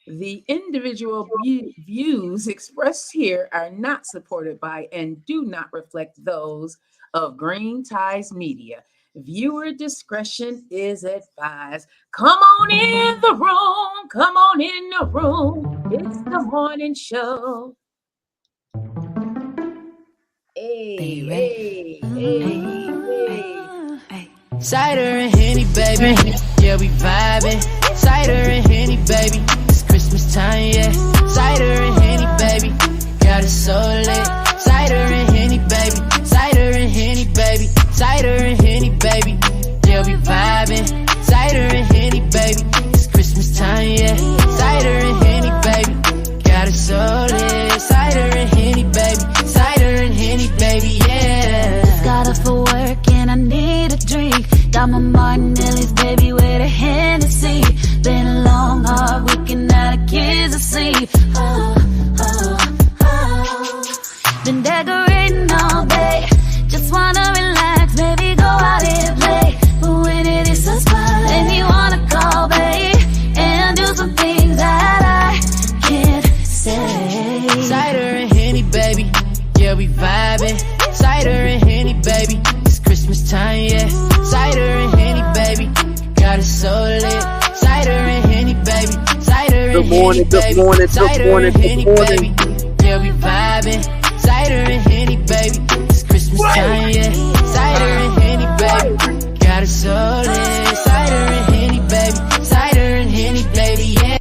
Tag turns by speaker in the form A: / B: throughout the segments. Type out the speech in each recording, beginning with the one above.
A: The individual views expressed here are not supported by and do not reflect those of Green Ties Media. Viewer discretion is advised. Come on in the room. Come on in the room. It's the morning show. Hey, hey, hey, hey.
B: Cider and Henny, baby. Yeah, we vibing. Cider and Henny, baby. It's Christmas time, yeah. Cider and Henny, baby. Got it so lit. Cider and Henny, baby. Cider and Henny, baby. Cider and Henny, baby. Yeah, we vibing. Cider and Henny, baby. It's Christmas time, yeah. Cider and Henny, baby. Got it so lit. Cider and Henny, baby. Cider and Henny, baby, yeah.
C: Just got up for work and I need a drink. Got my Martinelli's, baby, with a Hennessy. Been a long, hard week and now the kids are asleep. Been decorating all day. Just wanna relax, baby, go out and play. But when it is so fun, and you wanna call, babe, and do some things that I can't say.
B: Cider and Henny, baby. Yeah, we vibing. Cider and Henny, baby. It's Christmas time, yeah. Cider and Henny, baby. Got it so lit. Cider and Henny, baby. Cider and Henny, baby. Cider and Henny, baby. Yeah, we vibing. Cider and Henny, baby. It's Christmas time, yeah. Cider and Henny, baby. Got it so lit. Cider and Henny, baby. Cider and Henny, baby, yeah.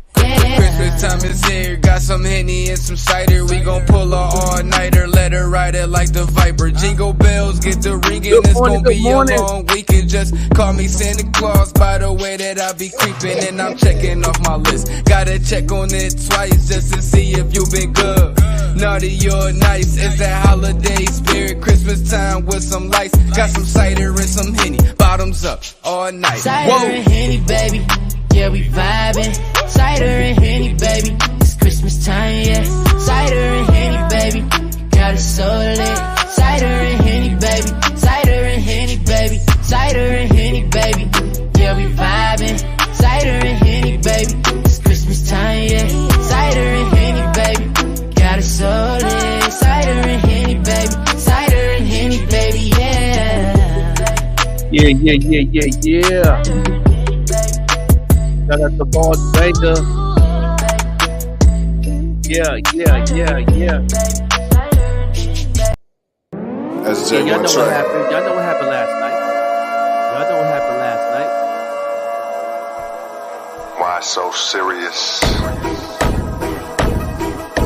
D: Christmas time is here, got some Henny and some cider. We gon' pull a all-nighter, let her ride it like the Viper. Jingle bells get the ringing, it's gon' be a long weekend. Just call me Santa Claus by the way that I be creeping. And I'm checking off my list, gotta check on it twice just to see if you been good, naughty or nice. It's that holiday spirit, Christmas time with some lights. Got some cider and some Henny, bottoms up all night.
B: Cider and Henny, baby. Yeah, we vibing. Cider and Henny, baby. It's Christmas time, yeah. Cider and Henny, baby. Got it so lit. Cider and Henny, baby. Cider and Henny, baby. Cider and Henny, baby. Yeah, we vibing. Cider and Henny, baby. It's Christmas time, yeah. Cider and Henny, baby. Got it so lit. Cider and Henny, baby. Cider and Henny, baby, yeah.
E: Yeah. Shout out to Boss Baker. Yeah.
F: That's
E: Yeah,
F: J1
E: y'all know what
F: track.
E: happened. Y'all know what happened last night.
F: Why so serious?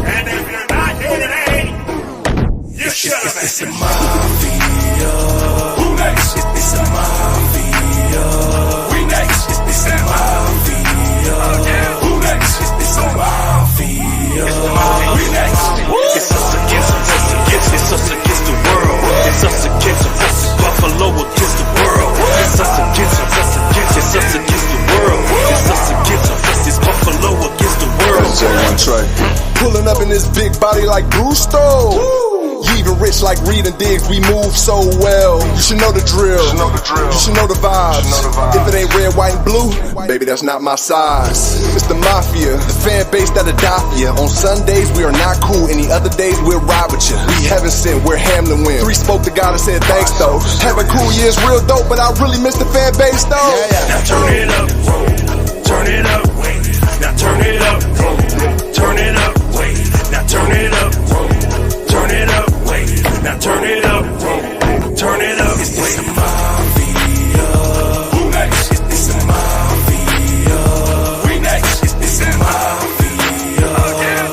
G: And if you're not here today, you should have been.
H: It's the mafia.
G: Who next?
H: It's the mafia.
G: We next.
H: It's the mafia.
G: Who next?
H: It's the mafia.
G: We next.
H: It's us against the world. It's us against Buffalo against the world. It's us against the world. It's us against it's Buffalo against the world.
F: That's J1 track.
I: Pulling up in this big body like Gusto. You even rich like Reed and Diggs, we move so well. You should know the drill. You should know the vibes. If it ain't red, white, and blue, baby, that's not my size. It's the mafia, the fan base that'll die for ya. On Sundays, we are not cool. Any other days, we'll ride with ya. We heaven sent, we're Hamlin win. 3 spoke to God and said thanks though. Having cool years real dope, but I really miss the fan base though.
G: Now turn it up, turn it up, wait. Now turn it up, turn it up, wait. Now turn it up, turn it up, wait. Now turn it up, turn it up, wait.
H: It's the mafia.
G: Who next?
H: It's the mafia.
G: We next.
H: It's the mafia.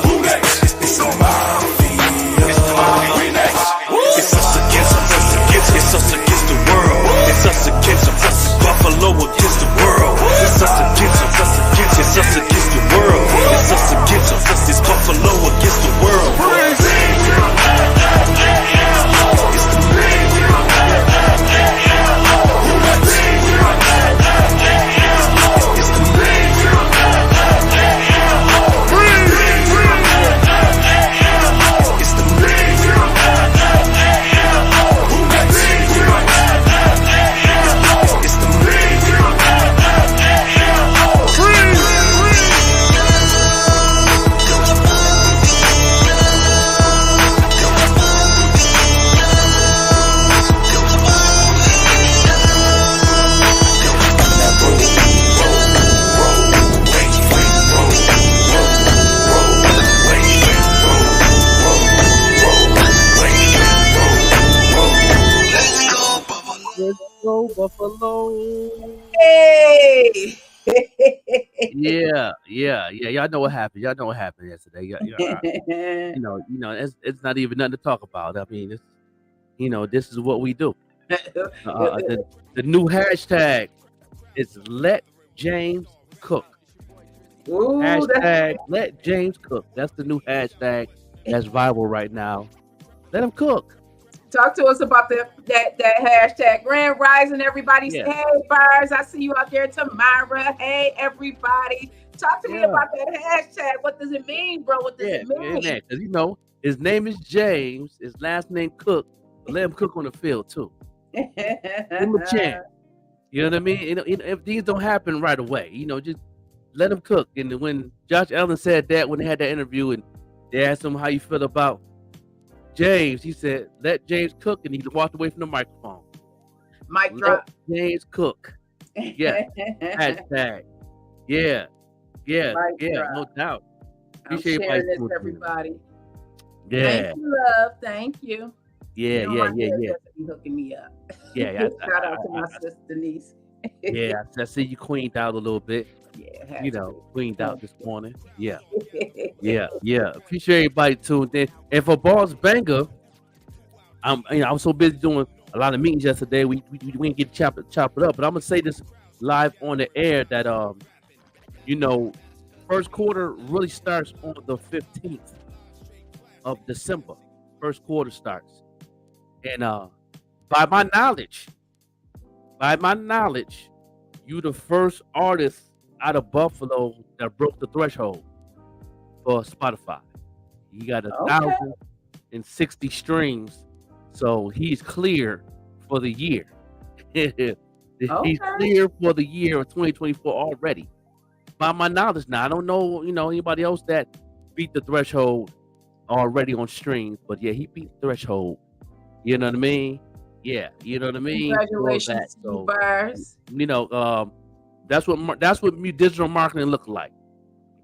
G: Who next?
H: It's the mafia.
G: We next.
H: It's us against the world. It's us against Buffalo against the world. It's us
E: Buffalo.
A: Hey.
E: Yeah. Y'all know what happened. Y'all know what happened yesterday. It's not even nothing to talk about. I mean, this is what we do. The new hashtag is Let James Cook.
A: Ooh,
E: Hashtag Let James Cook. That's the new hashtag that's viral right now. Let him cook.
A: talk to us about that hashtag. Grand Rising, everybody.
E: Yeah.
A: Hey, Bars, I see you out there. Tamara, hey, everybody. Talk to me about that hashtag. What does it mean, bro? What does it mean?
E: Because his name is James, his last name Cook. But let him cook on the field too. Give him a chance. You know what I mean? If these don't happen right away, just let him cook. And when Josh Allen said that when they had that interview and they asked him how you feel about James, he said, "Let James cook," and he walked away from the microphone.
A: Mic drop.
E: Let James cook. Yeah. Hashtag. Yeah. No doubt.
A: I'm
E: Appreciate
A: sharing this,
E: everybody.
A: everybody.
E: Yeah.
A: Thank you, love. Thank you.
E: Yeah.
A: Be hooking me up.
E: Yeah.
A: Shout out to my sister Denise.
E: Yeah. I see you queened out a little bit.
A: Yeah.
E: Queened out this morning. Yeah. Appreciate everybody tuned in. And for Boss Banger, I was so busy doing a lot of meetings yesterday. We didn't get to chop it up, but I'm gonna say this live on the air that first quarter really starts on the 15th of December. First quarter starts, and by my knowledge, you the first artist out of Buffalo that broke the threshold for Spotify. He got 1,060 streams, so he's clear for the year. He's clear for the year of 2024 already. By my knowledge now, I don't know, anybody else that beat the threshold already on streams, but yeah, he beat the threshold. You know what I mean? Yeah, you know what I mean.
A: Congratulations, to you, Bars.
E: That's what digital marketing look like.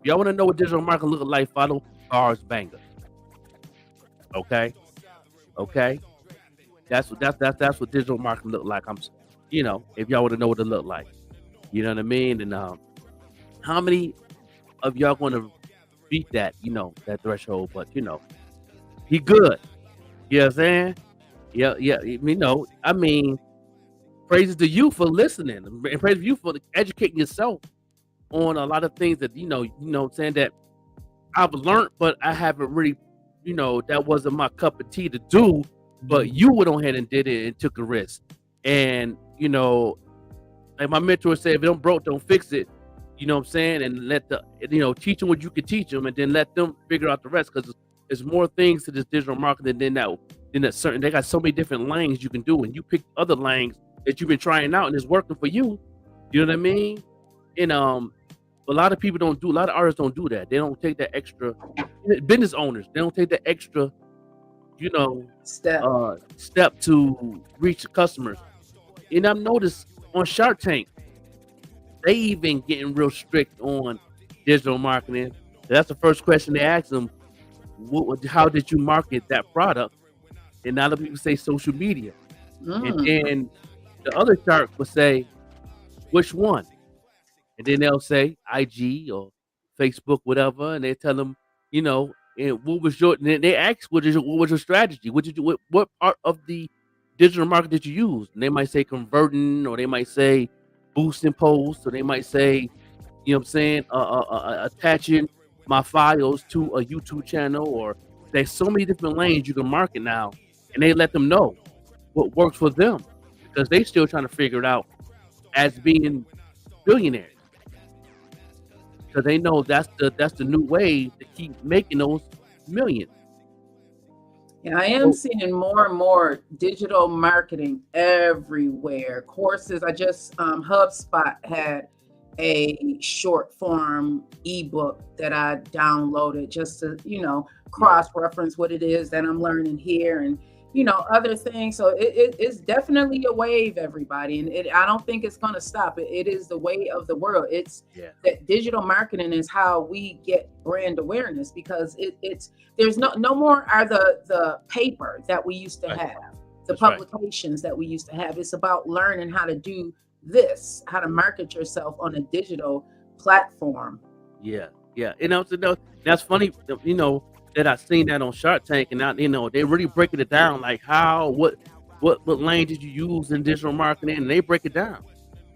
E: If y'all want to know what digital marketing look like, follow Bars Banger. Okay. That's what digital marketing look like. If y'all want to know what it look like, you know what I mean. And how many of y'all going to beat that? That threshold, but he good. You know what I'm saying? Yeah. I mean, praises to you for listening, and praise to you for educating yourself on a lot of things that saying that I've learned, but I haven't really, that wasn't my cup of tea to do. But you went on ahead and did it and took a risk. And like my mentor said, if it don't broke, don't fix it. You know what I'm saying? And let teach them what you can teach them, and then let them figure out the rest. Because there's more things to this digital marketing than that certain. They got so many different lanes you can do, and you pick other lanes that you've been trying out and it's working for you. You know what I mean? And a lot of people don't do. A lot of artists don't do that. They don't take that extra. Business owners, they don't take that extra. Step to reach the customers. And I've noticed on Shark Tank, they even getting real strict on digital marketing. That's the first question they ask them. How did you market that product? And a lot of people say social media. And then the other shark will say, which one? And then they'll say IG or Facebook, whatever. And they tell them, and what was your? And they ask, what was your strategy? What part of the digital market did you use? And they might say converting, or they might say boosting posts, or they might say, attaching my files to a YouTube channel. Or there's so many different lanes you can market now, and they let them know what works for them, because they still trying to figure it out as being billionaires. Because they know that's the new way to keep making those millions.
A: Yeah, I am seeing more and more digital marketing everywhere. Courses. I just HubSpot had a short form ebook that I downloaded just to cross-reference what it is that I'm learning here, and other things. So it's definitely a wave, everybody, and I don't think it's going to stop. It is the way of the world. That digital marketing is how we get brand awareness, because there's no more are the paper that we used to have. the
E: That's right.
A: publications that we used to have. It's about learning how to do this, how to market yourself on a digital platform.
E: Yeah, yeah. That's funny. That I seen that on Shark Tank, and now they really breaking it down, like how what lane did you use in digital marketing, and they break it down.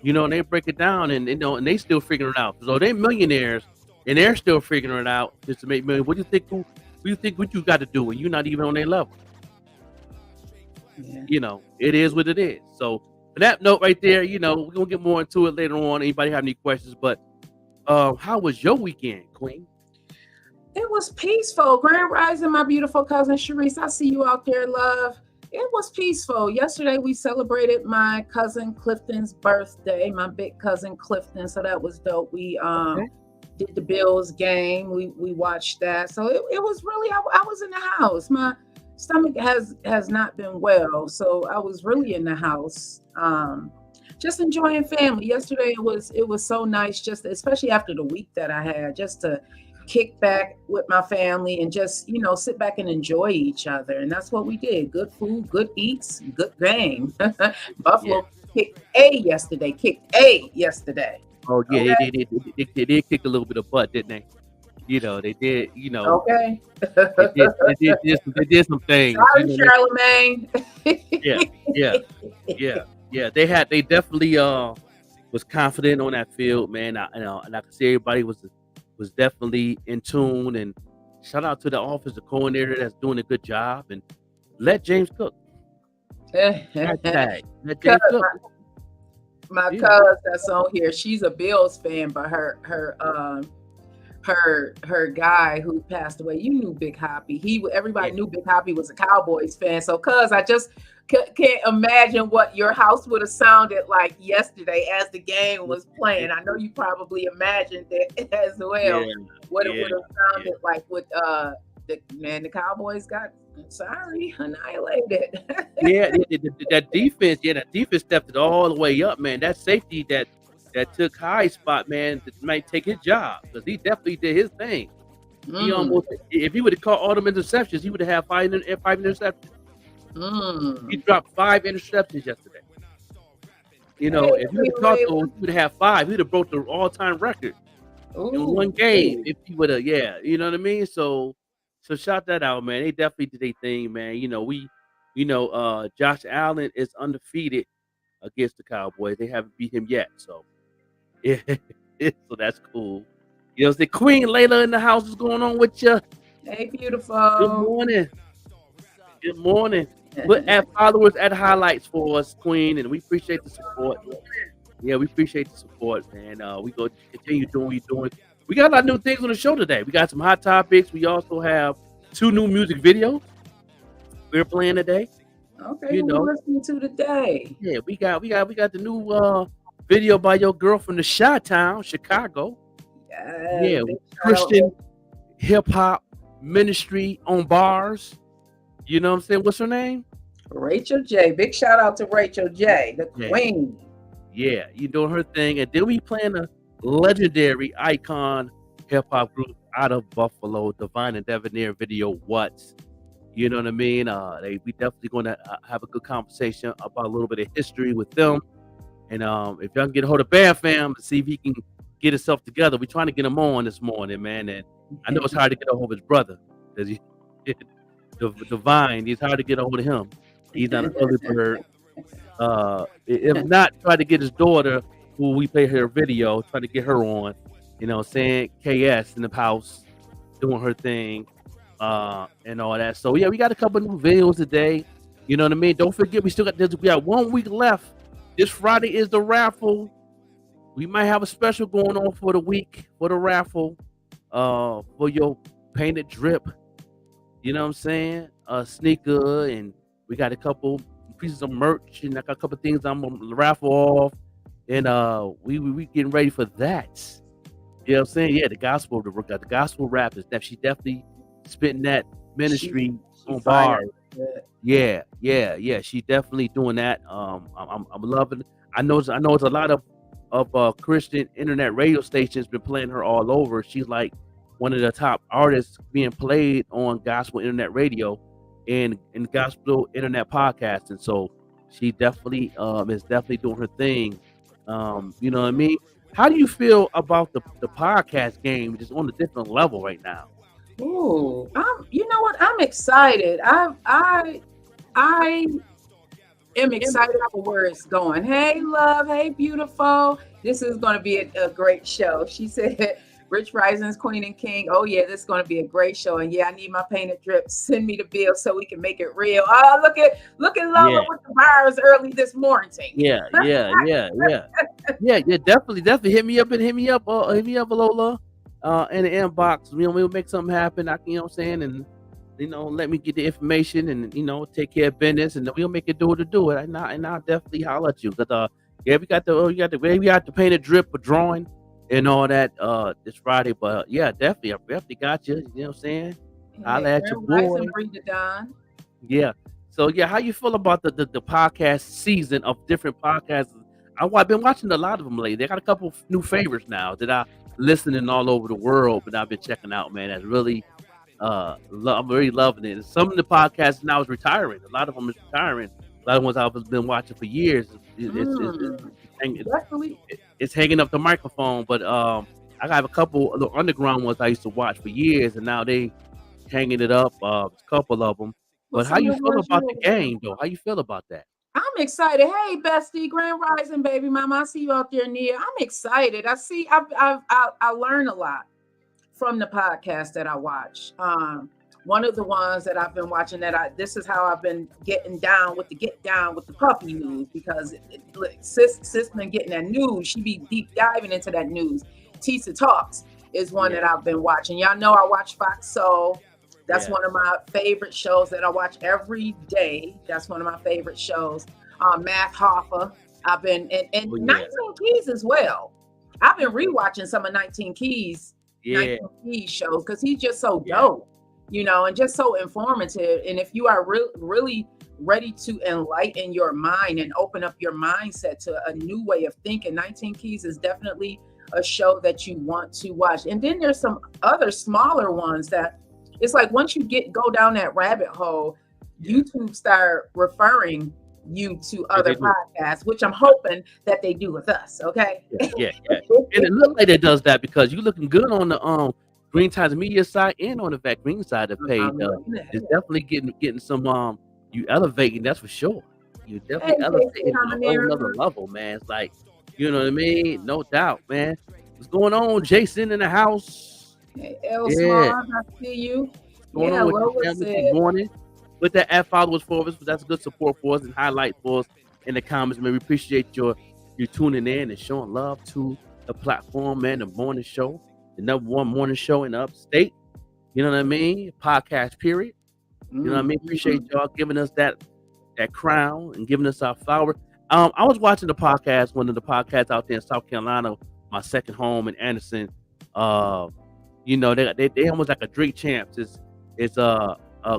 E: And they break it down, and and they still figuring it out. So they millionaires, and they're still figuring it out just to make million. What do you think? What you got to do when you're not even on their level?
A: Yeah.
E: It is what it is. So for that note right there, we're gonna get more into it later on. Anybody have any questions? But how was your weekend, Queen?
A: It was peaceful. Grand Rising, my beautiful cousin Sharice. I see you out there, love. It was peaceful. Yesterday we celebrated my cousin Clifton's birthday, my big cousin Clifton. So that was dope. We did the Bills game. We watched that. So it was really, I was in the house. My stomach has not been well. So I was really in the house. Just enjoying family. Yesterday it was so nice, just especially after the week that I had, just to kick back with my family and just sit back and enjoy each other. And that's what we did. Good food, good eats, good game. Buffalo kicked A yesterday.
E: Oh yeah,
A: Okay.
E: they did kick a little bit of butt, didn't they? They did.
A: Okay.
E: They did some things.
A: Sorry, Charlemagne.
E: Yeah. They definitely was confident on that field, man. And I could see everybody was definitely in tune. And shout out to the offensive coordinator that's doing a good job. And let James cook. Hashtag, let James cook.
A: My cousin that's on here, she's a Bills fan, but her guy who passed away, you knew Big Hoppy. Everybody knew Big Hoppy was a Cowboys fan. So cuz I just can't imagine what your house would have sounded like yesterday as the game was playing. I know you probably imagined it as well. What it would have sounded like with the Cowboys got annihilated.
E: That defense stepped it all the way up, man. That safety that took high spot, man, that might take his job because he definitely did his thing. He almost, if he would have caught all them interceptions, he would have had five interceptions. He dropped 5 interceptions yesterday. If he would have caught those, he would have 5. He would have broke the all-time record in one game. If he would have, you know what I mean. So shout that out, man. They definitely did their thing, man. Josh Allen is undefeated against the Cowboys. They haven't beat him yet, so yeah, so that's cool. The Queen Layla in the house. What's going on with you?
A: Hey, beautiful.
E: Good morning. Put followers at highlights for us, Queen, and we appreciate the support. Yeah, we appreciate the support, man. We go continue doing what we're doing. We got a lot of new things on the show today. We got some hot topics. We also have 2 new music videos we're playing today.
A: Okay, what are we listening to today?
E: Yeah, we got the new video by your girl from the Chi-Town, Chicago. Yeah, Christian hip hop ministry on bars. You know what I'm saying? What's her name?
A: Rachel J. Big shout out to Rachel J, the queen.
E: Yeah, you doing her thing. And then we playing a legendary icon hip hop group out of Buffalo, Divine and Debonair video. What's, you know what I mean? We definitely going to have a good conversation about a little bit of history with them. And if y'all can get a hold of Bam Fam to see if he can get himself together, we're trying to get him on this morning, man. And I know it's hard to get a hold of his brother because Divine, it's hard to get a hold of him. He's not an early bird. If not, try to get his daughter, who we play her video, try to get her on. You know what I'm saying? KS in the house doing her thing and all that. So yeah, we got a couple new videos today. You know what I mean? Don't forget, we got 1 week left. This Friday is the raffle. We might have a special going on for the week for the raffle for your painted drip. You know what I'm saying? Sneaker, and we got a couple pieces of merch, and I got a couple things I'm gonna raffle off, and we getting ready for that. You know what I'm saying? Yeah, the gospel rap is that she definitely spitting that ministry on bars. Yeah. She definitely doing that. I'm loving it. I know it's a lot of Christian internet radio stations been playing her all over. She's like one of the top artists being played on gospel internet radio, in gospel internet podcasting. So she definitely is definitely doing her thing. You know what I mean? How do you feel about the podcast game just on a different level right now?
A: Ooh, you know what? I'm excited. I am excited for where it's going. Hey, love. Hey, beautiful. This is going to be a great show. She said, Rich Rising's Queen and King. Oh, yeah, this is going to be a great show. And yeah, I need my painted drip. Send me the bill so we can make it real. Oh, look at Lola
E: Yeah.
A: with the virus early this morning.
E: Yeah. Definitely hit me up, Lola, in the inbox. We'll make something happen. You know what I'm saying? And let me get the information and take care of business, and we'll make it do it. And I'll definitely holler at you. Cause we got the painted drip for drawing and all that this Friday. But yeah, definitely got you. You know what I'm saying? Holla at your boy. Yeah. So yeah, how you feel about the podcast season of different podcasts? I've been watching a lot of them lately. They got a couple of new favorites now that I listening all over the world, but I've been checking out. Man, that's really I'm really loving it. And some of the podcasts now is retiring. A lot of them is retiring. A lot of ones I've been watching for years. It's hanging up the microphone, but I got a couple of the underground ones I used to watch for years, and now they hanging it up. A couple of them. But how you feel about the game, though? How you feel about that?
A: I'm excited. Hey, bestie, Grand Rising, baby mama. I see you out there, Nia. I'm excited. I learn a lot from the podcast that I watch. One of the ones that I've been watching this is how I've been getting down with the puppy news, because sis been getting that news. She be deep diving into that news. Tisa Talks is one that I've been watching. Y'all know I watch Fox Soul. That's one of my favorite shows that I watch every day. That's one of my favorite shows. Math Hoffa. I've been and 19 Keys as well. I've been rewatching some of 19 Keys. 19 Keys shows because he's just so dope, and just so informative. And if you are really ready to enlighten your mind and open up your mindset to a new way of thinking, 19 Keys is definitely a show that you want to watch. And then there's some other smaller ones that it's like once you go down that rabbit hole, YouTube start referring you to other podcasts, which I'm hoping that they do with us. Okay.
E: Yeah. And it looks like it does that because you're looking good on the Green Times Media side and on the Vet Green side of the page. It's definitely getting some you elevating, that's for sure. You definitely elevating on a whole other level, man. It's like, you know what I mean? No doubt, man. What's going on? Jason in the house.
A: Hey, Smart, I see you.
E: Going on with your family this morning. With that app followers for us, that's good support for us and highlight for us in the comments, man. We appreciate you tuning in and showing love to the platform, man. The morning show, the #1 morning show in the upstate. You know what I mean? Podcast period. You know what I mean? Appreciate y'all giving us that crown and giving us our flower. I was watching the podcast, one of the podcasts out there in South Carolina, my second home in Anderson. They almost like a drink champs. It's a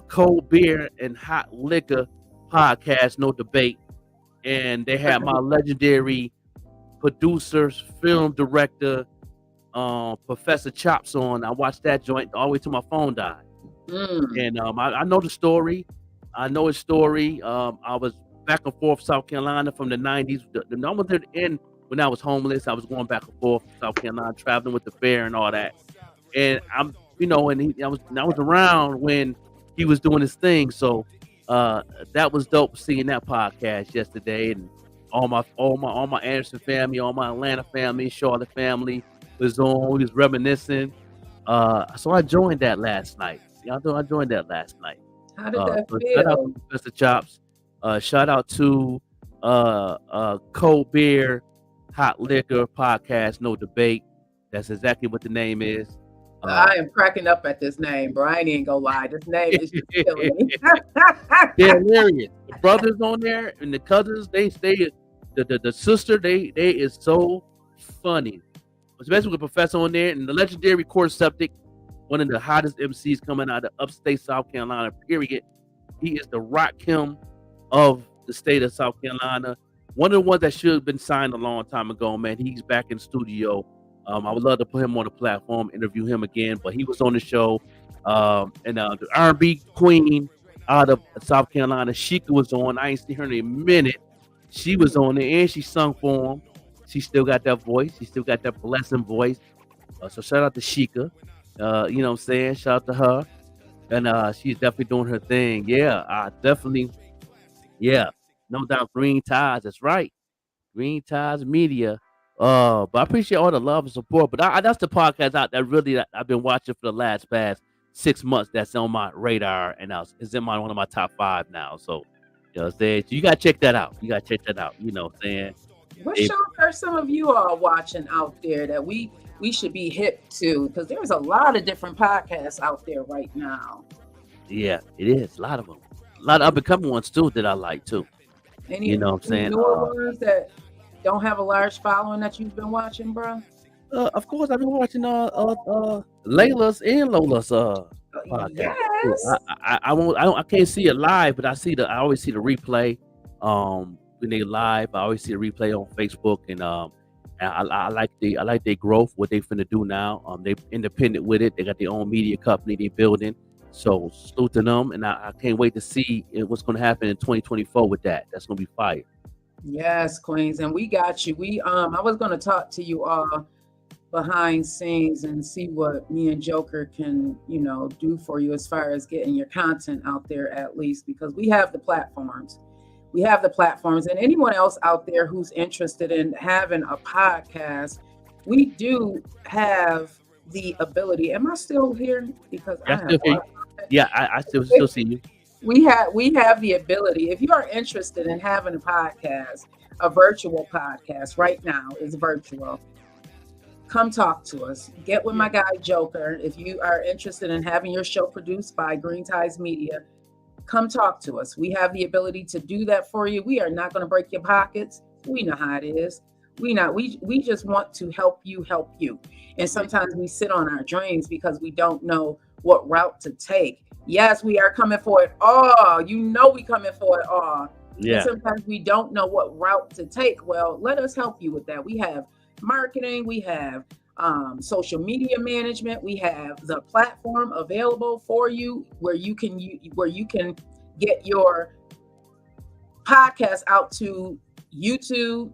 E: cold beer and hot liquor podcast, no debate. And they had my legendary producers, film director, Professor Chops on. I watched that joint all the way till my phone died. And I know the story. I know his story. I was back and forth South Carolina from the 90s. I was in when I was homeless. I was going back and forth South Carolina, traveling with the fair and all that. And I was around when he was doing his thing. So that was dope seeing that podcast yesterday, and all my Anderson family, all my Atlanta family, Charlotte family was on. We was reminiscing. So I joined that last night. I joined that last night.
A: How did that feel?
E: Shout out to Professor Chops. Shout out to Cold Beer, Hot Liquor Podcast, No Debate. That's exactly what the name is.
A: I am cracking up at this name, bro. I ain't even gonna lie. This name is just killing me.
E: They're hilarious. The brothers on there and the cousins, the sister, they is so funny. Especially with the Professor on there and the legendary Core Septic, one of the hottest MCs coming out of upstate South Carolina, period. He is the Rakim of the state of South Carolina. One of the ones that should have been signed a long time ago, man. He's back in studio. I would love to put him on the platform, interview him again, but he was on the show. And the R&B queen, out of South Carolina. Sheikah was on. I ain't seen her in a minute. She was on there and she sung for him. She still got that voice. She still got that blessing voice. So shout out to Sheikah. You know what I'm saying? Shout out to her. And she's definitely doing her thing. Yeah, definitely. Yeah, no doubt. Green Ties. That's right. Green Ties Media. But I appreciate all the love and support. But that's the podcast out that really that I've been watching for the past 6 months. That's on my radar, and it's in one of my top 5 now. So, you know what I'm saying? So you gotta check that out. You know what I'm saying?
A: What shows are some of you all watching out there that we should be hip to? Because there's a lot of different podcasts out there right now.
E: Yeah, it is. A lot of them. A lot of up and coming ones too that I like too.
A: You know what I'm saying? Newer ones that don't have a large following that you've been watching, bro?
E: Of course, I've been watching Layla's and Lola's podcast.
A: Yes.
E: I can't see it live, but I always see the replay. When they live, I always see the replay on Facebook, and I like their growth, what they finna do now. They independent with it. They got their own media company they building. So salute to them, and I can't wait to see what's gonna happen in 2024 with that. That's gonna be fire.
A: Yes, Queens, and we got you. I was gonna talk to you all behind scenes and see what me and Joker can, do for you as far as getting your content out there, at least, because we have the platforms. And anyone else out there who's interested in having a podcast, we do have the ability. Am I still here? Because
E: I still see you.
A: We have the ability. If you are interested in having a podcast, a virtual podcast right now is virtual. Come talk to us. Get with my guy Joker. If you are interested in having your show produced by Green Ties Media, come talk to us. We have the ability to do that for you. We are not going to break your pockets. We know how it is. We just want to help you. And sometimes we sit on our dreams because we don't know what route to take. Yes, we are coming for it all. We coming for it all. Yeah. And sometimes we don't know what route to take. Well, let us help you with that. We have marketing. We have social media management. We have the platform available for you where you can get your podcast out to YouTube,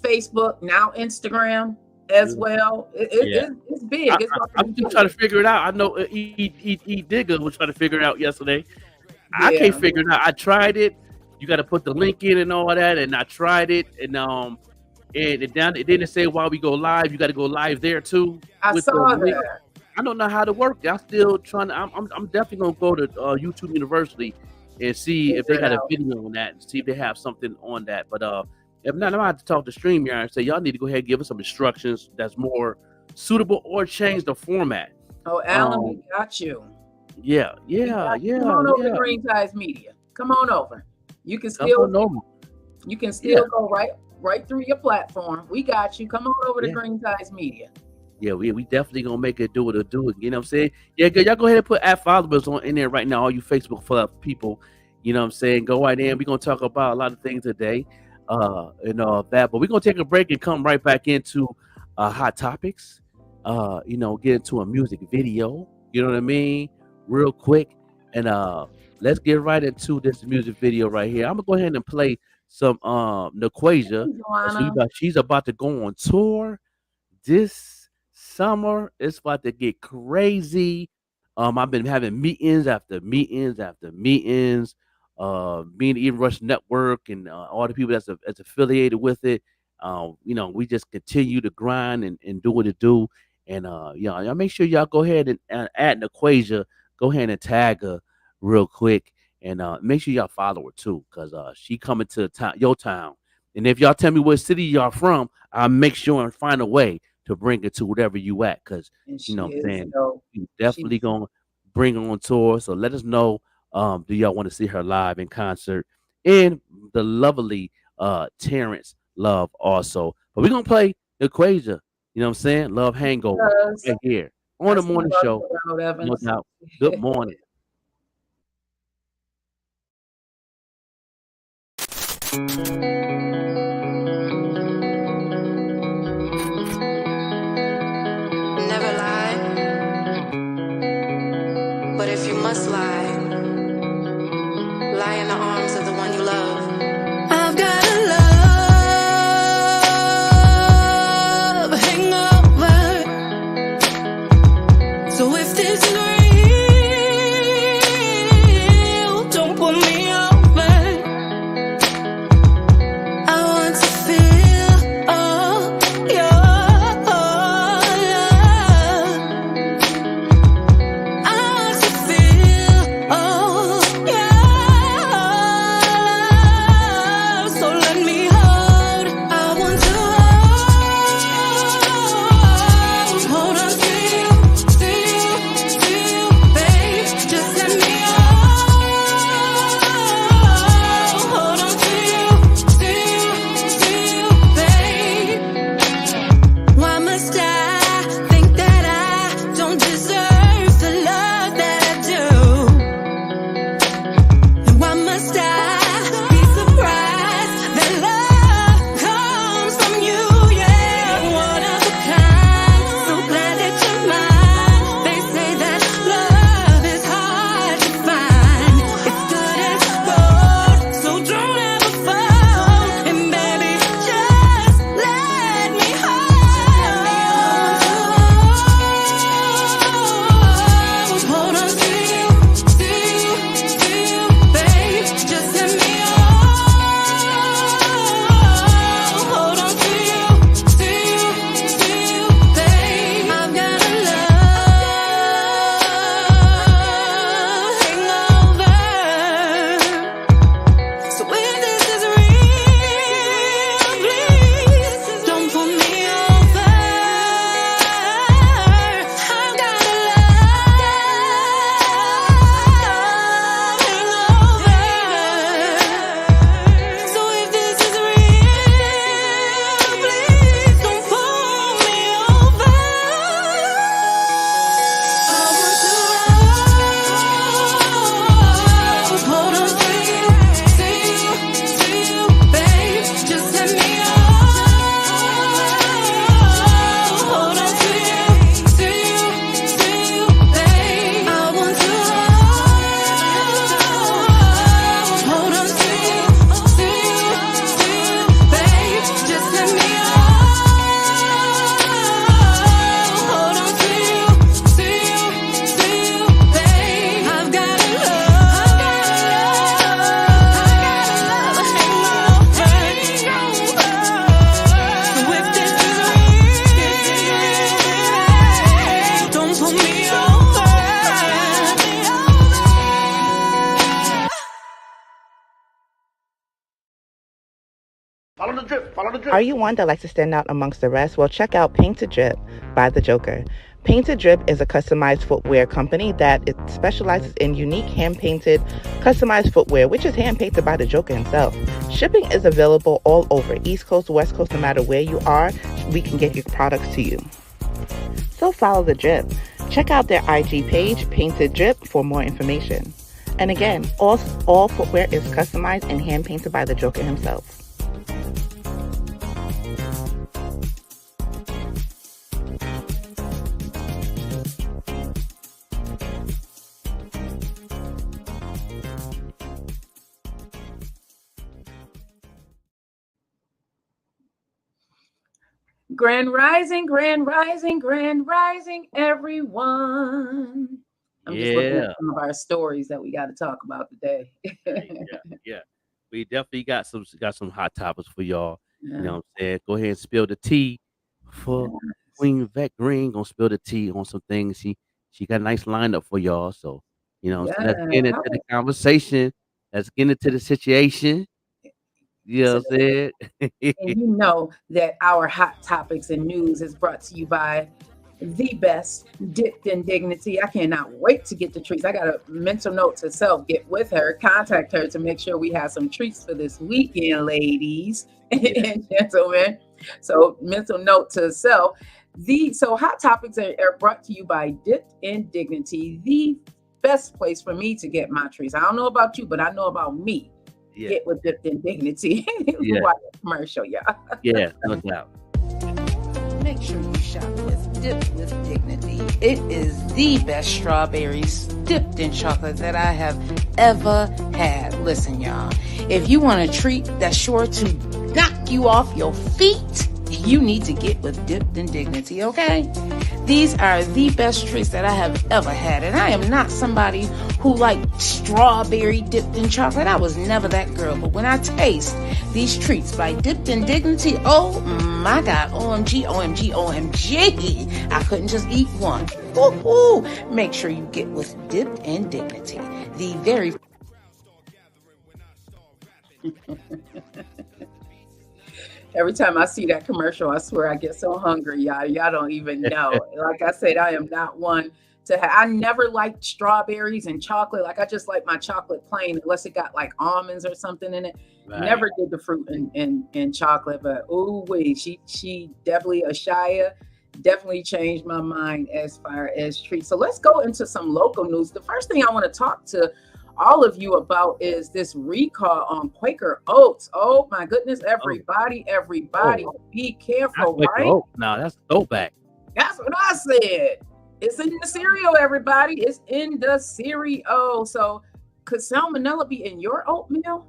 A: Facebook, now Instagram as well. It's big.
E: I'm just trying to figure it out. I know E Digger was trying to figure it out yesterday. I can't figure it out. I tried it. You got to put the link in and all that, and I tried it, and it didn't say while we go live. You got to go live there too.
A: I saw that.
E: I don't know how to work. I'm still trying to. I'm definitely gonna go to YouTube University and see if they got a video on that and see if they have something on that. But if not, I'm gonna have to talk to StreamYard and say y'all need to go ahead and give us some instructions that's more suitable or change the format.
A: Oh, Alan, we got you.
E: Yeah.
A: Come on over to Green Ties Media. Come on over. You can still go right through your platform. We got you. Come on over to Green Ties Media.
E: Yeah, we definitely gonna make it do it. You know what I'm saying? Yeah, y'all go ahead and put @followers on in there right now. All you Facebook people, you know what I'm saying? Go right in. We're gonna talk about a lot of things today, and all that. But we're gonna take a break and come right back into hot topics. Get into a music video. You know what I mean? Real quick, and let's get right into this music video right here. I'm gonna go ahead and play some Naquasia. She's about to go on tour this summer. It's about to get crazy. I've been having meetings after meetings after meetings. Me and Even Rush Network and all the people that's affiliated with it. We just continue to grind and do what it do. And y'all make sure y'all go ahead and add Naquasia. Go ahead and tag her real quick, and make sure y'all follow her too, because she coming to your town. And if y'all tell me what city y'all from, I'll make sure and find a way to bring it to whatever you at, because you know what I'm saying, you definitely gonna bring her on tour. So let us know, do y'all want to see her live in concert, and the lovely Terrence Love also. But we're gonna play Naquasia, you know what I'm saying, Love Hangover right here on the morning show. No doubt. Good morning.
J: Never lie, but if you must lie,
K: Are you one that likes to stand out amongst the rest? Well, check out Painted Drip by The Joker. Painted Drip is a customized footwear company that it specializes in unique hand-painted, customized footwear, which is hand-painted by the Joker himself. Shipping is available all over, East Coast, West Coast, no matter where you are, we can get your products to you. So follow The Drip. Check out their IG page, Painted Drip, for more information. And again, all footwear is customized and hand-painted by the Joker himself.
A: Grand rising, everyone. I'm just looking at some of our stories that we got to talk about today.
E: Yeah. We definitely got some hot topics for y'all. You know what I'm saying? Go ahead and spill the tea for Queen Vet Green. Gonna spill the tea on some things. She got a nice lineup for y'all. So, you know, so let's get into the conversation. Let's get into the situation. You know what I'm saying?
A: And you know that our hot topics and news is brought to you by the best, Dipped in Dignity. I cannot wait to get the treats. I got a mental note to self. Get with her, contact her to make sure we have some treats for this weekend, ladies and gentlemen. So mental note to self. So hot topics are brought to you by Dipped in Dignity, the best place for me to get my treats. I don't know about you, but I know about me.
E: Yeah.
A: Get with Dipped in Dignity.
E: Yeah.
A: Watch the commercial, y'all.
E: Yeah, no doubt.
L: Make sure you shop with Dipped with Dignity. It is the best strawberries dipped in chocolate that I have ever had. Listen, y'all, if you want a treat that's sure to knock you off your feet, you need to get with Dipped in Dignity, okay? These are the best treats that I have ever had, and I am not somebody who liked strawberry dipped in chocolate. I was never that girl, but when I taste these treats by Dipped in Dignity, oh my God, OMG, OMG, OMG, I couldn't just eat one. Ooh. Make sure you get with Dipped in Dignity, the very...
A: Every time I see that commercial, I swear I get so hungry, y'all. Y'all don't even know. Like I said, I am not one to have. I never liked strawberries and chocolate. Like I just like my chocolate plain, unless it got like almonds or something in it. Right. Never did the fruit and chocolate. But she definitely, Ashaya, definitely changed my mind as far as treats. So let's go into some local news. The first thing I want to talk to all of you about is this recall on Quaker Oats. Oh my goodness, everybody, be careful, right?
E: No, that's throwback.
A: That's what I said. It's in the cereal, everybody. It's in the cereal. So could salmonella be in your oatmeal?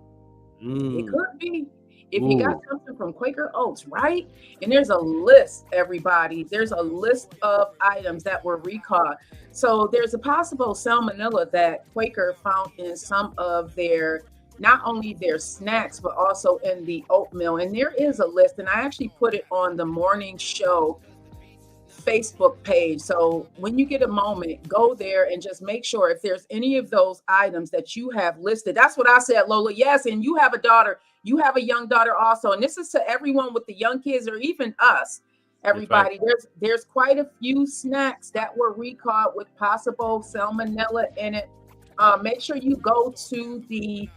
A: It could be. If you got something from Quaker Oats, right? And there's a list, everybody. There's a list of items that were recalled. So there's a possible salmonella that Quaker found in some of their, not only their snacks, but also in the oatmeal. And there is a list, and I actually put it on the morning show Facebook page. So when you get a moment, go there and just make sure if there's any of those items that you have listed. That's what I said, Lola. Yes, and you have a daughter. You have a young daughter also. And this is to everyone with the young kids or even us, everybody. Right. There's quite a few snacks that were recalled with possible salmonella in it. Make sure you go to the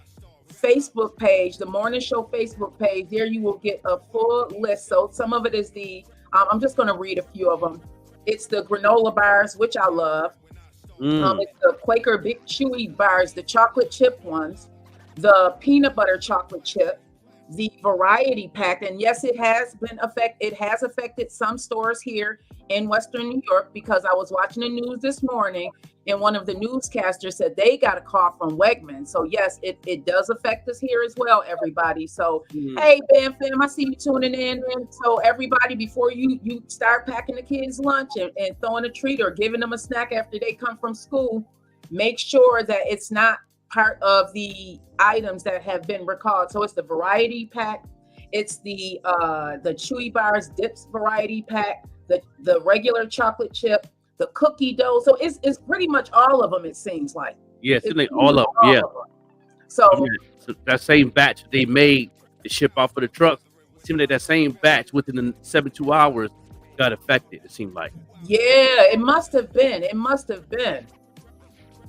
A: Facebook page, the morning show Facebook page. There you will get a full list. So some of it is I'm just going to read a few of them. It's the granola bars, which I love. It's the Quaker Big Chewy bars, the chocolate chip ones, the peanut butter chocolate chip, the variety pack. And yes, it has affected some stores here in Western New York, because I was watching the news this morning and one of the newscasters said they got a call from Wegmans. So yes, it does affect us here as well, everybody. So hey, Bam Fam, I see you tuning in. And so everybody, before you start packing the kids lunch and throwing a treat or giving them a snack after they come from school, make sure that it's not part of the items that have been recalled. So it's the variety pack, it's the Chewy Bars Dips variety pack, the regular chocolate chip, the cookie dough. So it's pretty much all of them, it seems like.
E: Yes, yeah, all of them. Yeah.
A: So
E: that same batch they made to ship off for the trucks, seemed like that same batch within the 72 hours got affected. It seemed like.
A: Yeah, it must have been. It must have been.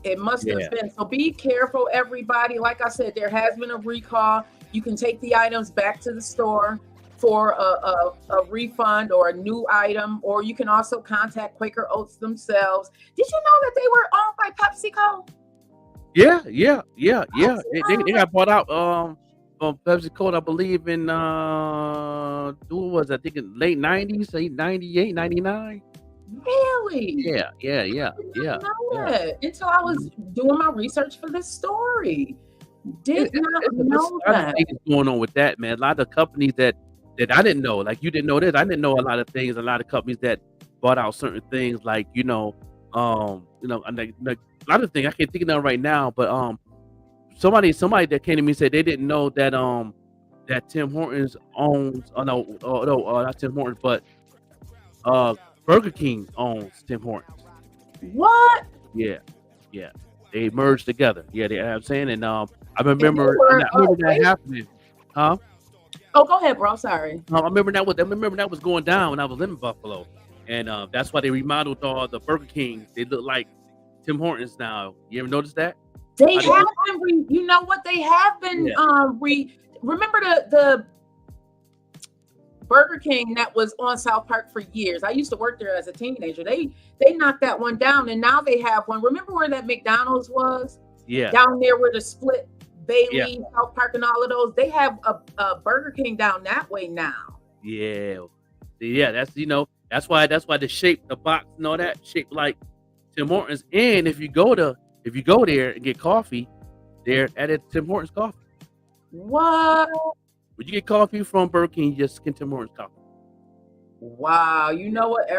A: It must
E: Yeah.
A: have been. So be careful, everybody. Like I said, there has been a recall. You can take the items back to the store for a refund or a new item, or you can also contact Quaker Oats themselves. Did you know that they were owned by PepsiCo?
E: Yeah. They got bought out from PepsiCo, I believe, in what was it? I think in late 90s, 98, 99.
A: Really?
E: Yeah.
A: I didn't know that until I was doing my research for this story. Did not know
E: A lot of
A: that.
E: things going on with that, man. A lot of companies that I didn't know, like you didn't know this. I didn't know a lot of things. A lot of companies that bought out certain things, like and like a lot of things I can't think of them right now. But somebody that came to me said they didn't know that that Tim Hortons owns. Not Tim Hortons, but Burger King owns Tim Hortons.
A: What?
E: Yeah. They merged together. Yeah, you know what I'm saying? And I remember that happening. Huh?
A: Oh, go ahead, bro. Sorry.
E: I remember that was going down when I was in Buffalo, and that's why they remodeled all the Burger Kings. They look like Tim Hortons now. You ever notice that?
A: They have been. You know what? They have been. Remember the Burger King that was on South Park for years. I used to work there as a teenager. They knocked that one down, and now they have one. Remember where that McDonald's was?
E: Yeah.
A: Down there where the split Bailey, South Park, and all of those. They have a Burger King down that way now.
E: Yeah. That's why the shape, the box, and all that shaped like Tim Hortons. And if you go there and get coffee, they're at Tim Hortons coffee.
A: What?
E: When you get coffee from Burger King, you just get Tim Hortons coffee.
A: Wow. You know what?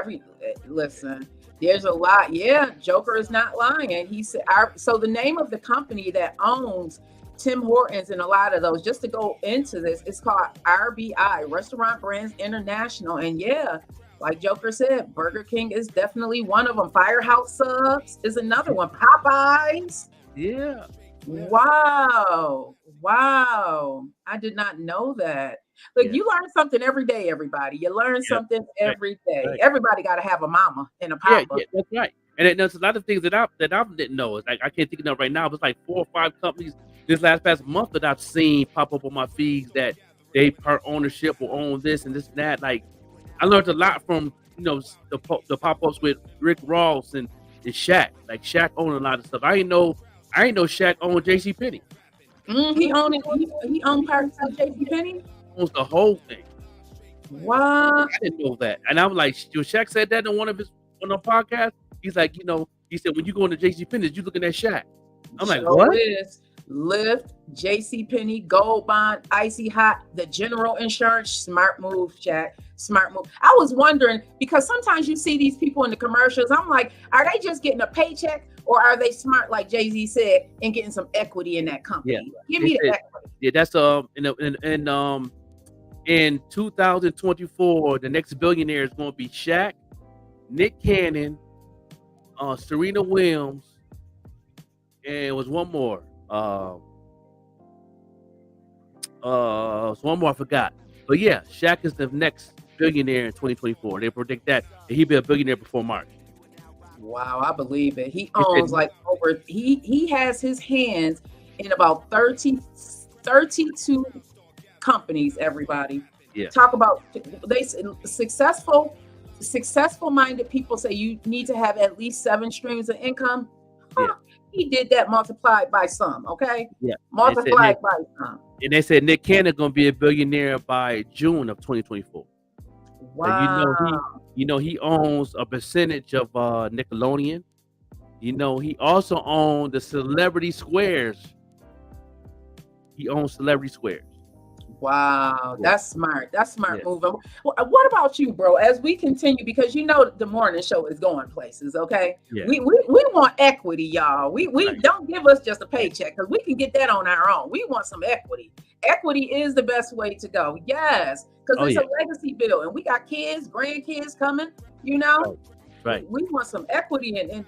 A: Listen, there's a lot. Yeah, Joker is not lying. And he said, so the name of the company that owns Tim Hortons and a lot of those, just to go into this, it's called RBI, Restaurant Brands International. And yeah, like Joker said, Burger King is definitely one of them. Firehouse Subs is another one. Popeyes.
E: Yeah.
A: Wow. I did not know that. Look, you learn something every day, everybody. You learn something every day.
E: Right.
A: Everybody got to have a mama and a papa.
E: Yeah, that's right. And there's a lot of things that I didn't know. It's like I can't think of them right now. But it's like 4 or 5 companies this past month that I've seen pop up on my feeds that they part ownership or own this and this and that. Like I learned a lot from the pop-ups with Rick Ross and Shaq. Like Shaq owned a lot of stuff. I ain't know Shaq owned JCPenney.
A: He owned it. He owned parts of JCPenney.
E: Owns the whole thing.
A: What?
E: I didn't know that. And I'm like, Shaq said that on the podcast. He's like, he said when you go into JCPenney, you looking at Shaq. I'm like, what?
A: Lyft, JCPenney, Gold Bond, Icy Hot, the General Insurance. Smart move, Shaq. Smart move. I was wondering because sometimes you see these people in the commercials. I'm like, are they just getting a paycheck or are they smart, like Jay-Z said, and getting some equity in that company?
E: Yeah.
A: Give me the equity.
E: Yeah, that's in 2024, the next billionaire is going to be Shaq, Nick Cannon, Serena Williams, and it was one more. One more I forgot. But yeah, Shaq is the next billionaire in 2024. They predict that he'll be a billionaire before March.
A: Wow, I believe it. He owns he has his hands in about 32 companies, everybody.
E: Yeah.
A: Talk about successful minded people say you need to have at least 7 streams of income.
E: Yeah.
A: He did that multiplied by some, okay?
E: Yeah.
A: Multiplied by some.
E: And they said Nick Cannon going to be a billionaire by June of 2024.
A: Wow.
E: He owns a percentage of Nickelodeon. He also owns the Celebrity Squares. He owns Celebrity Squares.
A: Wow, that's smart. That's smart move. What about you, bro? As we continue, because the morning show is going places, okay?
E: Yeah.
A: We want equity, y'all. We don't give us just a paycheck because we can get that on our own. We want some equity. Equity is the best way to go. Yes, because it's a legacy bill, and we got kids, grandkids coming.
E: Right.
A: We want some equity, and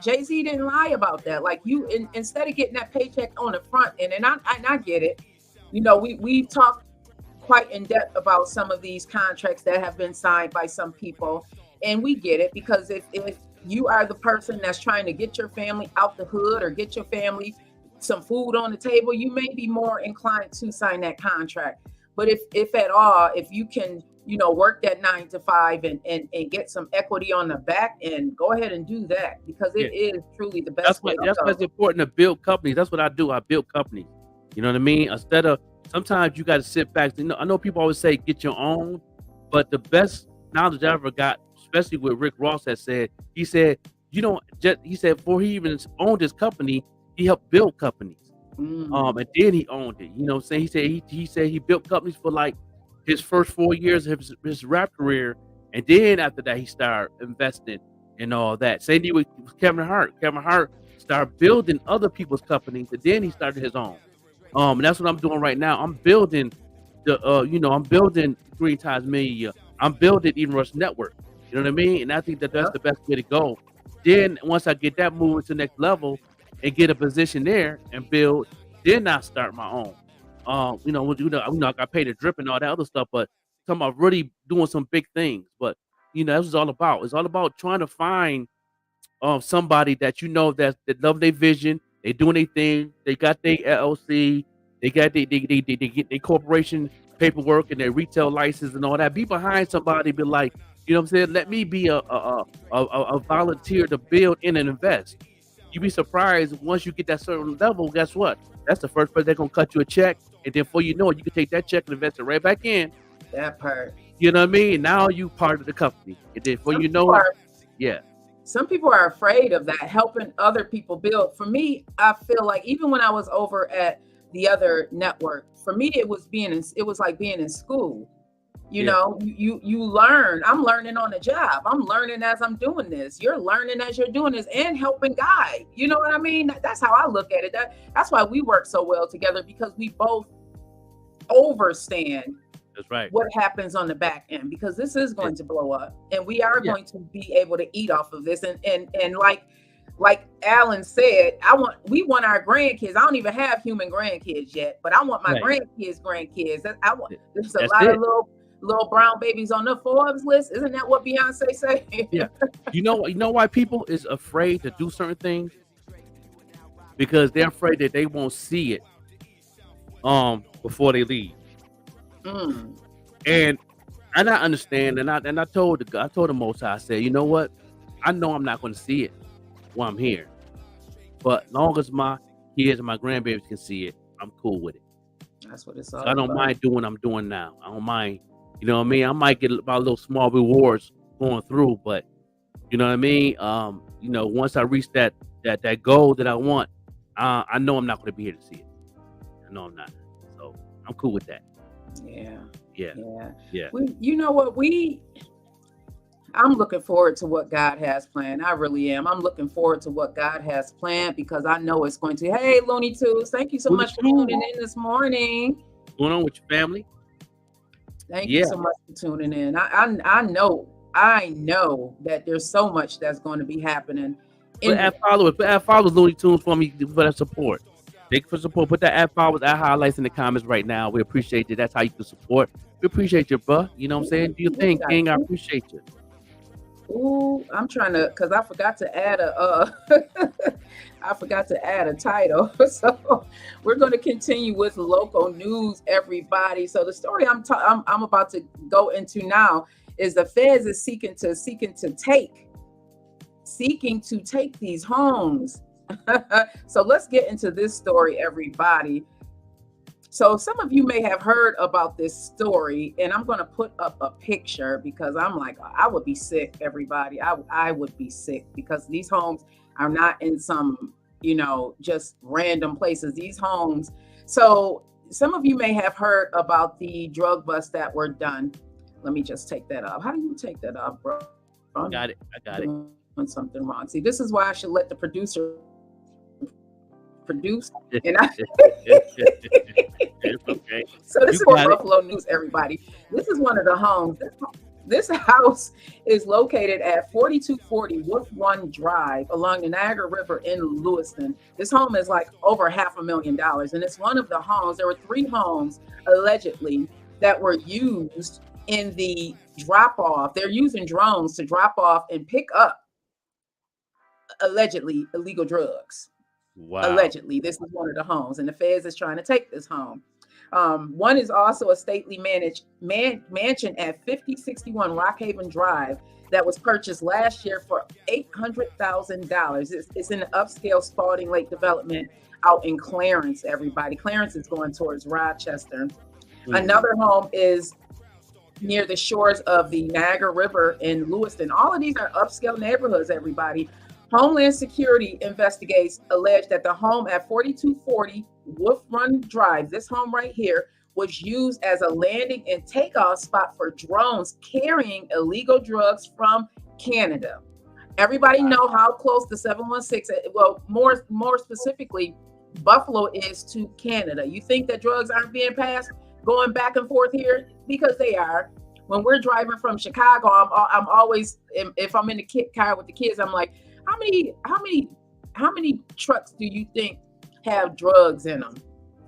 A: Jay-Z didn't lie about that. Like instead of getting that paycheck on the front end, and I get it. We talk quite in depth about some of these contracts that have been signed by some people. And we get it, because if you are the person that's trying to get your family out the hood or get your family some food on the table, you may be more inclined to sign that contract. But if at all, if you can, work that 9 to 5 and get some equity on the back end, go ahead and do that, because it is truly the best.
E: That's why it's important to build companies. That's what I do. I build companies. You know what I mean? Instead of, sometimes you got to sit back. I know people always say get your own, but the best knowledge I ever got, especially with Rick Ross, he said before he even owned his company, he helped build companies. And then he owned it. You know what I'm saying? He said he built companies for like his first 4 years of his rap career, and then after that he started investing in all that. Same thing with Kevin Hart. Kevin Hart started building other people's companies, and then he started his own. And that's what I'm doing right now. I'm building I'm building Green Ties Media. I'm building Even Rush Network. You know what I mean? And I think that's the best way to go. Then once I get that moving to the next level and get a position there and build, then I start my own. I got paid to drip and all that other stuff, but talking about really doing some big things. But that's what it's all about. It's all about trying to find somebody that that love their vision. They doing their thing. They got their LLC. They got they get their corporation paperwork and their retail license and all that. Be behind somebody. Be like, you know what I'm saying? Let me be a volunteer to build in and invest. You'd be surprised once you get that certain level. Guess what? That's the first person they're gonna cut you a check, and then before you know it, you can take that check and invest it right back in.
A: That part.
E: You know what I mean? Now you part of the company, and then before you know it, yeah.
A: Some people are afraid of that, helping other people build. For me, I feel like even when I was over at the other network, for me it was like being in school. You learn. I'm learning on the job. I'm learning as I'm doing this. You're learning as you're doing this and helping guide. You know what I mean? That's how I look at it. That's why we work so well together, because we both understand
E: That's right.
A: what happens on the back end, because this is going to blow up, and we are going to be able to eat off of this. And like Alan said, we want our grandkids. I don't even have human grandkids yet, but I want my grandkids. There's a lot of little brown babies on the Forbes list. Isn't that what Beyonce say?
E: Yeah. You know why people is afraid to do certain things? Because they're afraid that they won't see it before they leave. And I understand, and I told the Most High, I said, you know what? I know I'm not going to see it while I'm here, but as long as my kids and my grandbabies can see it, I'm cool with it.
A: That's what it's all
E: I don't
A: about.
E: mind doing what I'm doing now. I don't mind. You know what I mean? I might get about little small rewards going through, but you know what I mean? Once I reach that goal that I want, I know I'm not going to be here to see it. I know I'm not. So I'm cool with that. Yeah.
A: You know what? I'm looking forward to what God has planned. I really am. I'm looking forward to what God has planned, because I know it's going to. Hey, Looney Tunes, thank you so much for tuning in this morning.
E: What's going on with your family?
A: Thank you so much for tuning in. I know that there's so much that's going to be happening.
E: Put followers Looney Tunes for me for that support. Thank you for support. Put that followers, highlights in the comments right now. We appreciate you. That's how you can support. We appreciate you, bro. You know what I'm saying? Do your thing, King. I appreciate you.
A: Ooh, I'm trying to, because I forgot to add a title. So we're going to continue with local news, everybody. So the story I'm about to go into now is the feds is seeking to take these homes. So let's get into this story, everybody. So some of you may have heard about this story, and I'm going to put up a picture, because I'm like, I would be sick, everybody. I would be sick, because these homes are not in some, just random places. These homes. So some of you may have heard about the drug busts that were done. Let me just take that off. How do you take that off, bro?
E: I got it.
A: Doing something wrong. See, this is why I should let the producer produce. And
E: okay.
A: So this is for Buffalo News, everybody. This is one of the homes. This house is located at 4240 Wolf One Drive along the Niagara River in Lewiston. This home is like over $500,000, and it's one of the homes. There were 3 homes allegedly that were used in the drop off. They're using drones to drop off and pick up allegedly illegal drugs.
E: Wow.
A: Allegedly, this is one of the homes, and the feds is trying to take this home. One is also a stately managed mansion at 5061 Rockhaven Drive that was purchased last year for $800,000. It's in the upscale Spalding Lake development out in Clarence. Everybody, Clarence is going towards Rochester. Another home is near the shores of the Niagara River in Lewiston. All of these are upscale neighborhoods. Everybody. Homeland Security investigates allege that the home at 4240 Wolf Run Drive, this home right here, was used as a landing and takeoff spot for drones carrying illegal drugs from Canada. Everybody know how close the 716, well, more specifically, Buffalo is to Canada. You think that drugs aren't being passed going back and forth here? Because they are. When we're driving from Chicago, I'm always, if I'm in the car with the kids, I'm like, how many trucks do you think have drugs in them?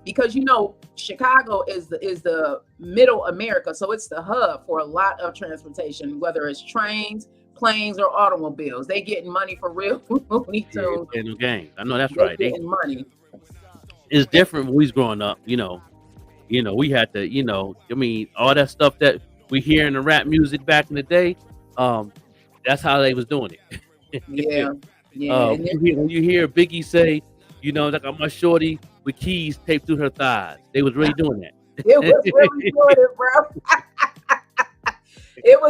A: Because you know Chicago is the middle America, so it's the hub for a lot of transportation, whether it's trains, planes, or automobiles. They getting money for real. Looney Tunes.
E: Yeah, no gang. I know that's right. They
A: getting money.
E: It's different when we was growing up. You know, we had to. I mean, all that stuff that we hear in the rap music back in the day. That's how they was doing it.
A: Yeah.
E: When you hear Biggie say, like I'm my shorty with keys taped through her thighs, they was really doing that.
A: It was really doing it, bro. It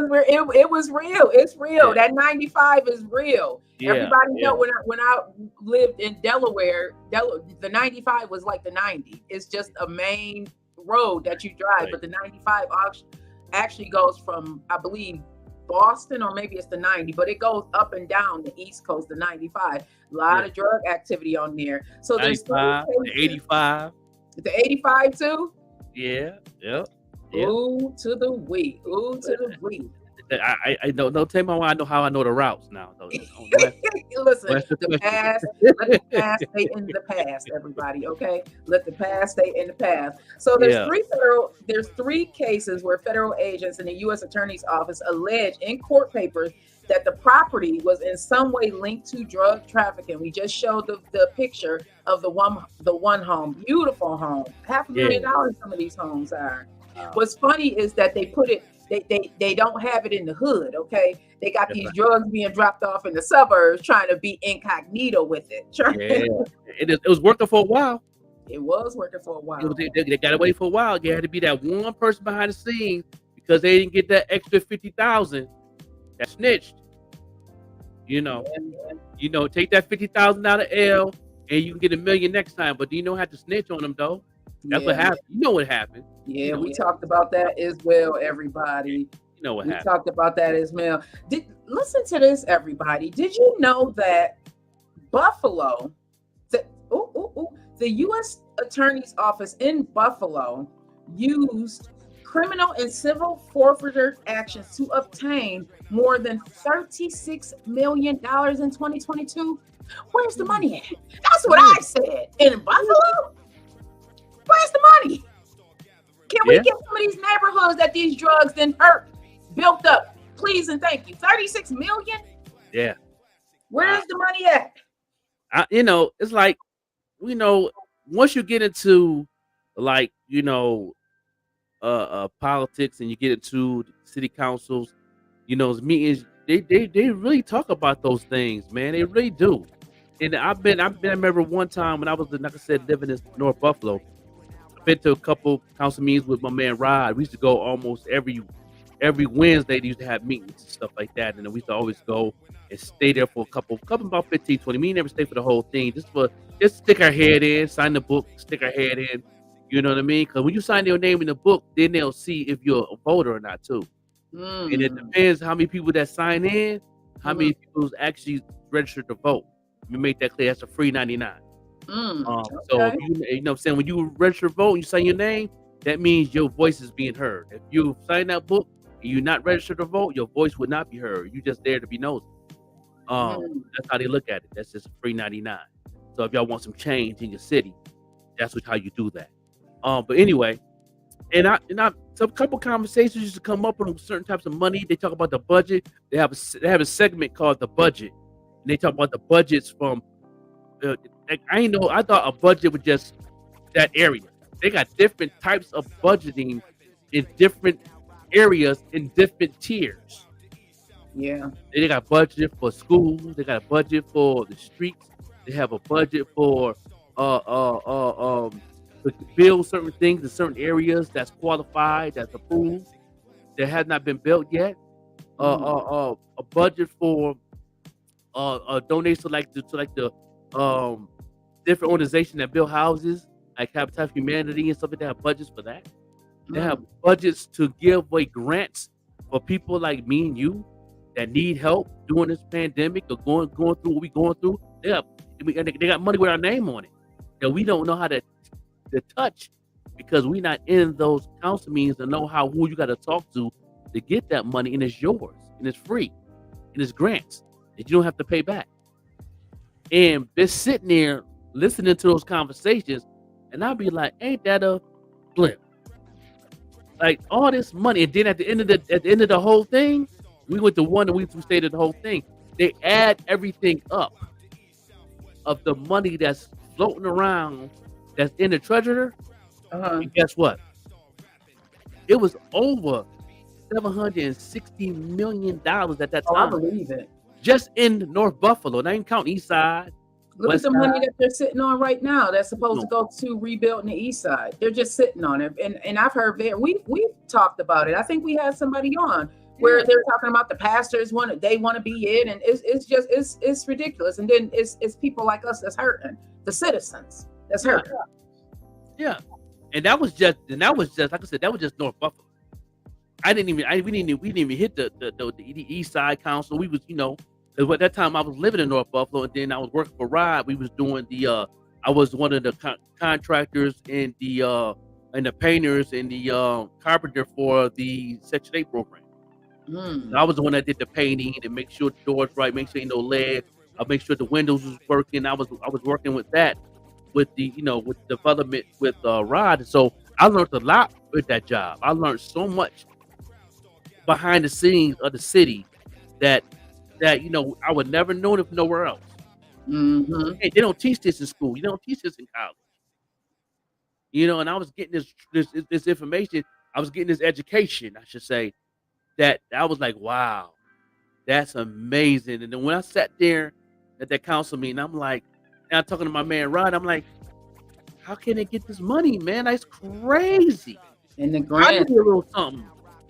A: was real. It's real.
E: Yeah.
A: That 95 is real.
E: Yeah,
A: Everybody know when I lived in Delaware, the 95 was like the 90. It's just a main road that you drive,
E: Right.
A: but the 95 actually goes from, I believe, Boston, or maybe it's the 90, but it goes up and down the East Coast, the 95. A lot of drug activity on there. So there's
E: 95, the 85.
A: The 85 too?
E: Yeah.
A: Ooh to the we. Ooh to the we.
E: I don't tell me why I know how I know the routes now.
A: Listen,
E: That's the
A: the
E: question.
A: past, let the past stay in the past, everybody. Okay, let the past stay in the past. So there's three cases where federal agents in the U.S. Attorney's Office allege in court papers that the property was in some way linked to drug trafficking. We just showed the picture of the one home, beautiful home, $500,000. Some of these homes are. What's funny is that they put it. They don't have it in the hood, okay? They got these drugs being dropped off in the suburbs, trying to be incognito with it.
E: It was working for a while.
A: It was working for a while.
E: They got away for a while. There had to be that one person behind the scenes because they didn't get that extra 50,000 that snitched. Take that 50,000 out of L and you can get $1 million next time. But you don't have to snitch on them though. That's what happened. You know what happened.
A: Yeah, we talked about that as well, everybody.
E: You know what
A: we
E: happened.
A: talked about that as well. Listen to this, everybody. Did you know that Buffalo, the U.S. Attorney's Office in Buffalo used criminal and civil forfeiture actions to obtain more than $36 million in 2022? Where's the money at? That's what I said. In Buffalo? Where's the money? Can we get some of these neighborhoods that these drugs then built up? Please and thank you. 36 million?
E: Yeah.
A: Where's the money at?
E: It's like, once you get into politics and you get into city councils, meetings, they really talk about those things, man. They really do. And I remember one time when I was, like I said, living in North Buffalo. I've been to a couple council meetings with my man Rod. We used to go almost every Wednesday. They used to have meetings and stuff like that. And then we used to always go and stay there for a couple about 15, 20. Me never stay for the whole thing. Just stick our head in, sign the book, stick our head in. You know what I mean? Because when you sign your name in the book, then they'll see if you're a voter or not too. And it depends how many people that sign in, how many people actually registered to vote. Let me make that clear. That's a free 99. So if you know what I'm saying, when you register to vote and you sign your name, that means your voice is being heard. If you sign that book and you're not registered to vote, your voice would not be heard. You're just there to be nosy. That's how they look at it. That's just a free 99. So if y'all want some change in your city, that's how you do that. But anyway, And some couple conversations used to come up on certain types of money. They talk about the budget. They have a segment called the budget, and they talk about the budgets from. Like, I thought a budget was just that area. They got different types of budgeting in different areas in different tiers.
A: Yeah.
E: They got budget for schools. They got a budget for the streets. They have a budget for to build certain things in certain areas that's qualified, that's approved, that has not been built yet. A budget for a donation to like the different organizations that build houses, like Habitat for Humanity and stuff like that. Have budgets for that. They have budgets to give away grants for people like me and you that need help during this pandemic or going through what we're going through. They got money with our name on it that we don't know how to touch because we're not in those council meetings to know who you got to talk to get that money, and it's yours and it's free and it's grants that you don't have to pay back. And just sitting there listening to those conversations, and I'll be like, "Ain't that a flip?" Like all this money, and then at the end of the whole thing, we went to one and we stated the whole thing. They add everything up of the money that's floating around that's in the treasurer. And guess what? It was over $760 million at that time.
A: I believe it.
E: Just in North Buffalo, not even counting East Side.
A: Look at the money that they're sitting on right now. That's supposed to go to rebuilding the East Side. They're just sitting on it, and I've heard we've talked about it. I think we had somebody on where they're talking about the pastors want to be it, and it's ridiculous. And then it's people like us that's hurting, the citizens that's hurting.
E: Yeah, and that was just like I said, that was just North Buffalo. We didn't even hit the East Side Council. We was, because at that time I was living in North Buffalo, and then I was working for Rod. We was doing I was one of the contractors and the painters and the carpenter for the Section 8 program. So I was the one that did the painting and make sure the doors right, make sure ain't no lead. I make sure the windows was working. I was working with that, with the with development with Rod. So I learned a lot with that job. I learned so much behind the scenes of the city that I would never know it nowhere else. Hey, they don't teach this in school. You don't teach this in college. And I was getting this information. I was getting this education, I should say, that I was like, wow, that's amazing. And then when I sat there at that council meeting, I'm like, and I'm talking to my man Rod, I'm like, how can they get this money, man? That's crazy.
A: And the grant,
E: I do a little something.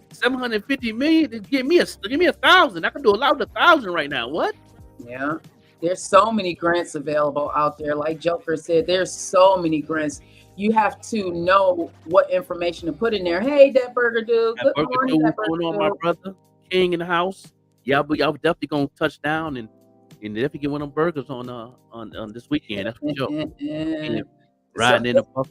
E: $750 million. Give me 1,000. I can do a lot with 1,000 right now. What?
A: Yeah, there's so many grants available out there. Like Joker said, there's so many grants. You have to know what information to put in there. Hey, that burger dude. Good morning, that burger dude.
E: My brother King in the house. Y'all definitely gonna touch down and definitely get one of them burgers on this weekend. That's for sure. Riding in the puff.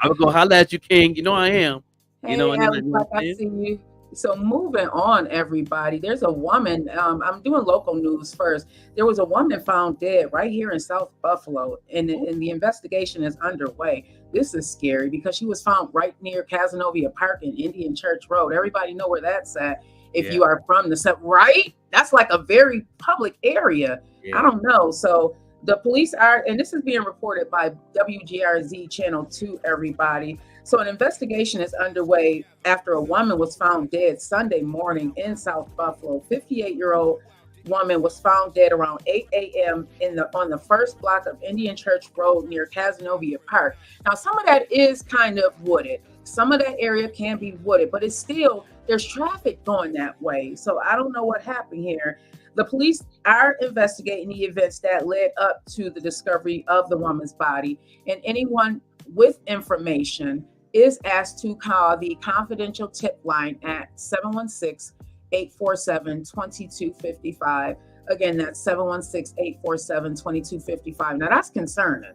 E: I would go holler at you, King. You know I am.
A: Hey, I see you. So moving on, everybody. There's a woman. I'm doing local news first. There was a woman found dead right here in South Buffalo, and the investigation is underway. This is scary because she was found right near Casanova Park and Indian Church Road. Everybody know where that's at. If you are from the South, right? That's like a very public area. Yeah. I don't know. So the police are, and this is being reported by WGRZ Channel 2, everybody. So an investigation is underway after a woman was found dead Sunday morning in South Buffalo. 58-year-old woman was found dead around 8 a.m. on the first block of Indian Church Road near Casanova Park. Now, some of that is kind of wooded. Some of that area can be wooded, but it's still, there's traffic going that way. So I don't know what happened here. The police are investigating the events that led up to the discovery of the woman's body, and anyone with information is asked to call the confidential tip line at 716-847-2255. Again, that's 716-847-2255. Now that's concerning,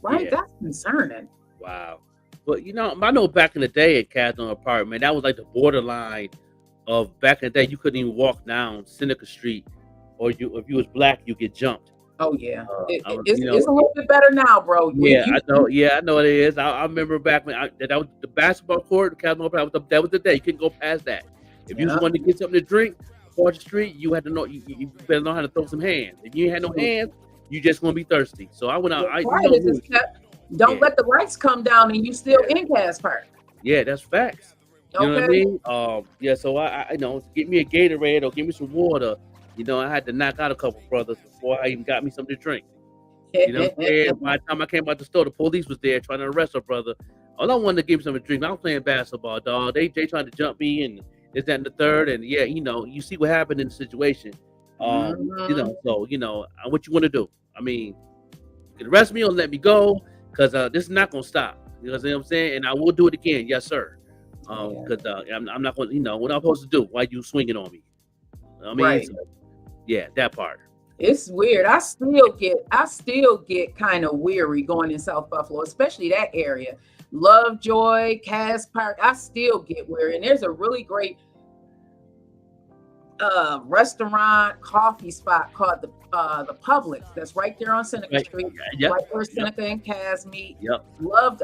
A: right? Yeah. That's concerning.
E: Wow. Well, I know back in the day at Casanova Park, man, that was like the borderline of back in the day. You couldn't even walk down Seneca Street, or if you was black, you get jumped.
A: Oh yeah,
E: You know,
A: it's a little bit better now, bro.
E: yeah, I know. Yeah, I know it is. I remember back when that was the basketball court, the Cosmo, that was the day. You couldn't go past that. If you just
A: Yeah.
E: wanted to get something to drink across the street, you had to know. You better know how to throw some hands. If you ain't had no hands, you just gonna be thirsty. So I went out.
A: What's
E: You
A: right
E: know,
A: is it's don't
E: Yeah.
A: let the lights come down and you still in Cass Park.
E: yeah, that's facts. You know what I
A: Okay.
E: mean? Yeah. So I you know, get me a Gatorade or give me some water. You know, I had to knock out a couple brothers before I even got me something to drink. You know what I'm saying? By the time I came out the store, the police was there trying to arrest a brother. All I wanted to give him something to drink. I was playing basketball, dog. They trying to jump me and this, that, and the third. And yeah, you know, you see what happened in the situation. You know, so you know, what you want to do? I mean, you can arrest me or let me go, because this is not gonna stop. You know what I'm saying? And I will do it again, yes, sir. Because I'm not gonna, you know, what I'm supposed to do? Why you swinging on me? I mean,
A: Right.
E: so, yeah, that part.
A: It's weird. I still get kind of weary going in South Buffalo, especially that area. Lovejoy, Cass Park. I still get weary. And there's a really great restaurant, coffee spot called the Publix that's right there on Seneca
E: Right.
A: Street,
E: Yep.
A: right where Seneca and Cass meet.
E: Yep.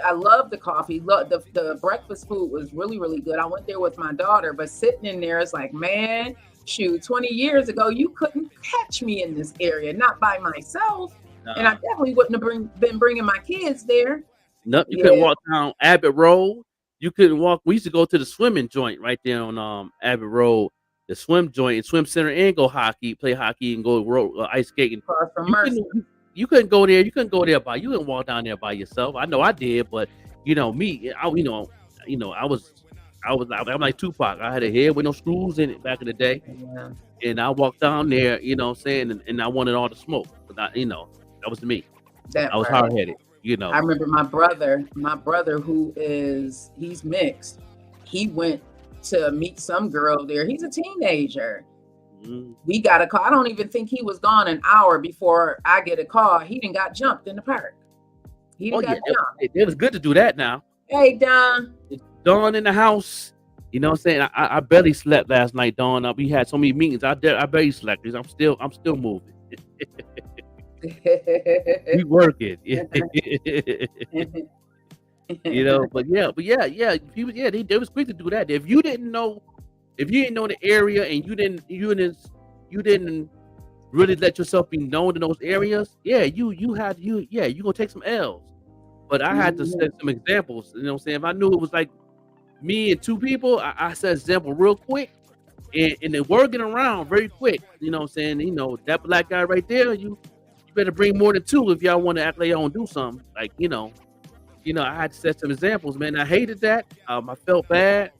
A: I loved the coffee. The breakfast food was really, really good. I went there with my daughter, but sitting in there, it's like, man, shoot, 20 years ago, you couldn't catch me in this area, not by myself. And I definitely wouldn't have been bringing my kids there.
E: No, you couldn't
A: Yeah.
E: walk down Abbott Road. You couldn't walk. We used to go to the swimming joint right there on Abbott Road, the swim joint, and swim center, and go hockey, play hockey, and go ice skating.
A: Across from
E: You
A: Mercy.
E: you couldn't go there. You couldn't go there by. You couldn't walk down there by yourself. I know I did, but you know me. I'm like Tupac. I had a head with no screws in it back in the day,
A: Yeah.
E: and I walked down there. You know what I'm saying, and I wanted all the smoke. But that was me.
A: That
E: I was
A: part.
E: hard headed. You know.
A: I remember my brother he's mixed. He went to meet some girl there. He's a teenager.
E: Mhm.
A: We got a call. I don't even think he was gone an hour before I get a call. He done got jumped in the park. He
E: Oh
A: done
E: yeah,
A: got jumped.
E: it was good to do that now.
A: Hey, Don.
E: Dawn in the house. You know what I'm saying? I barely slept last night, Dawn. We had so many meetings. I barely slept because I'm still moving. We working. You know, but yeah. People, they was quick to do that. If you didn't know the area and you didn't really let yourself be known in those areas, you gonna take some L's. But I had to set some examples. You know what I'm saying? If I knew it was like me and two people, I set example real quick, and then working around very quick. You know what I'm saying? You know, that black guy right there, you better bring more than two if y'all want to act like y'all don't do something. Like, I had to set some examples, man. I hated that. I felt bad.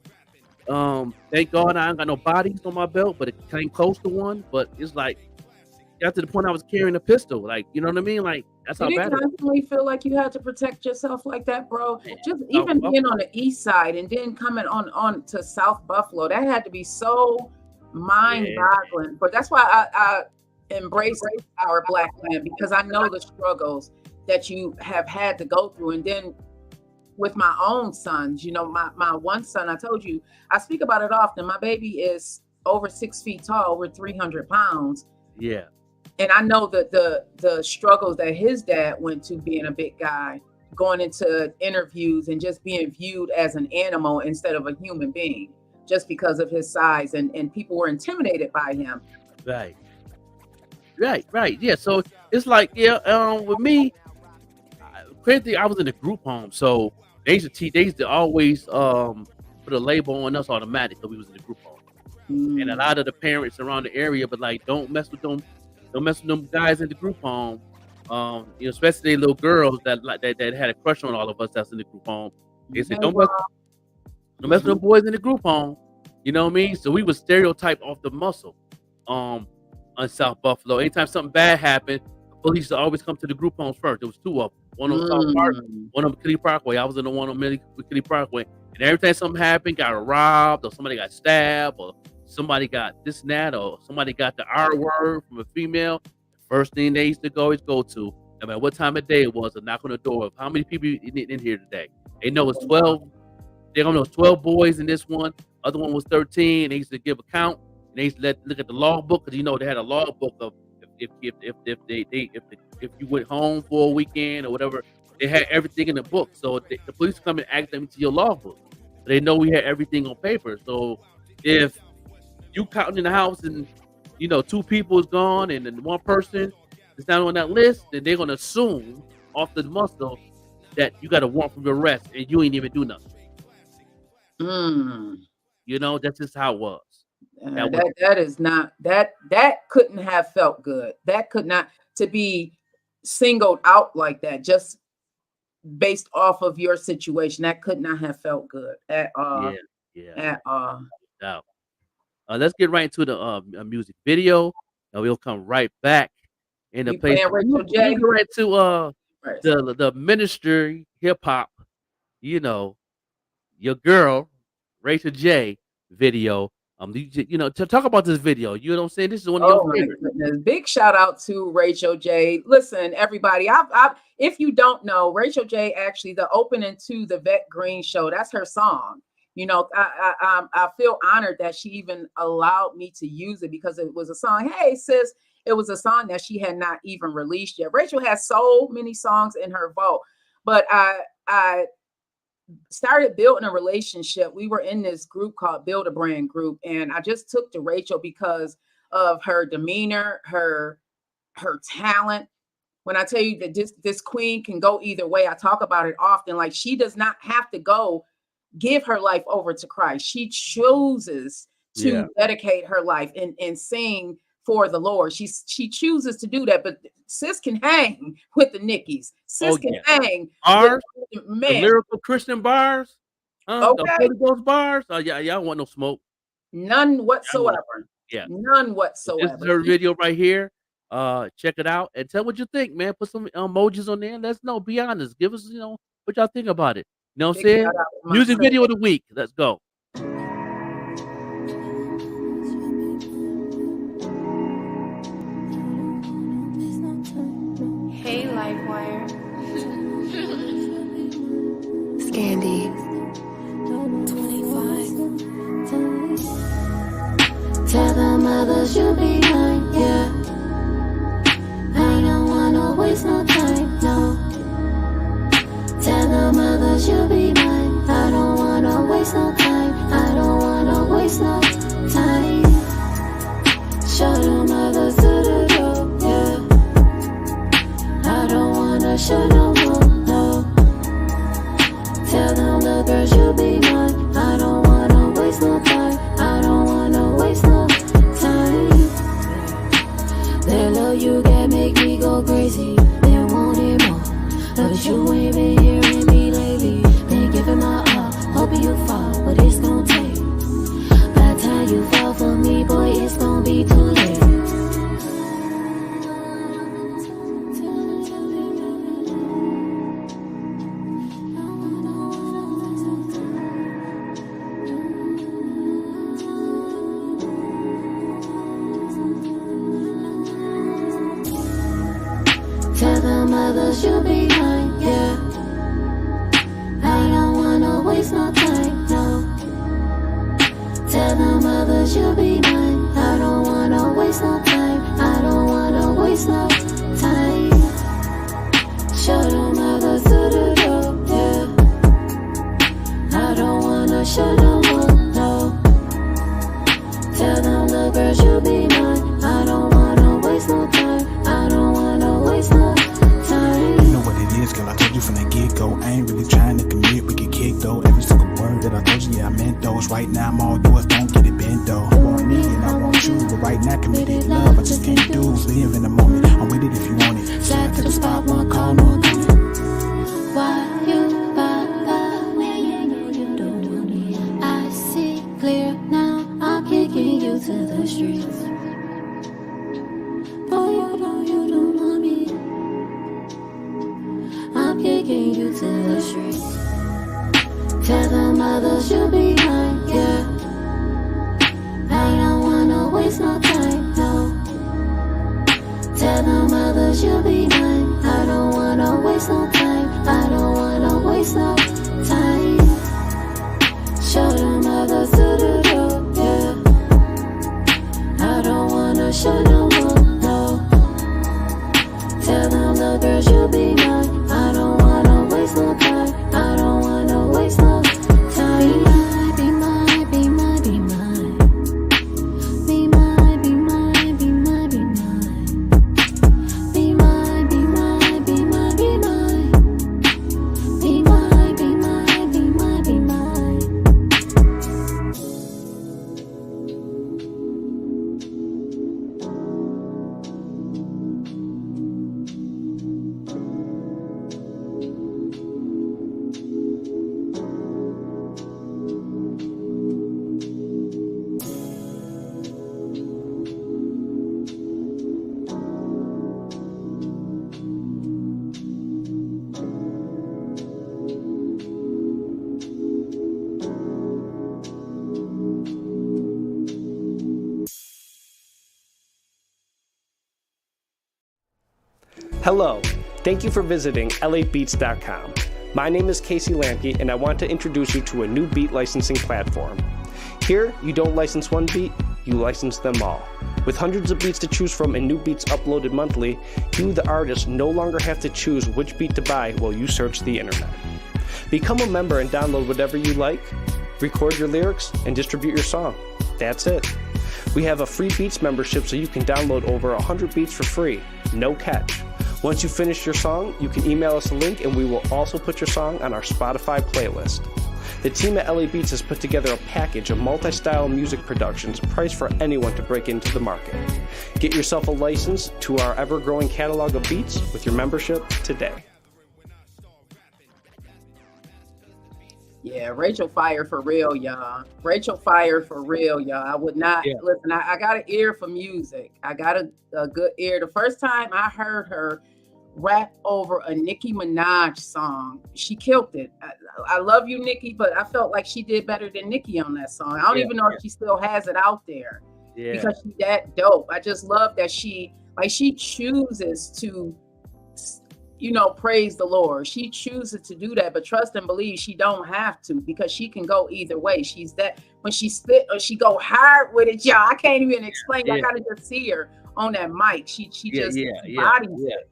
E: Thank God I ain't got no bodies on my belt, but it came close to one. But it's like, got to the point I was carrying a pistol. Like, you know what I mean? Like, that's how
A: You
E: bad
A: didn't
E: it was.
A: constantly feel like you had to protect yourself like that, bro. Just
E: South
A: even being
E: Buffalo.
A: on the east side and then coming on to South Buffalo, that had to be so mind-boggling. But that's why I embrace our black man, because I know the struggles that you have had to go through. And then with my own sons, my one son, I told you, I speak about it often. My baby is over 6 feet tall, over 300 pounds.
E: Yeah.
A: And I know that the struggles that his dad went to being a big guy, going into interviews and just being viewed as an animal instead of a human being, just because of his size, and people were intimidated by him.
E: Right. Yeah. So it's like, with me, crazy. I was in a group home, so they used to always put a label on us automatic because we was in the group home. And a lot of the parents around the area, but like, don't mess with them guys in the group home. Especially little girls that had a crush on all of us that's in the group home. They said, don't mess with them boys in the group home. You know what I mean? So we would stereotype off the muscle on South Buffalo. Anytime something bad happened, the police would always come to the group homes first. There was two of them. One on South Park, one on McKinney Parkway. I was in the one on McKinney Parkway. And every time something happened, got robbed, or somebody got stabbed, or somebody got this and that, or somebody got the R word from a female, first thing they used to always go to, no matter what time of day it was, a knock on the door of how many people in here today. They know it's 12. They don't know it's 12 boys in this one. Other one was 13. They used to give a count. And they used to look at the log book, because they had a log book of if you went home for a weekend or whatever, they had everything in the book. So the police come and ask them into your logbook. They know we had everything on paper. So if you counting in the house and 2 people is gone and then one person is not on that list, then they're gonna assume off the muscle that you got a warrant for arrest and you ain't even do nothing. That's just how it was.
A: That is not that couldn't have felt good. That could not, to be singled out like that just based off of your situation. That could not have felt good at all.
E: Yeah.
A: At all.
E: No. Let's get right into the music video, and we'll come right back in the place.
A: Rachel J.
E: Go right to the ministry hip hop. Your girl Rachel J video. To talk about this video, you know what I'm saying? This is one of your favorites.
A: Goodness. Big shout out to Rachel J. Listen, everybody, if you don't know, Rachel J. actually the opening to the Vet Green show, that's her song. I feel honored that she even allowed me to use it because it was a song. Hey, sis, it was a song that she had not even released yet. Rachel has so many songs in her vault, but I started building a relationship. We were in this group called Build a Brand Group, and I just took to Rachel because of her demeanor, her talent. When I tell you that this queen can go either way, I talk about it often. Like, she does not have to give her life over to Christ. She chooses to dedicate her life and sing for the Lord. She chooses to do that, but sis can hang with the Nickies. Sis can hang
E: bars,
A: with
E: the lyrical Christian bars, the Holy Ghost bars. Y'all don't want no smoke.
A: None whatsoever. None whatsoever.
E: This is her video right here. Check it out and tell what you think, man. Put some emojis on there and let us know. Be honest. Give us, what y'all think about it. You know what I'm saying? Music video of the week. Let's go.
J: Hey, Livewire. Scandy. 25.
C: Tell the mothers you'll be mine, yeah. I don't wanna waste no time, no. Tell the mothers you'll be mine. I don't wanna waste no time. I don't wanna waste no time. Show the mothers to the door, yeah. I don't wanna show no more, no. Tell them the girls you'll be mine. I don't wanna waste no time. I don't wanna waste no time. That love you got make me go crazy. They want it more, but you ain't been hearing me lately. Been giving my all, hoping you fall, but it's gon' take. By the time you fall for me, boy, it's gon' be too late. Tell the mothers you'll be mine, yeah. I don't wanna waste no time, no. Tell the mothers you'll be mine. I don't wanna waste no time. I don't wanna waste no time. Show the mothers to the door, yeah. I don't wanna show no more, no. Tell them the girls you'll be mine. I don't wanna waste no time. I don't wanna waste no time.
M: You know what it is, girl. I told you from the get-go. I ain't really trying to commit. We get kicked though. Every single word that I told you, yeah, I meant those. Right now I'm all yours. Don't get it bent though. You want me and I want you, but right now committed love I just can't do. Live in the moment. I'm with it if you want it. Slide to the spot, one call, no coming.
C: Why you bother when you know you don't want me? I see clear now. I'm kicking you to the streets. Boy, you don't want me. I'm kicking you to the streets. Tell the mothers you'll be mine, yeah. I don't wanna waste no time, no. Tell the mothers you'll be mine. I don't wanna waste no time. I don't wanna waste no time. Show the mothers to the door, yeah. I don't wanna show no more, no.
N: Hello, thank you for visiting labeats.com. My name is Casey Lamke, and I want to introduce you to a new beat licensing platform. Here, you don't license one beat, you license them all. With hundreds of beats to choose from and new beats uploaded monthly, you, the artist, no longer have to choose which beat to buy while you search the internet. Become a member and download whatever you like, record your lyrics, and distribute your song. That's it. We have a free Beats membership so you can download over 100 beats for free, no catch. Once you finish your song, you can email us a link and we will also put your song on our Spotify playlist. The team at LA Beats has put together a package of multi-style music productions priced for anyone to break into the market. Get yourself a license to our ever-growing catalog of beats with your membership today.
A: Yeah, Rachel Fire for real, y'all. Rachel Fire for real, y'all. I would not listen. I got an ear for music. I got a good ear. The first time I heard her rap over a Nicki Minaj song, she killed it. I love you, Nicki, but I felt like she did better than Nicki on that song. I don't even know if she still has it out there because she's that dope. I just love that she chooses to, praise the Lord. She chooses to do that, but trust and believe she don't have to because she can go either way. She's that when she spit or she go hard with it, y'all. I can't even explain. I gotta just see her on that mic. She just bodies it.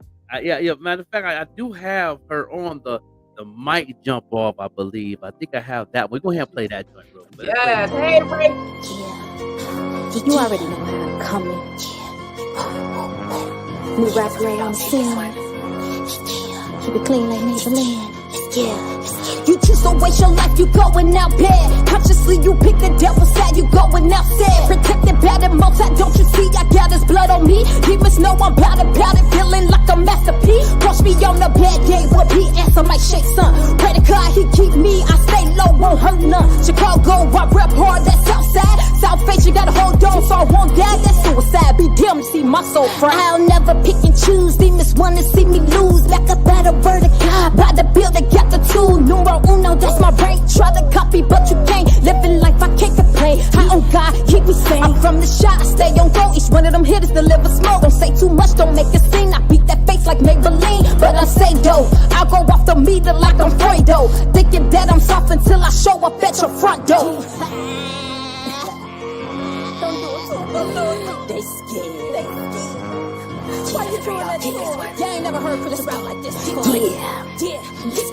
E: Matter of fact, I do have her on the mic jump off, I believe. I think I have that. We're going to play that joint real quick.
A: Yes. Hey, Ray.
C: Yeah. You already know how I'm coming. New rapper right on the scene. Keep it clean like Maybelline. Yeah. You choose to waste your life, you going out bad. Consciously, you pick the devil's side, you going out sad. Protected bad and multi, don't you see? I got his blood on me. Demons know I'm bout it, feeling like a masterpiece. Watch me on the bad day, will be answer like Shake Son. Pray to God, he keep me, I stay low, won't hurt none. Chicago, I rep hard, that's Southside. South face, you gotta hold on, so I won't die, that's suicide. Be damn to see my soul friend. I'll never pick and choose, demons wanna see me lose. Back up by the word of God, by the builder, got the tool. Numero uno, that's my brain. Try to copy, but you can't. Living life, I can't complain. High on God, keep me sane. I'm from the shot, I stay on go. Each one of them hitters deliver smoke. Don't say too much, don't make a scene. I beat that face like Maybelline, but I say though, I'll go off the meter like I'm Fredo. Thinking that I'm soft until I show up at your front door. They scared. Why you doing that to? Yeah, I ain't never heard Chris rap like this.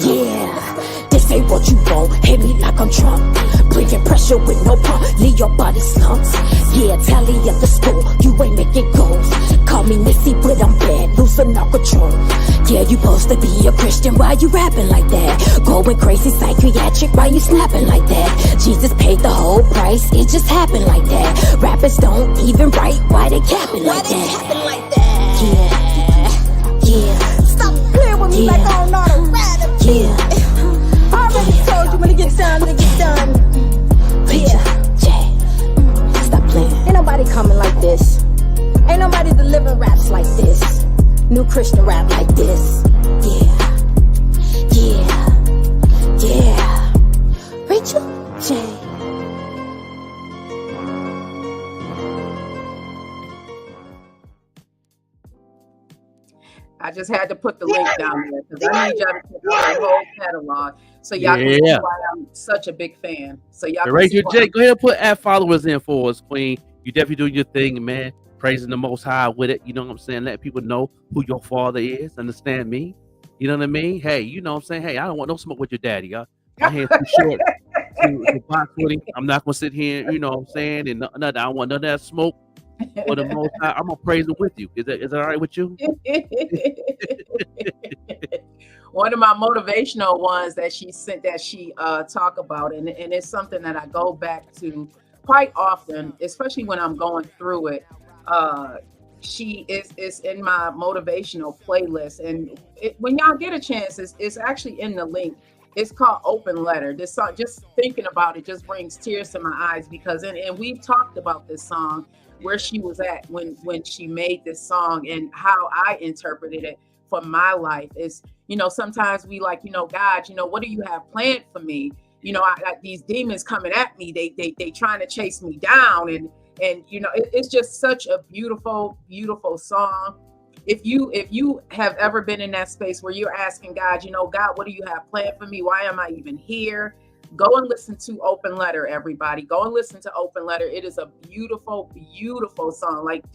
C: Yeah. This ain't what you want. Hit me like I'm Trump. Bringing pressure with no pump. Leave your body slumps. Yeah, tally at the school. You ain't making goals. Call me Missy, but I'm bad. Losing all control. Yeah, you supposed to be a Christian. Why you rapping like that? Going crazy psychiatric. Why you snapping like that? Jesus paid the whole price. It just happened like that. Rappers don't even write. Why they capping like that? Yeah. Stop playing with me like I don't know how to rap. Yeah. I already told you when it gets done, it gets done. Yeah. Stop playing. Ain't nobody coming like this. Ain't nobody delivering raps like this. New Christian rap like this. Yeah. Rachel J.
A: I just had to put the link down there because I need y'all to check out the whole catalog so y'all can see why I'm such a big fan. So y'all can
E: Rachel
A: see
E: J, go ahead and put add followers in for us, Queen. You definitely do your thing, man. Praising the Most High with it. You know what I'm saying? Let people know who your father is. Understand me? You know what I mean? Hey, you know what I'm saying? Hey, I don't want no smoke with your daddy, y'all. My hand's too short to box with him. I'm not gonna sit here, you know what I'm saying? And I don't want none of that smoke. For the Most High, I'm gonna praise him with you. Is that all right with you?
A: One of my motivational ones that she sent that she talk about, and it's something that I go back to quite often, especially when I'm going through it. She is in my motivational playlist, and when y'all get a chance, it's actually in the link. It's called Open Letter. This song, just thinking about it just brings tears to my eyes because, and we've talked about this song, where she was at when she made this song and how I interpreted it for my life is, sometimes we like, God, what do you have planned for me? I these demons coming at me, they trying to chase me down. And it's just such a beautiful, beautiful song. if you have ever been in that space where you're asking God, God, what do you have planned for me? Why am I even here? Go and listen to Open Letter, everybody. Go and listen to Open Letter. It is a beautiful, beautiful song. Like,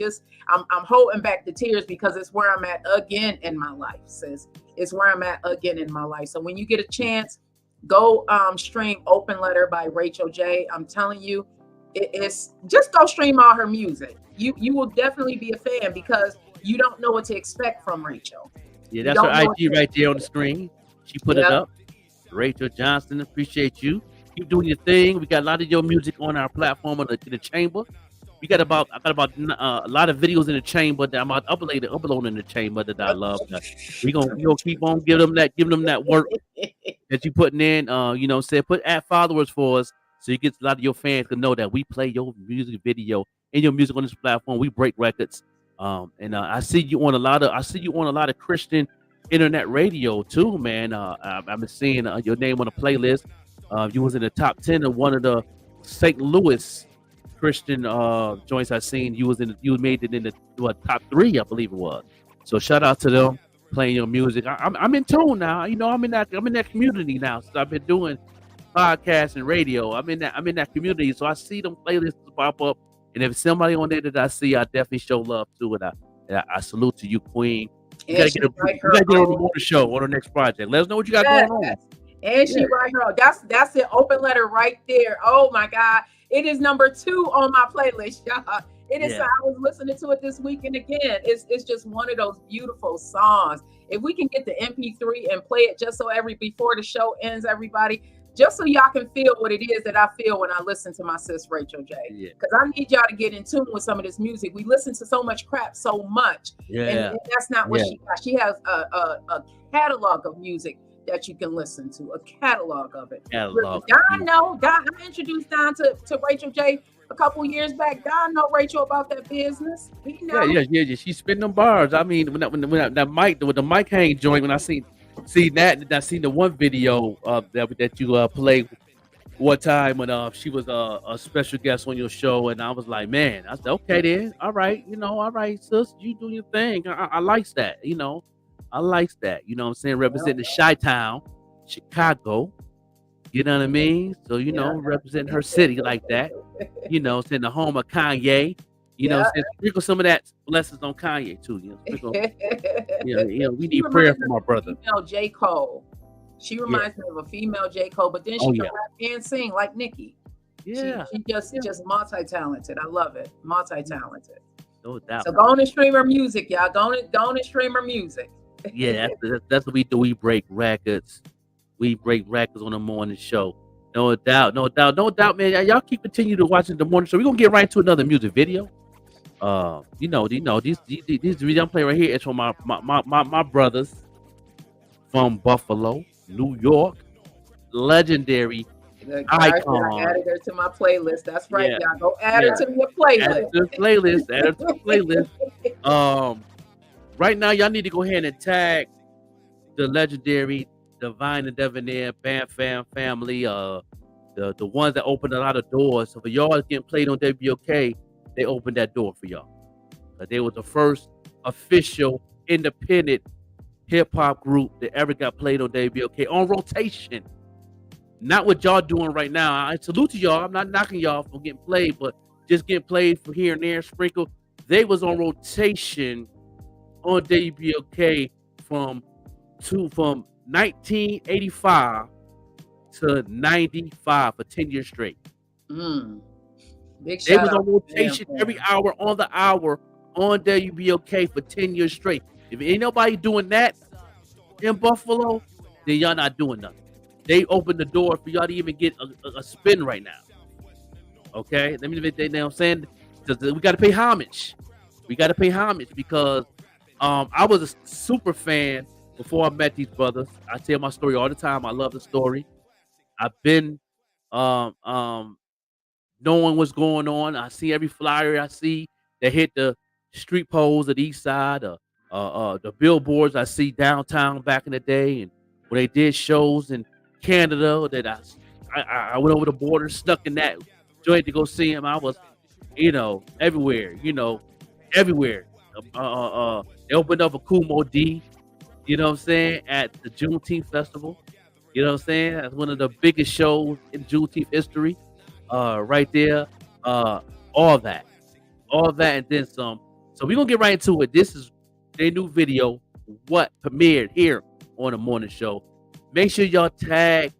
A: I'm holding back the tears because it's where I'm at again in my life, sis. It's where I'm at again in my life. So when you get a chance, go stream Open Letter by Rachel J. I'm telling you, it's just go stream all her music. You will definitely be a fan because you don't know what to expect from Rachel.
E: Yeah, that's her IG right there on the screen. She put it up. Rachel Johnson, appreciate you. Keep doing your thing. We got a lot of your music on our platform in the chamber. I got about a lot of videos in the chamber that I'm about uploading in the chamber that I love. We gonna keep on giving them that work that you putting in. Put add followers for us so you get a lot of your fans to know that we play your music video and your music on this platform. We break records. I see you on a lot of Christian internet radio too, man. I've been seeing your name on a playlist. You was in the top 10 of one of the St. Louis Christian joints I seen. You made it in the top 3, I believe it was. So shout out to them playing your music. I'm in tune now. I'm in that community now. So I've been doing podcasts and radio. I'm in that community. So I see them playlists pop up, and if somebody on there that I see, I definitely show love to it. I salute to you, Queen. You gotta get on the morning show on the next project. Let us know what you got going on.
A: And she write her own. That's an Open Letter right there. Oh my God. It is number 2 on my playlist, y'all. It is. I was listening to it this weekend again. It's just one of those beautiful songs. If we can get the MP3 and play it just so before the show ends, everybody, just so y'all can feel what it is that I feel when I listen to my sis Rachel J. Because I need y'all to get in tune with some of this music. We listen to so much crap so much. And that's not what she got. She has a catalog of music that you can listen to, a catalog of it. I introduced Don to Rachel J a couple years back. Don know Rachel about that business. He know.
E: Yeah. She's spitting them bars. I mean, when the mic hang joint, when I seen that, and I seen the one video that you played one time when she was a special guest on your show, and I was like, man, I said, okay then, all right, sis, you do your thing. I likes that, I likes that, what I'm saying, representing the Chi-Town, Chicago, you know what I mean? So representing her city like that, saying the home of Kanye. Sprinkle some of that blessings on Kanye too. We need prayer from our brother.
A: Female J. Cole. She reminds me of a female J. Cole, but then she can rap and sing like Nicki.
E: Yeah,
A: she just multi-talented. I love it. Multi-talented.
E: No doubt.
A: So go on and stream her music, y'all. Go on and stream her music.
E: Yeah, that's what we do. We break records. We break records on the morning show. No doubt, man. Y'all keep continuing to watch the morning show. We're gonna get right into another music video. These video I'm playing right here is from my brothers from Buffalo, New York, legendary icon.
A: I added her to my playlist. That's right, y'all. Go add her to your playlist.
E: Add her to the playlist. Right now, y'all need to go ahead and tag the legendary Divine and Debonair Bam Fam family. The ones that opened a lot of doors. So for y'all getting played on WBOK, they opened that door for y'all. They was the first official independent hip-hop group that ever got played on WBOK on rotation. Not what y'all doing right now. I salute to y'all. I'm not knocking y'all for getting played, but just getting played from here and there, sprinkle. They was on rotation on WBOK from 1985 to 95 for 10 years straight.
A: Big
E: they was on rotation every hour on the hour on WBOK for 10 years straight. If ain't nobody doing that in Buffalo, then y'all not doing nothing. They opened the door for y'all to even get a spin right now. Okay? Let me know what I'm saying. We got to pay homage. We got to pay homage because I was a super fan before I met these brothers. I tell my story all the time. I love the story. I've been knowing what's going on. I see every flyer I see that hit the street poles of the east side, the billboards I see downtown back in the day, and when they did shows in Canada that I went over the border, snuck in that joint to go see him. I was, everywhere, everywhere. They opened up a Kumo D, you know what I'm saying, at the Juneteenth Festival. You know what I'm saying? That's one of the biggest shows in Juneteenth history. Right there. All that and then some. So we're gonna get right into it. This is their new video, what premiered here on the morning show. Make sure y'all tag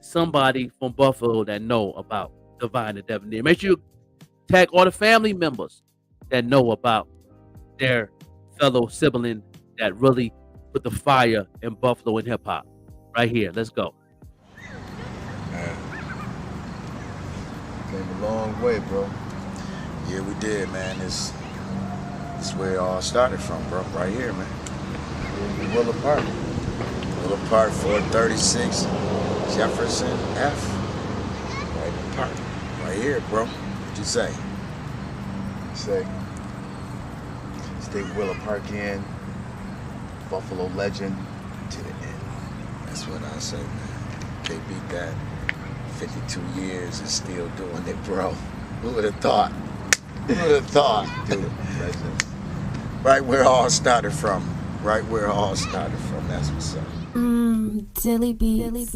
E: somebody from Buffalo that know about Divine and Debonair. Make sure you tag all the family members that know about their fellow sibling that really put the fire in Buffalo and hip hop. Right here, let's go.
O: Man, came a long way, bro.
P: Yeah, we did, man. This where it all started from, bro. Right here, man.
O: Willa Park.
P: Willa Park, 436 Jefferson F. Right in the park. Right here, bro. What'd you say?
O: Say, stay Willa Park in, Buffalo legend to the end.
P: That's what I say, man. Can't beat that. 52 years and still doing it, bro. Who would have thought? Who would have thought?
O: Dude, legend.
P: Right where it all started from. Right where it all started from. That's what's up.
C: Dilly Beats.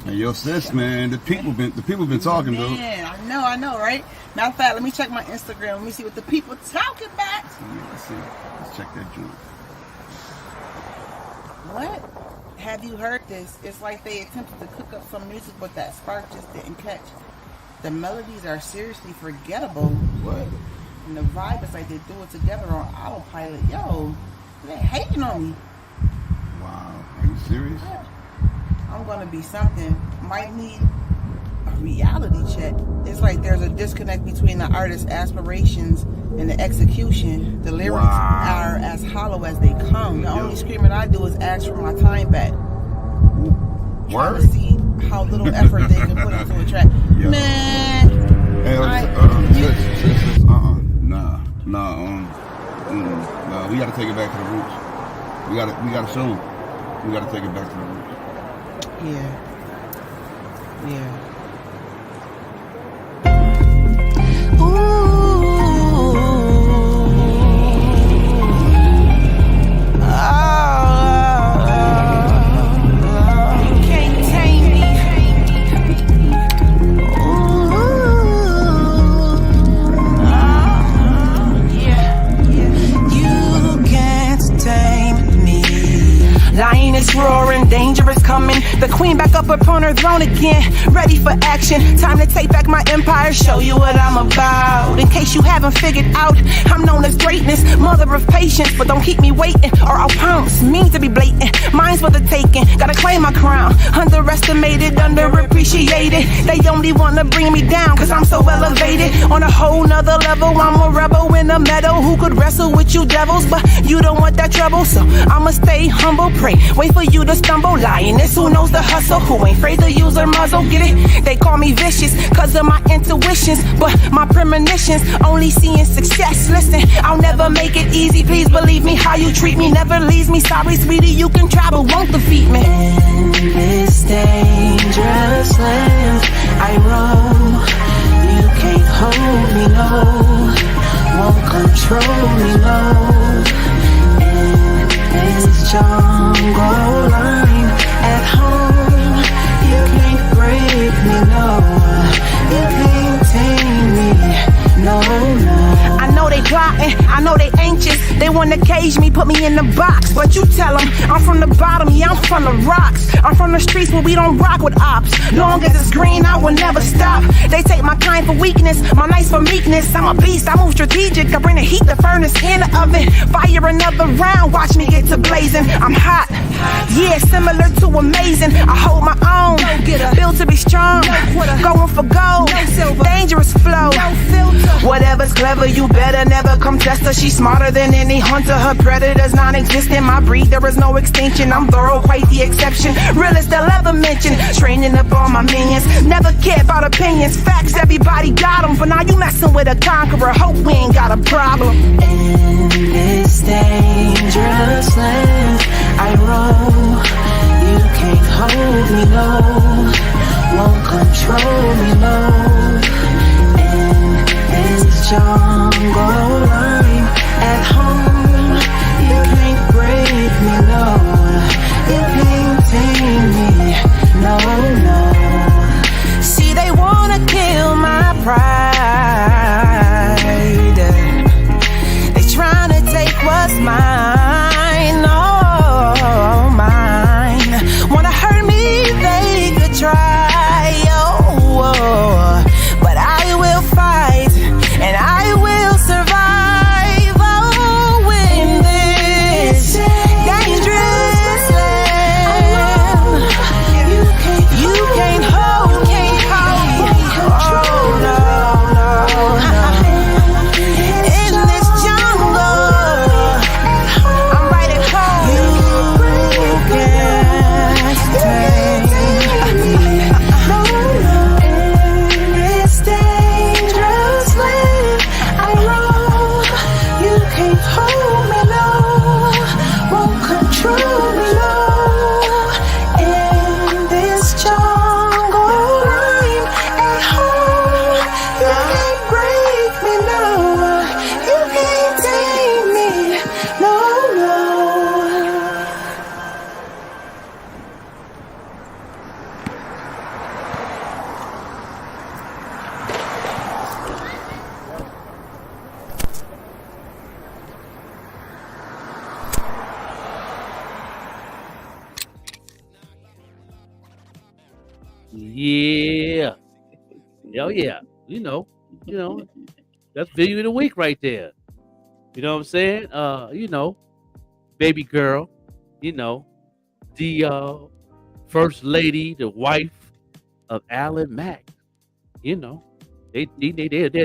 Q: Hey, yo, sis, man, the people been talking, though.
R: Man, I know, right? Matter of fact, let me check my Instagram. Let me see what the people talking about.
Q: Let's see. Let's check that joint.
R: What? Have you heard this? It's like they attempted to cook up some music, but that spark just didn't catch. The melodies are seriously forgettable.
Q: What?
R: And the vibe is like they do it together on autopilot. Yo, they hating on me.
Q: Wow. Are you serious?
R: I'm gonna be something. Might need a reality check. It's like there's a disconnect between the artist's aspirations and the execution. The lyrics are as hollow as they come. The only screaming I do is ask for my time back. Trying to see how little effort they can put into a track. Man,
Q: nah. We gotta take it back to the roots. We gotta show them. We gotta take it back to the roots.
R: Yeah.
S: Lioness roaring, dangerous coming. The queen back up upon her throne again, ready for action. Time to take back my empire, show you what I'm about. In case you haven't figured out, I'm known as greatness, mother of patience. But don't keep me waiting, or I'll pounce. Mean to be blatant, mine's for the taking. Gotta claim my crown, underestimated, underappreciated. They only wanna bring me down, cause I'm so elevated. On a whole nother level, I'm a rebel in the meadow who could wrestle with you devils. But you don't want that trouble, so I'ma stay humble. Pray, wait for you to stumble. Lioness who knows the hustle, who ain't afraid to use her muzzle. Get it? They call me vicious cause of my intuitions, but my premonitions only seeing success. Listen, I'll never make it easy. Please believe me, how you treat me never leaves me. Sorry sweetie, you can try but won't defeat me. In this dangerous land I roam, you can't hold me, no. Won't control me, no. This jungle line at home, you can't break me, no. You can't tame me, no. I know they plotting, I know they anxious. They wanna cage me, put me in the box. But you tell them, I'm from the bottom, yeah, I'm from the rocks. I'm from the streets where we don't rock with ops. Long as it's green, I will never stop. They take my kind for weakness, my nights for meekness. I'm a beast, I move strategic. I bring the heat, the furnace in the oven. Fire another round, watch me get to blazing. I'm hot, yeah, similar to amazing. I hold my own, built to be strong. Going for gold, dangerous flow. Whatever's clever, you better never come test her. She's smarter than any hunter, her predators non-existent. My breed, there is no extinction. I'm thorough, quite the exception. Realest they'll ever mention. Training up all my minions, never care about opinions. Facts, everybody got them, but now you messing with a conqueror. Hope we ain't got a problem. In this dangerous land I roam, you can't hold me, no. Won't control me, no. In this jungle line at home, you can't break me, no. You can't tame me, no, no. See, they wanna kill my pride. They tryna take what's mine, oh, mine. Wanna hurt me, they could try, oh, but I will fight, and I will survive, oh, in this dangerous land. You can't hold me, oh, no, no, no. In this jungle, I'm right at home. You can't tame me, no, no. In this dangerous land I roam, you can't hold me, no. Won't control me, no. In this jungle line at home, you can't break me, no. You can't tame me, no, no.
E: Yeah. Yo, yeah, you know, that's video of the week right there. You know what I'm saying? You know, baby girl, you know, the first lady, the wife of Alan Mack. You know, they're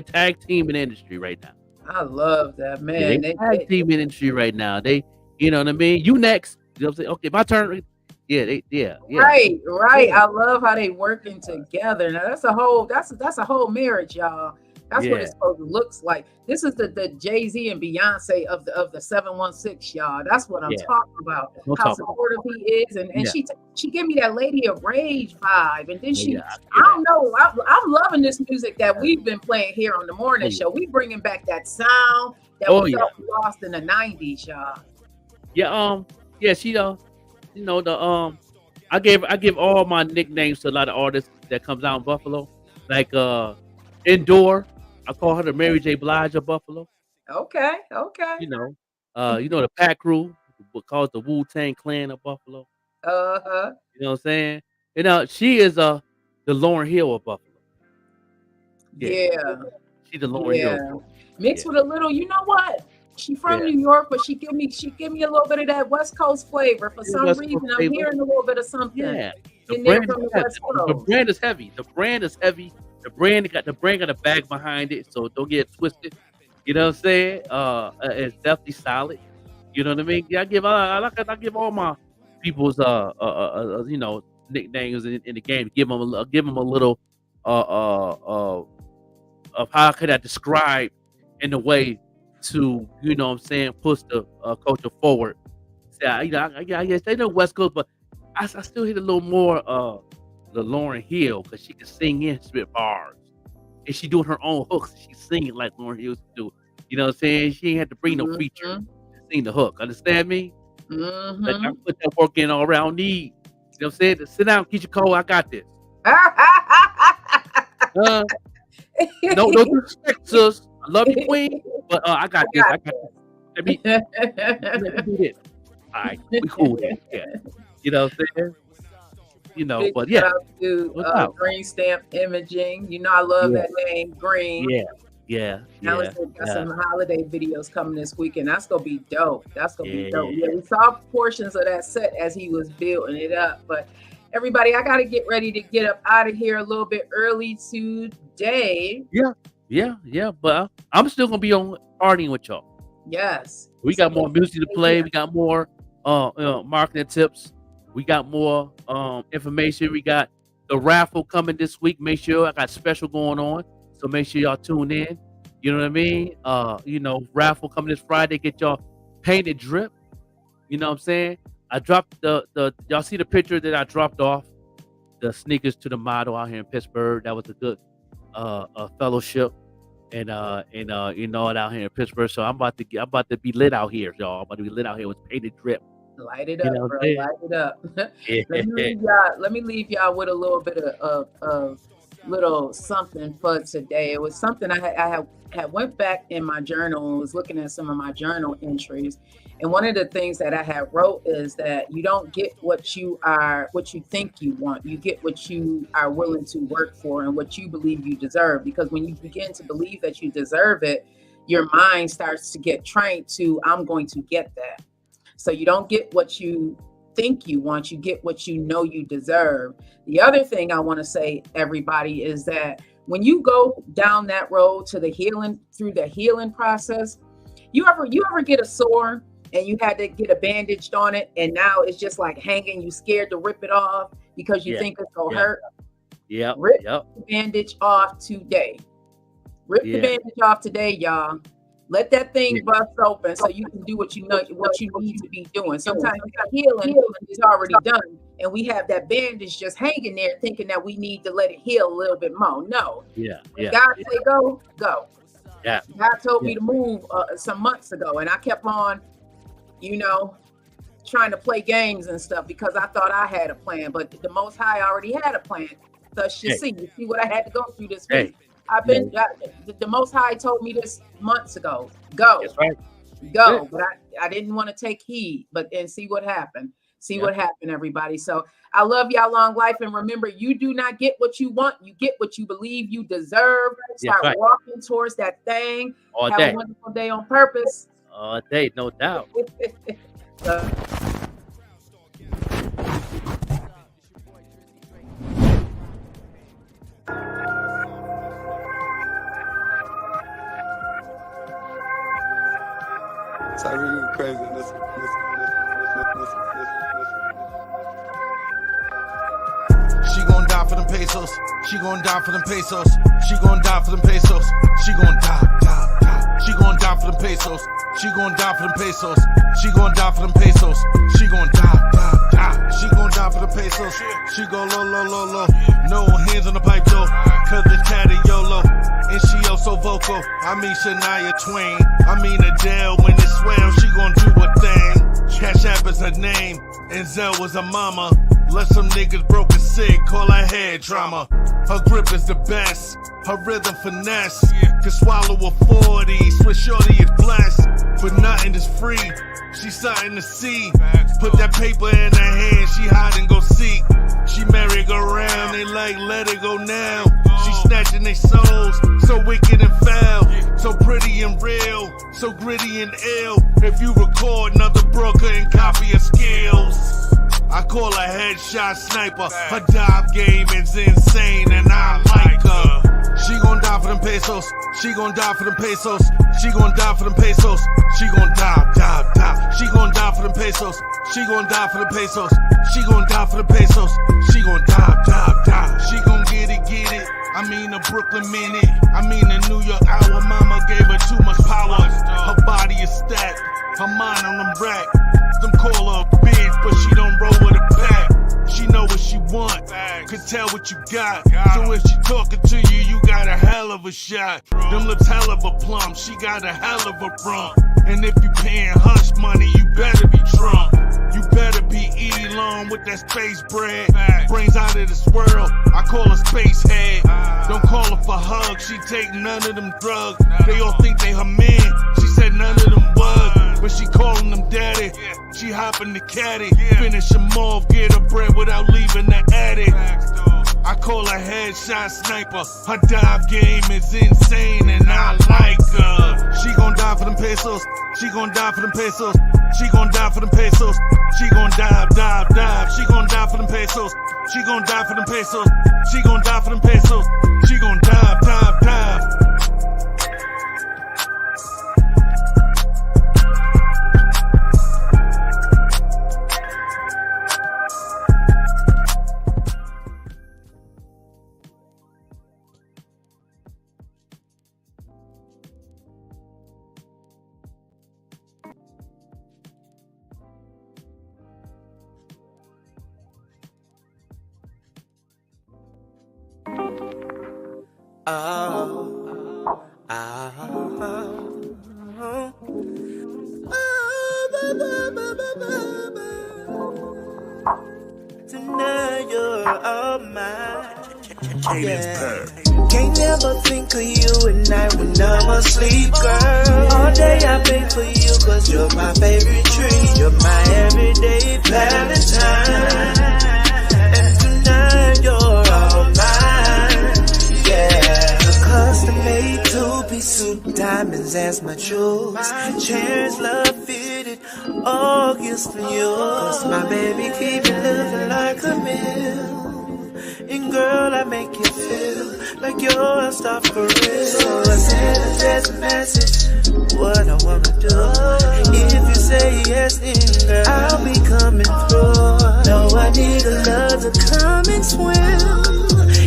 E: tag team in the industry right now.
A: I love that,
E: Yeah,
A: man.
E: they tag team in the industry right now. They, you know what I mean? You next. You know what I'm saying? Okay, my turn. Yeah.
A: Right.
E: Yeah.
A: I love how they working together. Now that's a whole marriage, y'all. That's what
E: Yeah.
A: it's supposed to looks like. This is the Jay-Z and Beyonce of the 716, y'all. That's what I'm
E: Yeah.
A: talking about.
E: Don't
A: How
E: talk about
A: supportive he is, and
E: Yeah.
A: she gave me that Lady of Rage vibe, and then
E: Yeah,
A: I don't know. I'm loving this music that we've been playing here on the morning show. We bringing back that sound that
E: Oh,
A: we
E: yeah.
A: thought we lost in the 90s, y'all.
E: Yeah, she you know, I give all my nicknames to a lot of artists that comes out in Buffalo. Like Indoor, I call her the Mary J. Blige of Buffalo.
A: Okay.
E: You know, the Pack Crew, called the Wu-Tang Clan of Buffalo.
A: Uh-huh.
E: You know what I'm saying? You know, she is the Lauryn Hill of Buffalo.
A: Yeah.
E: She's the Lauryn Hill.
A: Yeah. Mixed with a little, you know what? She from
E: Yeah.
A: New York, but she give me a little bit of that West Coast flavor. For
E: Yeah,
A: some
E: West Coast
A: reason, I'm
E: flavor.
A: hearing a little bit of something.
E: Yeah,
A: in there from the West
E: the
A: Coast.
E: brand is heavy. The brand is heavy. The brand got a bag behind it, so don't get it twisted. You know what I'm saying? It's definitely solid. You know what I mean? Yeah, I give all my people's you know, nicknames in the game. Give them a little of how could I describe in a way to, you know what I'm saying, push the culture forward. So, you know, I guess they know West Coast, but I still hit a little more the Lauryn Hill because she can sing and spit bars, and she doing her own hooks. She's singing like Lauryn Hill used to do. You know what I'm saying? She ain't had to bring no feature to sing the hook. Understand me? Like I put that work in already. I don't need. You know what I'm saying? Sit down, Keisha Cole. I got this. No disrespect, sis. I love you, Queen, but I got this. I got this. Let me do this. All right, we cool then. Yeah. You know what I'm saying? You know,
A: Big
E: but yeah.
A: shout out to
E: What's up?
A: Green Stamp Imaging. You know I love
E: Yeah.
A: that name, Green.
E: Yeah.
A: Allison got some holiday videos coming this weekend. That's gonna be dope. That's gonna be dope.
E: Yeah.
A: Yeah, we saw portions of that set as he was building it up. But everybody, I gotta get ready to get up out of here a little bit early today.
E: Yeah. But I'm still gonna be on partying with y'all.
A: Yes.
E: We got more music to play. We got more marketing tips. We got more information. We got the raffle coming this week. Make sure I got special going on. So make sure y'all tune in. You know what I mean? You know, raffle coming this Friday. Get y'all painted drip. You know what I'm saying? I dropped the y'all see the picture that I dropped off the sneakers to the model out here in Pittsburgh. That was a good fellowship and you know it out here in Pittsburgh. So I'm about to be lit out here, y'all. I'm about to be lit out here with painted drip.
A: Light it
E: You
A: up,
E: know
A: bro.
E: what I'm
A: Light it up.
E: Yeah.
A: Let me leave y'all with a little bit of little something for today. It was something I had went back in my journal and was looking at some of my journal entries. And one of the things that I had wrote is that you don't get what you think you want. You get what you are willing to work for and what you believe you deserve. Because when you begin to believe that you deserve it, your mind starts to get trained to, I'm going to get that. So you don't get what you think you want, you get what you know you deserve. The other thing I want to say, everybody, is that when you go down that road to the healing, through the healing process, you ever get a sore and you had to get a bandage on it, and now it's just like hanging, you scared to rip it off because you think it's gonna hurt? Rip the bandage off today. Rip the bandage off today, y'all. Let that thing bust open so you can do what you know, what you need to be doing. Sometimes healing is already done, and we have that bandage just hanging there, thinking that we need to let it heal a little bit more. No. When God say go, go.
E: Yeah.
A: God told me to move some months ago, and I kept on, trying to play games and stuff because I thought I had a plan, but the Most High already had a plan. Thus, you see what I had to go through this week. The Most High told me this months ago. Go.
E: That's right.
A: Go. But I didn't want to take heed, and see what happened. See what happened, everybody. So I love y'all, long life. And remember, you do not get what you want. You get what you believe you deserve. Start walking towards that thing.
E: All
A: Have
E: day.
A: a wonderful day on purpose.
E: All day, no doubt.
T: Tyreek crazy.
U: She gon' die for them pesos. She gon' die for them pesos. She gon' die for them pesos. She gon' die. She gon' die for them pesos. She gon' die for them pesos. She gon' die for them pesos. She gon' die. She gon' die for the pesos. She go low. No hands on the pipe though, cause the tatty YOLO. And she so vocal. I mean Shania Twain. I mean Adele when it swell. She gon' do a thing. Cash App is her name. And Zell was her mama. Let some niggas broken sick, call her head drama. Her grip is the best, her rhythm finesse. Can swallow a 40, Swiss shorty is blessed. But nothing is free, she something to see. Put that paper in her hand, she hide and go seek. She merry go round, they like let it go now. She snatching their souls, so wicked and foul. So pretty and real, so gritty and ill. If you record another broker and copy her skills, I call her headshot sniper. Her dive game is insane and I like her. She gon' die for them pesos. She gon' die for them pesos. She gon' die for them pesos. She gon' die. She gon' die for them pesos. She gon' die for them pesos. She gon' die for the pesos. She gon' die. She gon' get it. I mean a Brooklyn minute. I mean a New York hour. Mama gave her too much power. Her body is stacked. Her mind on them rack. Them call her a bitch, but she don't roll with a pack. She know what she want, can tell what you got. So if she talking to you, you got a hell of a shot. Them lips hell of a plum, she got a hell of a rump. And if you paying hush money, you better be drunk. You better be Elon with that space bread. Brains out of this world, I call her space head. Don't call her for hugs, she take none of them drugs. They all think they her man, she said none of them was. But she calling them daddy, she hopping the caddy. Finish them off, get her bread without leaving the attic. I call her headshot sniper. Her dive game is insane and I like her. She gon' die for them pesos. She gon' die for them pesos. She gon' die for them pesos. She gon' dive. She gon' die for them pesos. She gon' die for them pesos. She gon' die for them pesos. She gon' dive.
S: Tonight you're all mine. Yeah. Can't never think of you and I when I'm asleep, girl. All day I pray for you cause you're my favorite treat. You're my everyday Valentine. And tonight you're all mine. Yeah. Custom made two-piece suit, diamonds as my jewels. Chairs love fitted, all gifts for you. Cause my baby keep it looking like a meal. And girl, I make you feel like you're a star for real. So I send a text message, what I wanna do. If you say yes, then girl, I'll be coming through. No, I need a love to come and swim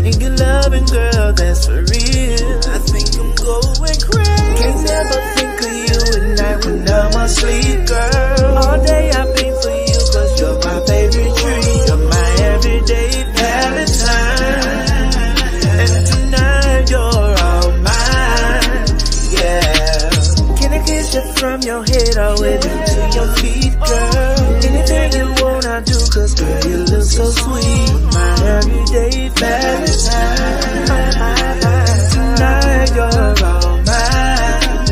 S: in your loving, girl, that's for real. I think I'm going crazy. Can't never think of you at night when I'm asleep, girl. All day I pay for you cause you're my favorite treat. You're my everyday Valentine. And tonight you're all mine. Yeah. Can I kiss you from your head all the way down to your feet, girl? Anything you want I do cause girl you look so sweet. My everyday Valentine. Tonight you're all mine.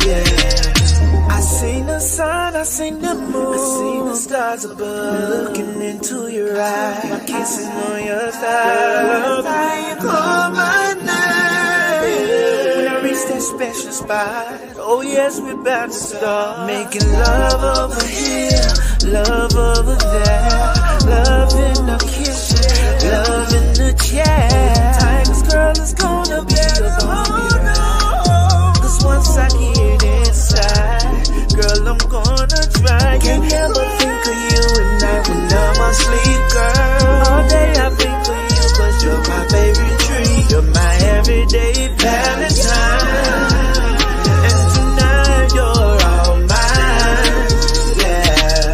S: Yeah. I seen the sun, I seen the moon, I seen the stars above, looking into your eyes, my kissing on your thigh. How you call my name when I reach that special spot. Oh yes, we're about to start making love over here, love over there, love in the kitchen, love in the chair. Tiger's girl is gonna be a bonnet. Cause once I get inside, girl, I'm gonna try. Can't help but think of you at night when I'm asleep, girl. All day I think of you cause you're my favorite treat. You're my everyday Valentine. And tonight you're all mine, yeah.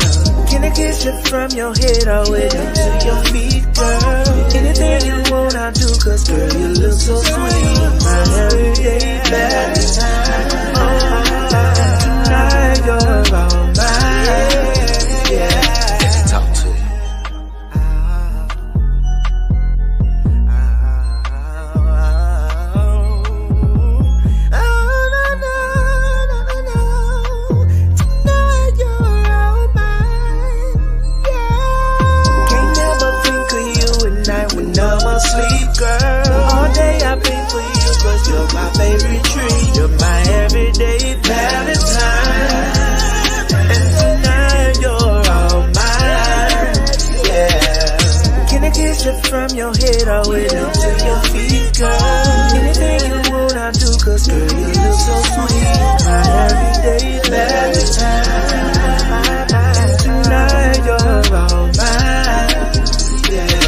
S: Can I kiss you from your head all the way down to your feet, girl? Anything you want I'll do cause girl you look so sweet. You're my everyday Valentine. And tonight you're all mine, yeah.
P: Talk to you.
S: Sleep, girl. All day I've been for you cause you're my favorite treat. You're my everyday Valentine. And tonight you're all mine, yeah. Can I kiss you from your head all the way down to your feet, girl? Anything you want I'll do cause girl you look so sweet. My everyday Valentine. And tonight you're all mine, yeah.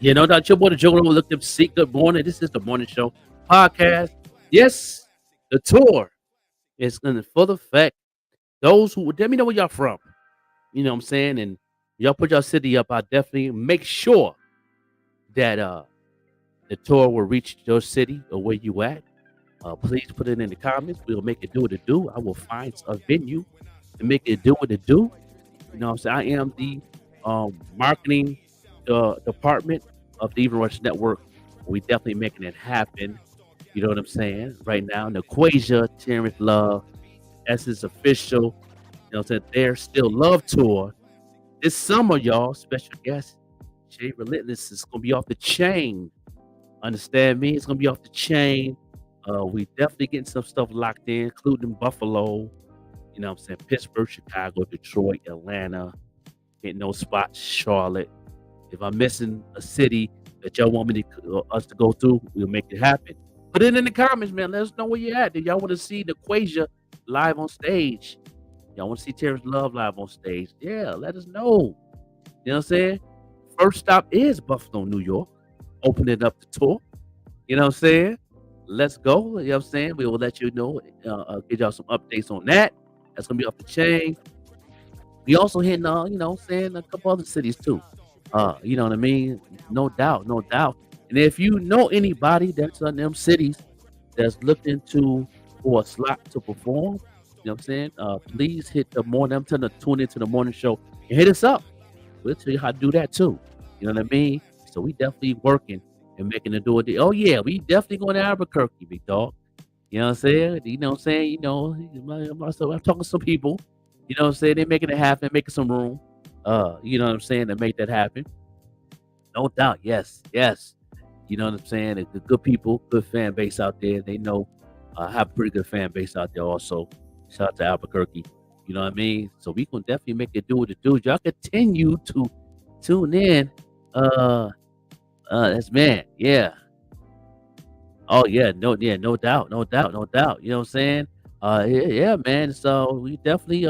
E: You know that your boy the Joker looked up see. Good morning. This is the morning show podcast. Yes, the tour is in full effect. Those who let me know where y'all from. You know what I'm saying? And y'all put your city up. I definitely make sure that the tour will reach your city or where you at. Please put it in the comments. We'll make it do what it do. I will find a venue to make it do what it do. You know what I'm saying? I am the marketing department of the Even Rush Network. We definitely making it happen. You know what I'm saying? Right now, Naquasia, Terrence Love, Essence Official. You know what I'm saying? Their Still Love Tour. This summer, y'all, special guest, Jay Relentless is going to be off the chain. Understand me? It's going to be off the chain. We definitely getting some stuff locked in, including Buffalo, you know what I'm saying? Pittsburgh, Chicago, Detroit, Atlanta, getting those spots, Charlotte. If I'm missing a city that y'all want me to us to go through, we'll make it happen. Put it in the comments, man. Let us know where you're at. Do y'all want to see Naquasia live on stage? Y'all want to see Terrence Love live on stage? Yeah, let us know. You know what I'm saying? First stop is Buffalo, New York. Opening up the tour. You know what I'm saying? Let's go. You know what I'm saying? We will let you know. Give y'all some updates on that. That's going to be off the chain. We also hitting, you know what I'm saying, a couple other cities too. You know what I mean? No doubt, no doubt. And if you know anybody that's in them cities that's looking for a slot to perform, you know what I'm saying? Please hit the morning. I'm telling you, tune into the morning show and hit us up. We'll tell you how to do that too. You know what I mean? So we definitely working and making it do it. Oh yeah, we definitely going to Albuquerque, big dog. You know what I'm saying? You know what I'm saying? You know, I'm talking to some people. You know what I'm saying? They're making it happen, making some room. You know what I'm saying, to make that happen. No doubt, yes. You know what I'm saying? The good people, good fan base out there. They know have a pretty good fan base out there also. Shout out to Albuquerque. You know what I mean? So we can definitely make it do what it do. Y'all continue to tune in. That's man, yeah. Oh yeah, no doubt. You know what I'm saying? Yeah, man. So we definitely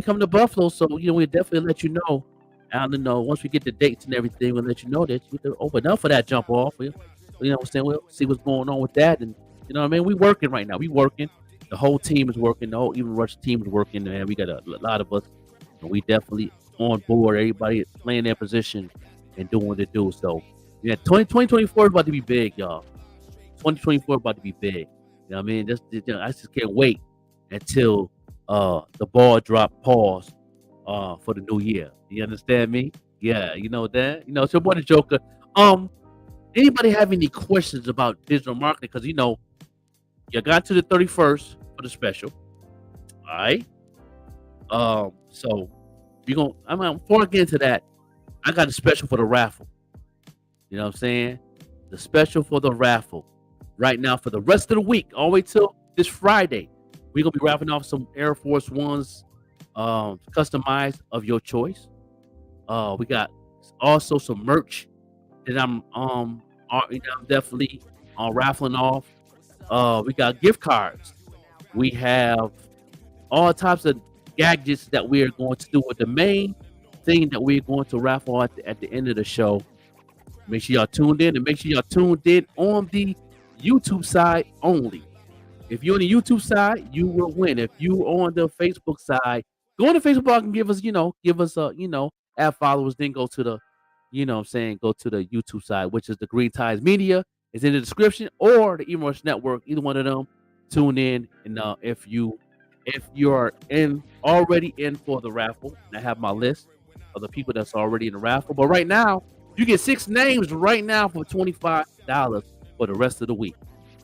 E: come to Buffalo. So you know, we definitely let you know I don't know. Once we get the dates and everything, we'll let you know that you can open up for that jump off. You know what I'm saying? We'll see what's going on with that. And you know what I mean? We working right now. We working. The whole team is working. The whole Even Rush team is working. And we got a lot of us. And we definitely on board. Everybody playing their position and doing what they do. So yeah, 2024 is about to be big, y'all. 2024 is about to be big. You know what I mean? I just can't wait until the ball drop pause for the new year. You understand me? Yeah, you know that. You know, it's your boy the Joker. Anybody have any questions about digital marketing? Because you know, you got to the 31st for the special. All right. So before I get into that, I got a special for the raffle. You know what I'm saying? The special for the raffle. Right now, for the rest of the week, all the way till this Friday, we're gonna be wrapping off some Air Force Ones, customized of your choice. We got also some merch that I'm definitely raffling off. We got gift cards. We have all types of gadgets that we are going to do. With the main thing that we're going to raffle at the end of the show. Make sure y'all tuned in, and make sure y'all tuned in on the YouTube side only. If you're on the YouTube side, you will win. If you on the Facebook side, go on the Facebook blog and give us add followers, then go to the, go to the YouTube side, which is the Green Ties Media. It's in the description, or the Even Rush Network, either one of them. Tune in, and if you're already in for the raffle, and I have my list of the people that's already in the raffle. But right now, you get 6 names right now for $25 for the rest of the week.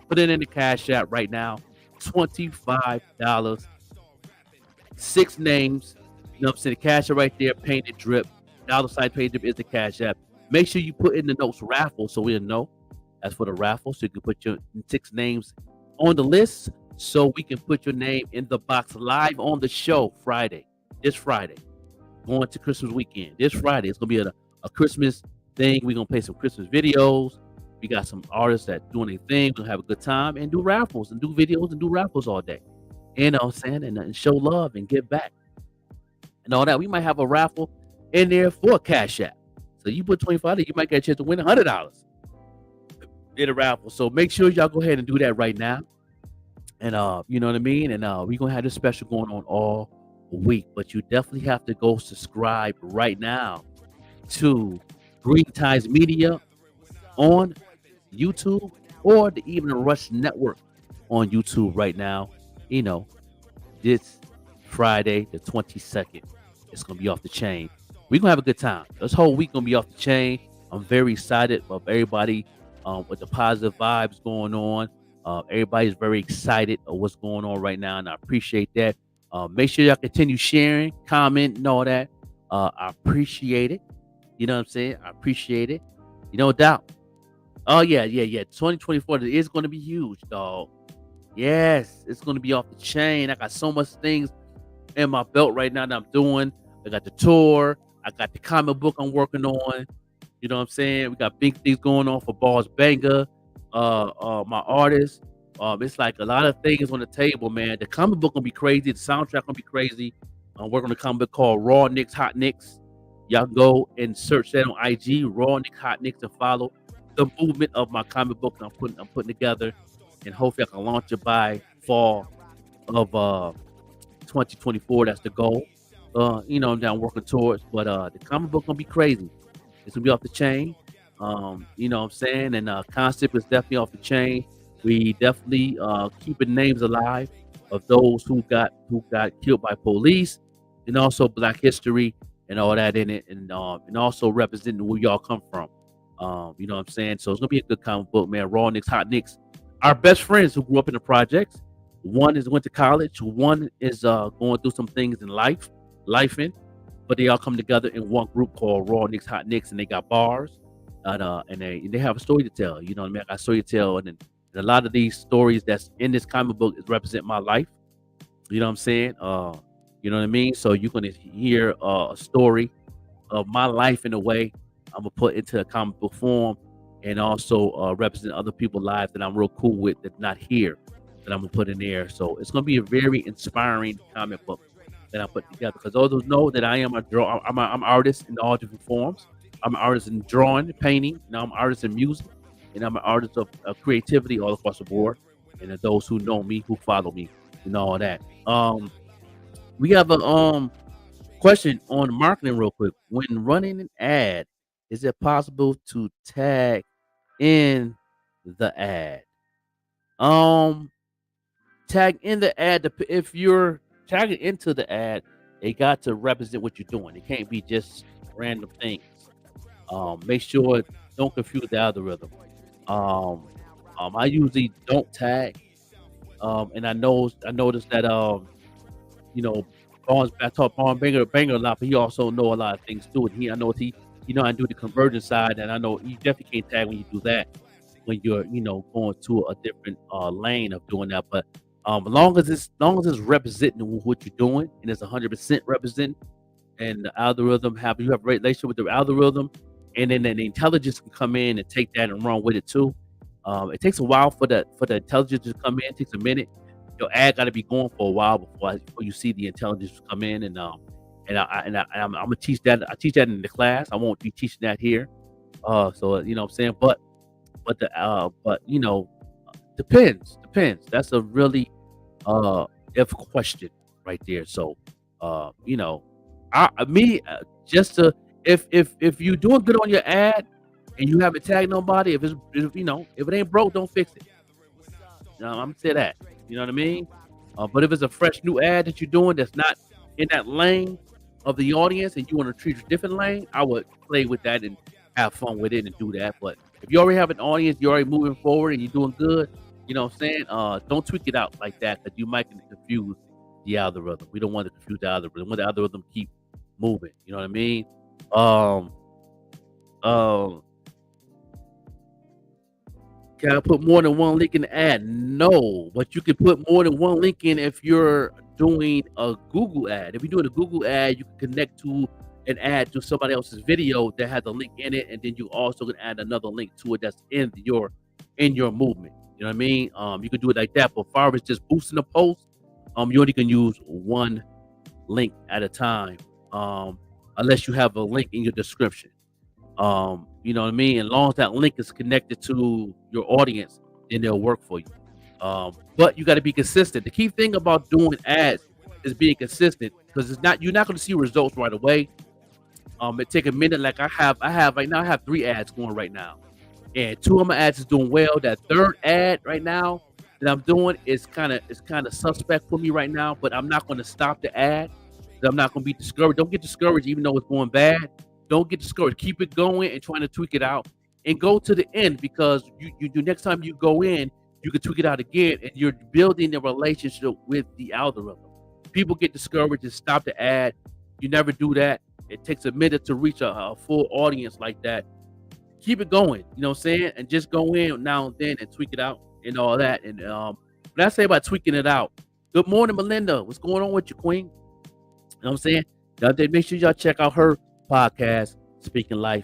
E: Put it in the Cash App right now, $25. 6 names. You know what I'm saying? The Cash App right there, Painted Drip. $sign Painted Drip is the Cash App. Make sure you put in the notes raffle so we'll know that's for the raffle. So you can put your 6 names on the list so we can put your name in the box live on the show this Friday. Going to Christmas weekend. This Friday, it's going to be a Christmas thing. We're going to play some Christmas videos. We got some artists that doing their thing. We're going to have a good time and do raffles and do videos and do raffles all day. You know what I'm saying? And show love and give back and all that. We might have a raffle in there for Cash App. So you put $25, you might get a chance to win $100 in a raffle. So make sure y'all go ahead and do that right now. And you know what I mean? And we're going to have this special going on all week. But you definitely have to go subscribe right now to Green Ties Media on YouTube, or the Even Rush Network on YouTube right now. You know, this Friday, the 22nd, it's going to be off the chain. We're going to have a good time. This whole week going to be off the chain. I'm very excited of everybody with the positive vibes going on. Everybody's very excited of what's going on right now, and I appreciate that. Make sure y'all continue sharing, comment, and all that. I appreciate it. You know what I'm saying? I appreciate it. No doubt. Oh, yeah. 2024 is going to be huge, dog. Yes, it's going to be off the chain. I got so much things in my belt right now that I'm doing. I got the tour. I got the comic book I'm working on. You know what I'm saying? We got big things going on for Boss Banger, my artist. It's like a lot of things on the table, man. The comic book gonna be crazy. The soundtrack gonna be crazy. I'm working on a comic book called Raw Nicks Hot Nicks. Y'all go and search that on IG, Raw Nicks Hot Nicks, and follow the movement of my comic book I'm putting together, and hopefully I can launch it by fall of 2024. That's the goal. I'm down working towards, but the comic book gonna be crazy. It's gonna be off the chain. You know what I'm saying? And concept is definitely off the chain. We definitely keeping names alive of those who got killed by police, and also Black history and all that in it, and also representing where y'all come from. You know what I'm saying? So it's gonna be a good comic book, man. Raw Nicks, Hot Nicks. Our best friends who grew up in the projects. One went to college. One is going through some things in life, but they all come together in one group called Raw Nicks, Hot Nicks, and they got bars, and they have a story to tell. You know what I mean? I got a story to tell, and a lot of these stories that's in this comic book is represent my life. You know what I'm saying? You know what I mean? So you're gonna hear a story of my life in a way I'm gonna put into a comic book form, and also represent other people's lives that I'm real cool with that's not here, that I'm gonna put in there. So it's gonna be a very inspiring comic book that I put together. Because those who know that I am I'm an artist in all different forms. I'm an artist in drawing, painting. I'm an artist in music, and I'm an artist of creativity all across the board. And those who know me, who follow me, and all that. We have a question on marketing real quick. When running an ad, is it possible to tag in the ad? Tag in the ad. If you're tagging into the ad, it got to represent what you're doing. It can't be just random things. Make sure don't confuse the algorithm. I usually don't tag. And I noticed that I talk Banger a lot, but he also know a lot of things too. And I do the conversion side, and I know you definitely can't tag when you do that, when you're going to a different lane of doing that. But as long as it's representing what you're doing, and it's 100% representing, and the algorithm you have a relationship with the algorithm, and then the intelligence can come in and take that and run with it too. It takes a while for the intelligence to come in. It takes a minute. Your ad got to be going for a while before you see the intelligence come in, and I'm gonna teach that. I teach that in the class. I won't be teaching that here. So you know what I'm saying, but depends. That's a really if question right there. So if you're doing good on your ad and you haven't tagged nobody, if it ain't broke, don't fix it. I'm gonna say that. You know what I mean? But if it's a fresh new ad that you're doing that's not in that lane of the audience and you want to treat a different lane, I would play with that and have fun with it and do that. But if you already have an audience, you're already moving forward and you're doing good, you know what I'm saying? Don't tweak it out like that, because you might confuse the algorithm. We don't want to confuse the algorithm. We want the algorithm to keep moving. You know what I mean? Can I put more than one link in the ad? No, but you can put more than one link in if you're doing a Google ad. If you're doing a Google ad, you can connect to an ad to somebody else's video that has a link in it, and then you also can add another link to it that's in your movement. You know what I mean? You can do it like that. But as far as just boosting a post, you only can use one link at a time, unless you have a link in your description. You know what I mean? As long as that link is connected to your audience, then they'll work for you. But you got to be consistent. The key thing about doing ads is being consistent, because you're not going to see results right away. It take a minute. Like I have right now, I have 3 ads going right now, and 2 of my ads is doing well. That third ad right now that I'm doing is kind of suspect for me right now, but I'm not going to stop the ad. I'm not going to be discouraged. Don't get discouraged, even though it's going bad. Don't get discouraged. Keep it going and trying to tweak it out, and go to the end, because you next time you go in, you can tweak it out again, and you're building a relationship with the algorithm. People get discouraged and stop the ad. You never do that. It takes a minute to reach a full audience like that. Keep it going, you know what I'm saying? And just go in now and then and tweak it out and all that. And when I say about tweaking it out, good morning, Melinda. What's going on with you, Queen? You know what I'm saying? Now, make sure y'all check out her podcast, Speaking Life,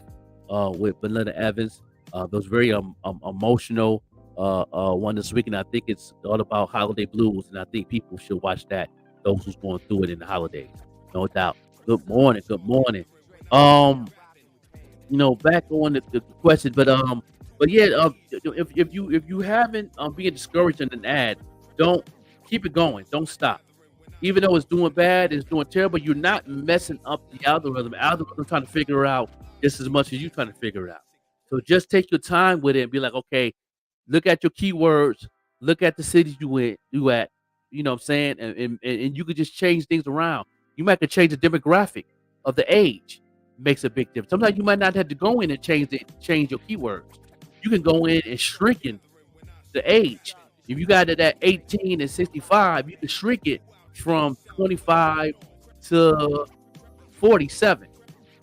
E: with Melinda Evans. It was very emotional one this week, and I think it's all about holiday blues, and I think people should watch that, those who's going through it in the holidays, no doubt. Good morning. Back on the question, but yeah, if you haven't being discouraged in an ad, don't keep it going, don't stop. Even though it's doing bad, it's doing terrible, you're not messing up the algorithm. The algorithm trying to figure it out just as much as you trying to figure it out. So just take your time with it and be like, okay, look at your keywords, look at the cities you at, you know what I'm saying? And you could just change things around. You might could change the demographic of the age. Makes a big difference. Sometimes you might not have to go in and change your keywords. You can go in and shrink the age. If you got it at 18 and 65, you can shrink it from 25 to 47.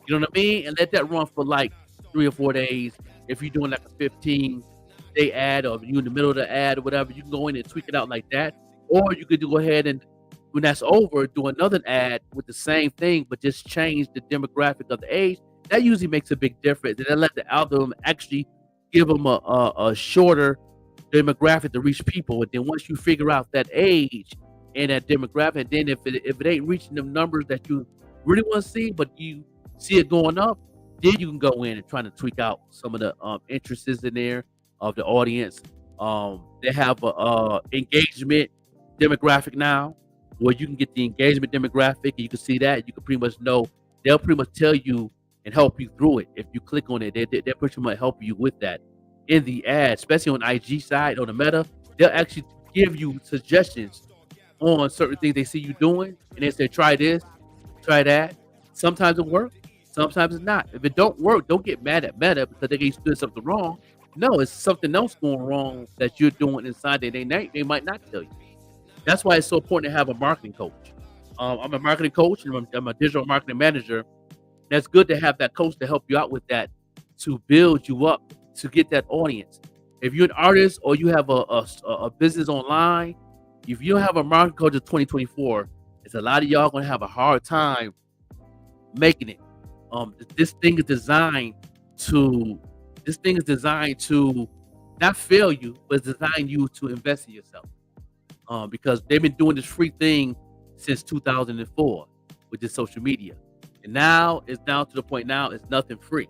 E: You know what I mean? And let that run for like 3 or 4 days. If you're doing like a 15-day ad, or you're in the middle of the ad or whatever, you can go in and tweak it out like that. Or you could go ahead and, when that's over, do another ad with the same thing, but just change the demographic of the age. That usually makes a big difference. And then let the algorithm actually give them a shorter demographic to reach people. And then once you figure out that age in that demographic. And then if it ain't reaching the numbers that you really want to see, but you see it going up, then you can go in and try to tweak out some of the interests in there of the audience. They have a engagement demographic now, where you can get the engagement demographic, and you can see that. You can pretty much know. They'll pretty much tell you and help you through it. If you click on it, they'll pretty much help you with that in the ad, especially on IG side, on the Meta. They'll actually give you suggestions on certain things they see you doing, and they say, try this, try that. Sometimes it works, sometimes it's not. If it don't work, don't get mad at Meta because they think you did something wrong. No, it's something else going wrong that you're doing inside there. They might not tell you. That's why it's so important to have a marketing coach. I'm a marketing coach, and I'm a digital marketing manager. That's good to have that coach to help you out with that, to build you up, to get that audience. If you're an artist or you have a business online, if you don't have a marketing coach in 2024, it's a lot of y'all gonna have a hard time making it. This thing is designed to not fail you, but it's designed you to invest in yourself. Because they've been doing this free thing since 2004, which is social media. And now it's down to the point now it's nothing free.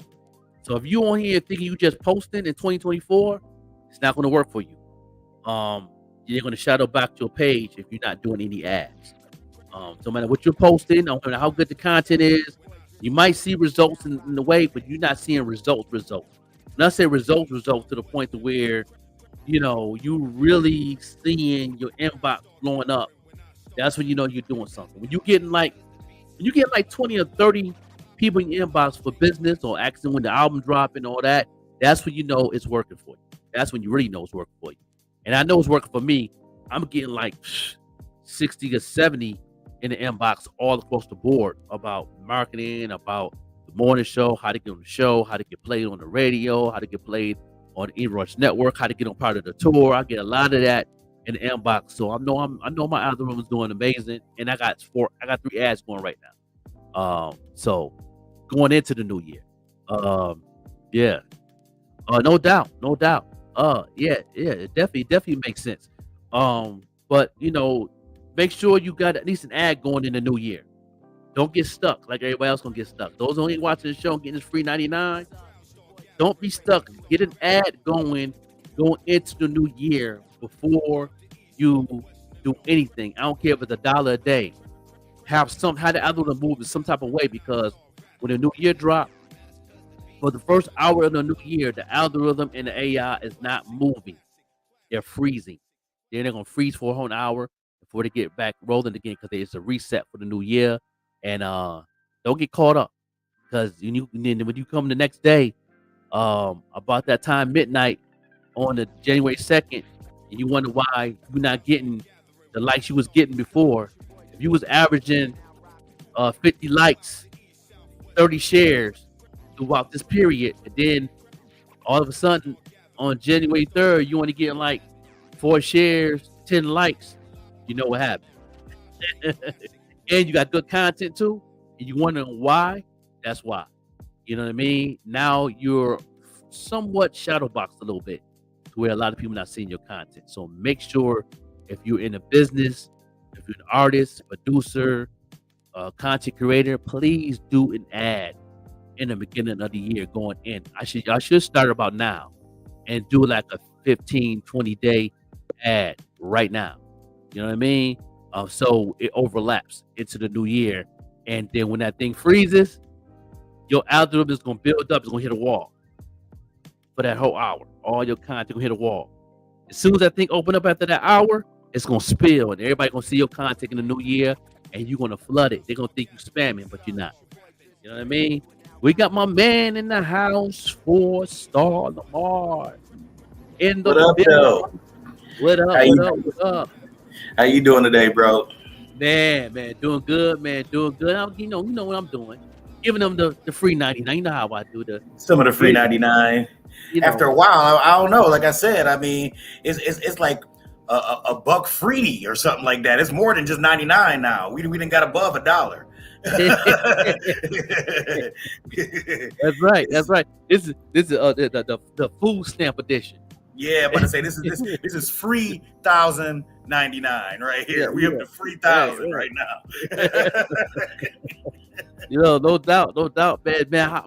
E: So if you on here thinking you just posting in 2024, it's not going to work for you. You're going to shadow back your page if you're not doing any ads. No matter what you're posting, no matter how good the content is, you might see results in the way, but you're not seeing results. When I say results to the point to where, you really seeing your inbox blowing up, that's when you know you're doing something. When you get like 20 or 30 people in your inbox for business or asking when the album drop and all that, that's when you know it's working for you. That's when you really know it's working for you. And I know it's working for me. I'm getting like 60 or 70 in the inbox all across the board about marketing, about the morning show, how to get on the show, how to get played on the radio, how to get played on the E-Rush Network, how to get on part of the tour. I get a lot of that in the inbox. So I know my algorithm is doing amazing, and I got 3 ads going right now. So going into the new year, no doubt. It definitely makes sense. But make sure you got at least an ad going in the new year. Don't get stuck like everybody else gonna get stuck. Those who ain't watching the show and getting this free 99, don't be stuck. Get an ad going into the new year before you do anything. I don't care if it's $1 a day. Have the algorithm move in some type of way, because when the new year drop, for the first hour of the new year, the algorithm and the AI is not moving. They're freezing. Then they're gonna freeze for a whole hour before they get back rolling again, because it's a reset for the new year. And don't get caught up, because when you come the next day, about that time midnight on the January 2nd, and you wonder why you're not getting the likes you was getting before. If you was averaging 50 likes, 30 shares throughout this period, and then all of a sudden on January 3rd you only getting like 4 shares, 10 likes, you know what happened. And you got good content too, and you wondering why. That's why. You know what I mean? Now you're somewhat shadow boxed a little bit, to where a lot of people not seeing your content. So make sure, if you're in a business, if you're an artist, producer, content creator, please do an ad in the beginning of the year going in. I should start about now and do like a 15-20 day ad right now. You know what I mean? So it overlaps into the new year, and then when that thing freezes, your algorithm is gonna build up. It's gonna hit a wall for that whole hour. All your content gonna hit a wall. As soon as that thing open up after that hour, it's gonna spill, and everybody gonna see your content in the new year, and you're gonna flood it. They're gonna think you spamming, but you're not. You know what I mean? We got my man in the house, 4-star Lamar. In the
T: What up, though?
E: What up?
T: How you doing today, bro?
E: Man, doing good, man. Doing good. You know what I'm doing. Giving them the free 99. You know how I do
T: some of the free 99. After a while, I don't know. Like I said, I mean, it's like a buck free or something like that. It's more than just 99 now. We done got above $1.
E: That's right. This is the food stamp edition.
T: Yeah, but I say this is free 1,099 right here. We up to free 1,000 right now.
E: No doubt,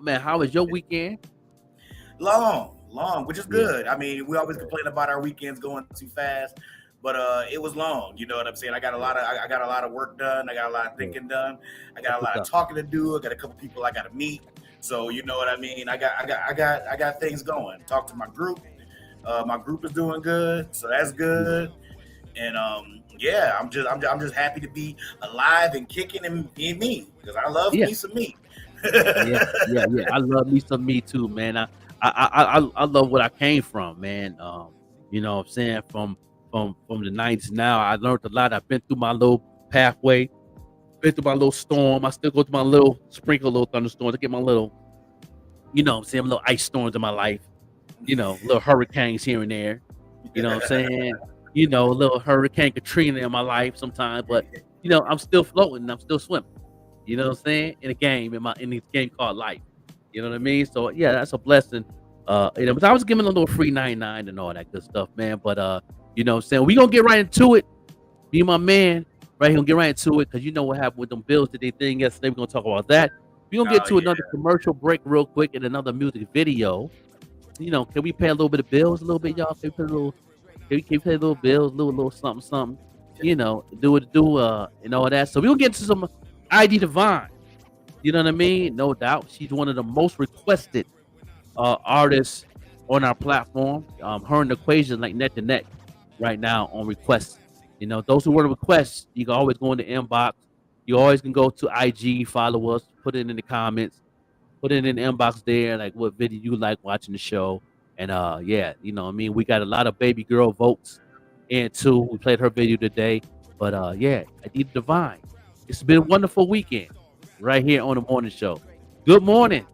E: man. How was your weekend?
T: Long, which is good. I mean, we always complain about our weekends going too fast, but it was long. You know what I'm saying? I got a lot of work done. I got a lot of thinking done. I got a lot of talking to do. I got a couple people I got to meet. So you know what I mean? I got things going. Talk to my group. My group is doing good, so that's good. And yeah, I'm just happy to be alive and kicking and being me because I love me some me.
E: yeah. I love me some me too, man. I love what I came from, man. You know what I'm saying? From the 90s now, I learned a lot. I've been through my little pathway, been through my little storm. I still go through my little sprinkle, little thunderstorms. I get my little, you know what I'm saying, little ice storms in my life. You know, little hurricanes here and there. You know what I'm saying? You know, a little Hurricane Katrina in my life sometimes, but you know, I'm still floating, I'm still swimming. You know what I'm saying? In this game called life. You know what I mean? So yeah, that's a blessing. You know, but I was giving a little free 99 and all that good stuff, man. But you know what I'm saying? We gonna get right into it. Me and my man, right here, gonna get right into it because you know what happened with them bills that they thing yesterday. We're gonna talk about that. We're gonna get to another commercial break real quick and another music video. You know, can we pay a little bit of bills a little bit, y'all? Can we pay a little bills, little something, you know, do and all that. So we're gonna get into some ID Divine. You know what I mean? No doubt. She's one of the most requested artists on our platform. Her and Equation like neck to neck right now on requests. You know, those who want to request, you can always go in the inbox. You always can go to IG, follow us, put it in the comments. Put it in the inbox there, like what video you like watching the show. And yeah, you know what I mean? We got a lot of baby girl votes in too. We played her video today. But yeah, ID Divine. It's been a wonderful weekend right here on the morning show. Good morning.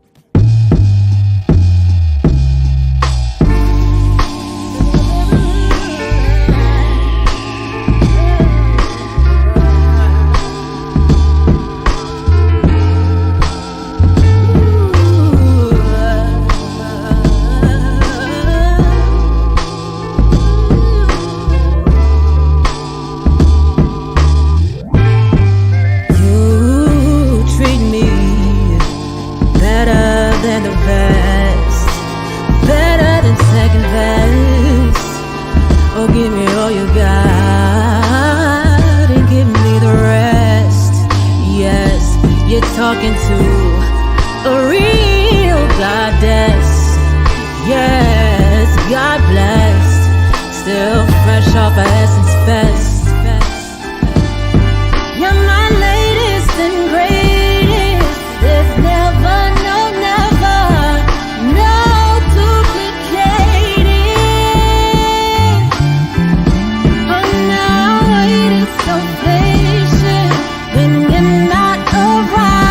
D: Talking to a real goddess. Yes, God bless. Still fresh off of Essence Fest. You're my latest and greatest. There's never duplicating. Oh, now waiting so patient when you're not around.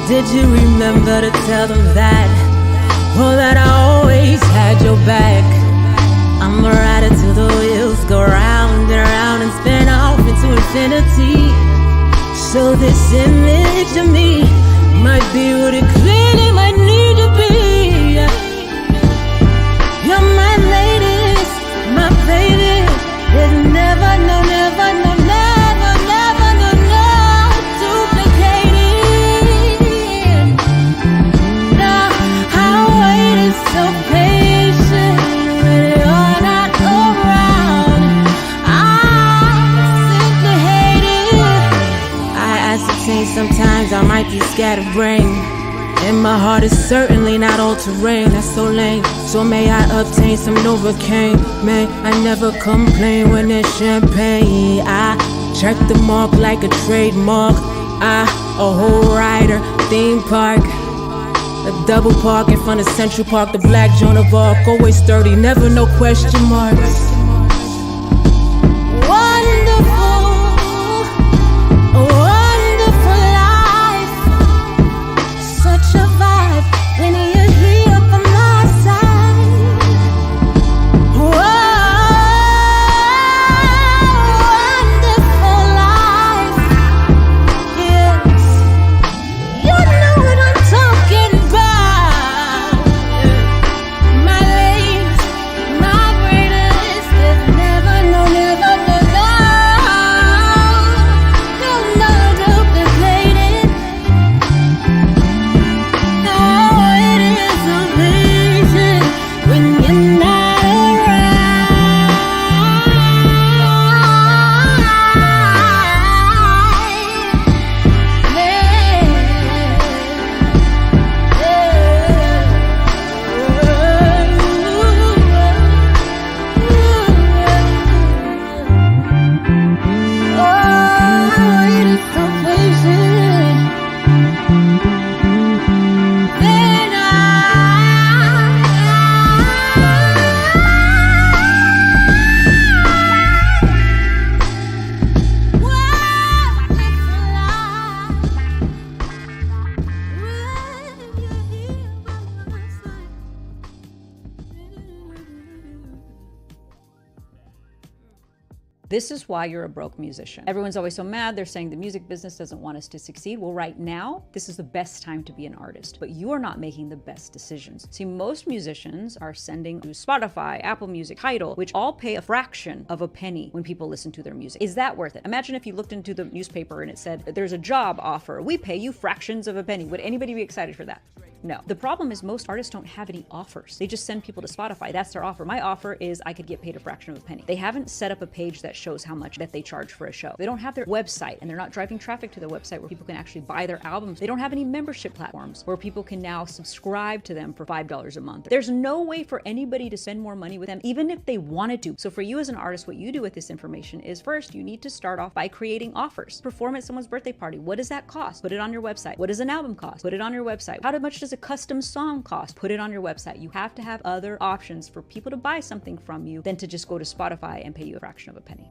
D: Did you remember to tell them that? Oh, that I always had your back. I'm a rider till the wheels go round and round and spin off into infinity. So this image of me might be what it clearly might need to be. You're my latest, my baby. There's never, no, never, no, never, never, no, no duplicating. Now I waited so patient when you're not around. I simply hate it. I ascertain sometimes I might be scatterbrained. And my heart is certainly not all terrain, that's so lame. So may I obtain some Novocaine. May I never complain when there's champagne. I check the mark like a trademark. A whole rider, theme park. A double park in front of Central Park. The black Joan of Arc, always sturdy, never no question marks. Wonderful, a wonderful life. Such a vibe when you're here by my side. Wonderful life, yes. You know what I'm talking about. My ladies, my greatest, there's never no, never no doubt. You'll never duplicate it. Oh, it is amazing when you're not
B: This is why you're a broke musician. Everyone's always so mad. They're saying the music business doesn't want us to succeed. Well, right now, this is the best time to be an artist, but you are not making the best decisions. See, most musicians are sending to Spotify, Apple Music, Tidal, which all pay a fraction of a penny when people listen to their music. Is that worth it? Imagine if you looked into the newspaper and it said, there's a job offer. We pay you fractions of a penny. Would anybody be excited for that? No. The problem is most artists don't have any offers. They just send people to Spotify. That's their offer. My offer is I could get paid a fraction of a penny. They haven't set up a page that shows how much that they charge for a show. They don't have their website, and they're not driving traffic to their website where people can actually buy their albums. They don't have any membership platforms where people can now subscribe to them for $5 a month. There's no way for anybody to spend more money with them, even if they wanted to. So for you as an artist, what you do with this information is first, you need to start off by creating offers. Perform at someone's birthday party. What does that cost? Put it on your website. What does an album cost? Put it on your website. How much does a custom song cost? Put it on your website. You have to have other options for people to buy something from you than to just go to Spotify and pay you a fraction of a penny.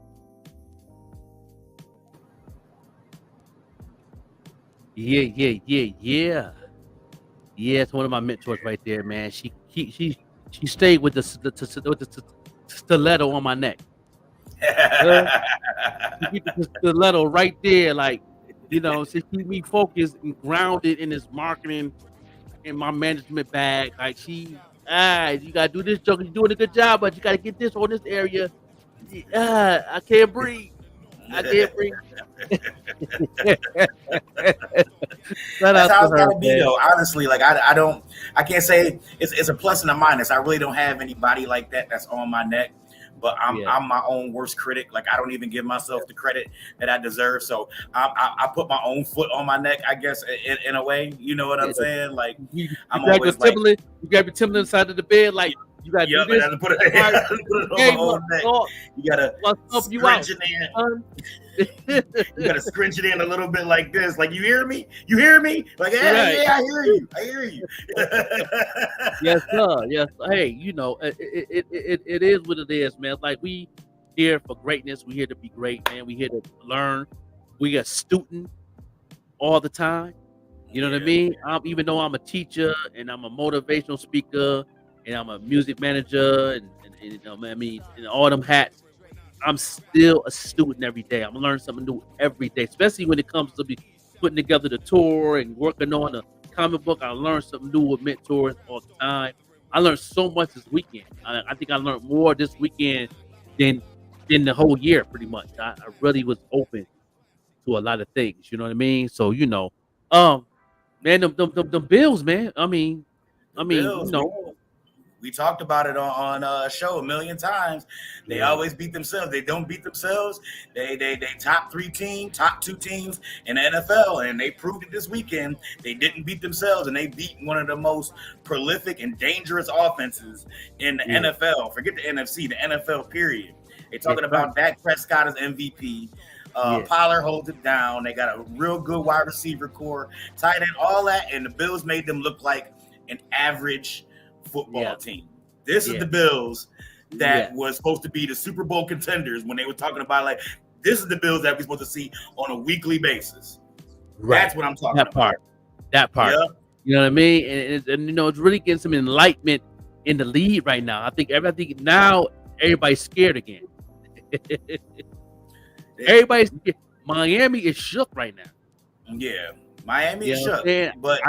E: Yeah, it's one of my mentors right there, man. She stayed with the stiletto on my neck. She keep the stiletto right there, like, you know, she keep me focused and grounded in this marketing in my management bag. Like, you gotta do this, Joker. You're doing a good job, but you gotta get this on this area. I can't breathe. I can't breathe.
T: That's how it's gotta be, though. Honestly, like I can't say it's a plus and a minus. I really don't have anybody like that that's on my neck. But I'm my own worst critic. Like, I don't even give myself the credit that I deserve. So I put my own foot on my neck, I guess, in a way. You know what I'm saying? Like, I'm always like,
E: you grab your Timberland side of the bed, like, you got to do this.
T: Put it on my own neck. You got to scrunch it in. You got to scrunch it in a little bit like this. Like, you hear me? You hear me? Like, hey, yeah, I hear you. I hear you.
E: Yes, sir. Yes. Hey, you know, it is what it is, man. Like, we here for greatness. We here to be great, man. We here to learn. We a student all the time. You know what I mean? Even though I'm a teacher and I'm a motivational speaker and I'm a music manager and you know, I mean, in all them hats, I'm still a student every day. I'm learning something new every day, especially when it comes to be putting together the tour and working on a comic book. I learned something new with mentors all the time. I learned so much this weekend. I think I learned more this weekend than the whole year, pretty much. I really was open to a lot of things. You know what I mean? So, you know, man, the Bills, man. I mean,
T: Bills,
E: you know.
T: We talked about it on a show a million times. They always beat themselves. They don't beat themselves. They top two teams in the NFL, and they proved it this weekend. They didn't beat themselves, and they beat one of the most prolific and dangerous offenses in the NFL. Forget the NFC, the NFL period. They're talking about Dak Prescott as MVP.
E: Yeah.
T: Pollard holds it down. They got a real good wide receiver core, tight end, all that, and the Bills made them look like an average football team. This is the Bills that was supposed to be the Super Bowl contenders when they were talking about like this is the Bills that we're supposed to see on a weekly basis.
E: Right.
T: That's what I'm talking about.
E: That part.
T: Yeah.
E: You know what I mean? And you know, it's really getting some enlightenment in the lead right now. I think now everybody's scared again. Everybody's scared. Miami is shook right now.
T: Yeah, Miami is
E: You know what
T: shook.
E: I'm saying?
T: But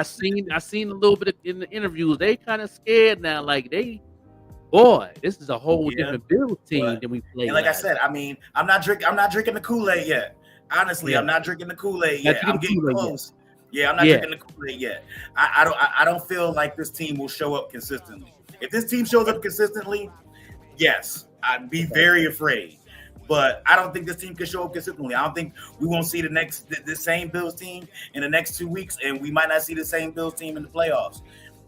E: I seen a little bit in the interviews. They kind of scared now. Like this is a whole different Bills team than we played.
T: and like I
E: last
T: said, I mean, I'm not drinking the Kool-Aid yet. Honestly, I'm not drinking the Kool-Aid yet. I'm getting close. Yeah, I'm not drinking the Kool-Aid yet. I don't feel like this team will show up consistently. If this team shows up consistently, yes, I'd be very afraid. But I don't think this team can show up consistently. I don't think we won't see the same Bills team in the next 2 weeks, and we might not see the same Bills team in the playoffs.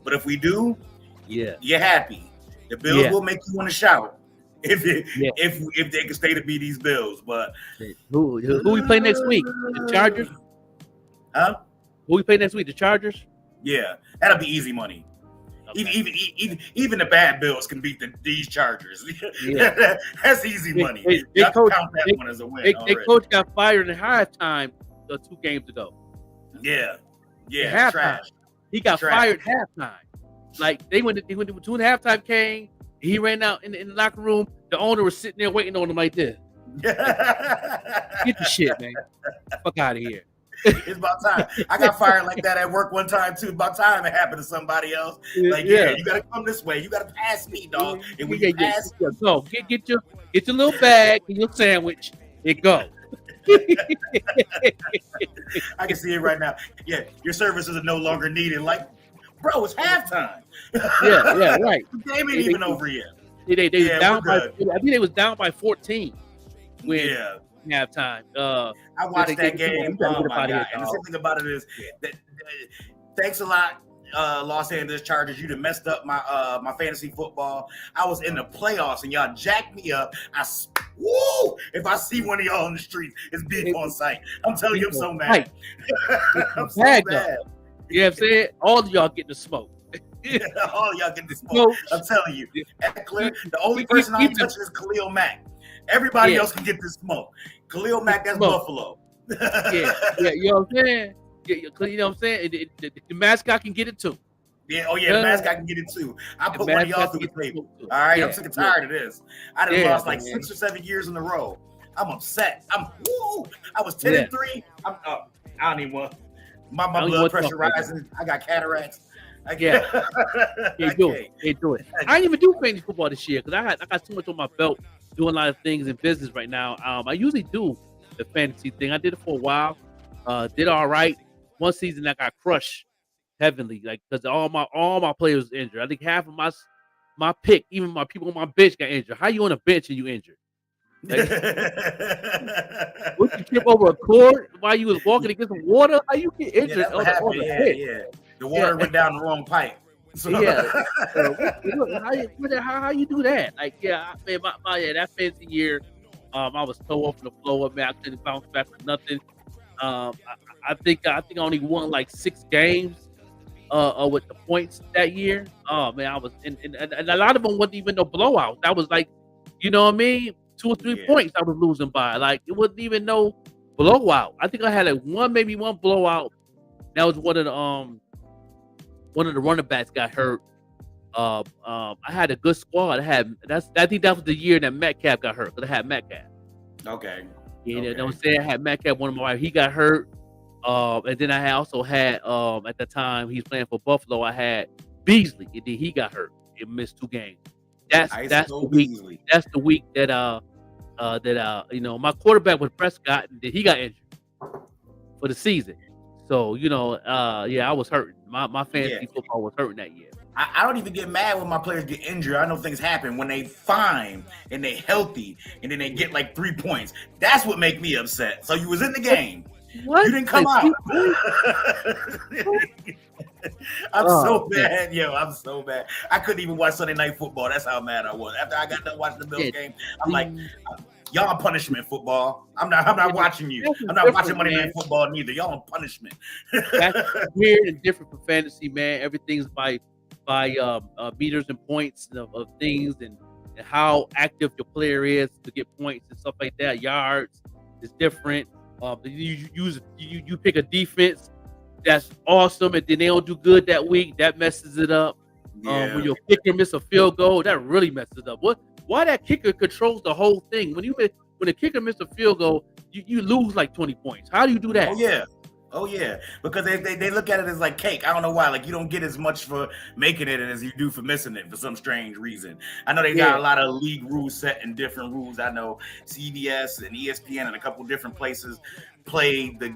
T: But if we do, you're happy. The Bills will make you want to shout if they can stay to be these Bills. But
E: who we play next week? The Chargers?
T: Huh?
E: Who we play next week? The Chargers?
T: Yeah, that'll be easy money. Okay. Even the bad Bills can beat these Chargers.
E: Yeah.
T: That's easy money.
E: They
T: Count that one as a win.
E: They coach got fired in halftime 2 games ago.
T: Yeah,
E: Halftime.
T: trash.
E: He got
T: Trash.
E: fired halftime. Like they went to 2 and halftime came. He ran out in the locker room. The owner was sitting there waiting on him like this. Get the shit, man. Fuck out of here.
T: It's about time. I got fired like that at work one time too. About time it happened to somebody else. Like, you gotta come this way. You gotta pass me, dog. And when you pass,
E: go get your little bag and your sandwich and go.
T: I can see it right now. Yeah, your services are no longer needed. Like, bro, it's halftime.
E: Yeah, right.
T: The game ain't even over yet.
E: They down by. I think they was down by 14 when halftime.
T: I watched that game. Oh my God! And the same thing about it is that thanks a lot, Los Angeles Chargers. You done messed up my fantasy football. I was in the playoffs and y'all jacked me up. If I see one of y'all on the streets, it's beef on sight. I'm telling you, I'm so mad. I'm so mad.
E: You know what I'm saying? All of y'all getting the smoke.
T: All of y'all getting the smoke. I'm telling you. The only person I ain't touching is Khalil Mack. Everybody else can get this smoke. Khalil Mack, that's Buffalo.
E: You know what I'm saying? You know what I'm saying? The mascot can get it too.
T: Yeah, the mascot can get it too. I put one of y'all through the table. All right, I'm sick and tired of this. I done lost like 6 or 7 years in a row. I'm upset. I was 10-3. I don't even want my blood pressure rising. I got cataracts.
E: They do it. I didn't even do fantasy football this year because I got too much on my belt doing a lot of things in business right now. I usually do the fantasy thing. I did it for a while. Did all right. One season I got crushed heavily, like because all my players were injured. I think half of my pick, even my people on my bench got injured. How you on a bench and you injured? Like, would you trip over a cord while you was walking against some water? How you get injured?
T: That's what happened. The water went down the wrong pipe. So.
E: How you do that? Like, man, that fancy year, I was toe off the floor. Man, I couldn't bounce back for nothing. I think I only won like 6 games with the points that year. Oh man, I was and a lot of them wasn't even no blowout. That was like, you know what I mean, 2 or 3 points I was losing by. Like it wasn't even no blowout. I think I had like maybe one blowout. That was one of the running backs got hurt. I had a good squad. I think that was the year that Metcalf got hurt because I had Metcalf.
T: Okay.
E: You know what I'm saying? I had Metcalf, one of my, he got hurt. And then I also had at the time he's playing for Buffalo, I had Beasley, and then he got hurt and missed 2 games. That's the week. Beasley. That's the week that my quarterback was Prescott, and then he got injured for the season. So I was hurting. My fantasy football was hurting that year.
T: I don't even get mad when my players get injured. I know things happen when they fine and they healthy, and then they get like 3 points. That's what make me upset. So you was in the game. What? You didn't come out. I'm so bad, I'm so bad. I couldn't even watch Sunday Night Football. That's how mad I was. After I got done watching the Bills game, I'm like, Y'all on punishment football. I'm not watching you. I'm not watching Monday Night Football neither. Y'all on punishment.
E: That's weird and different for fantasy, man. Everything's by meters and points of things and how active your player is to get points and stuff like that. Yards is different. You pick a defense that's awesome, and then they don't do good that week. That messes it up. When your kicker miss a field goal, that really messes it up. Why that kicker controls the whole thing? When the kicker miss a field goal, you lose like 20 points. How do you do that?
T: Oh yeah, because they look at it as like cake. I don't know why. Like you don't get as much for making it as you do for missing it for some strange reason. I know they got a lot of league rules set in different rules. I know CBS and ESPN and a couple different places play the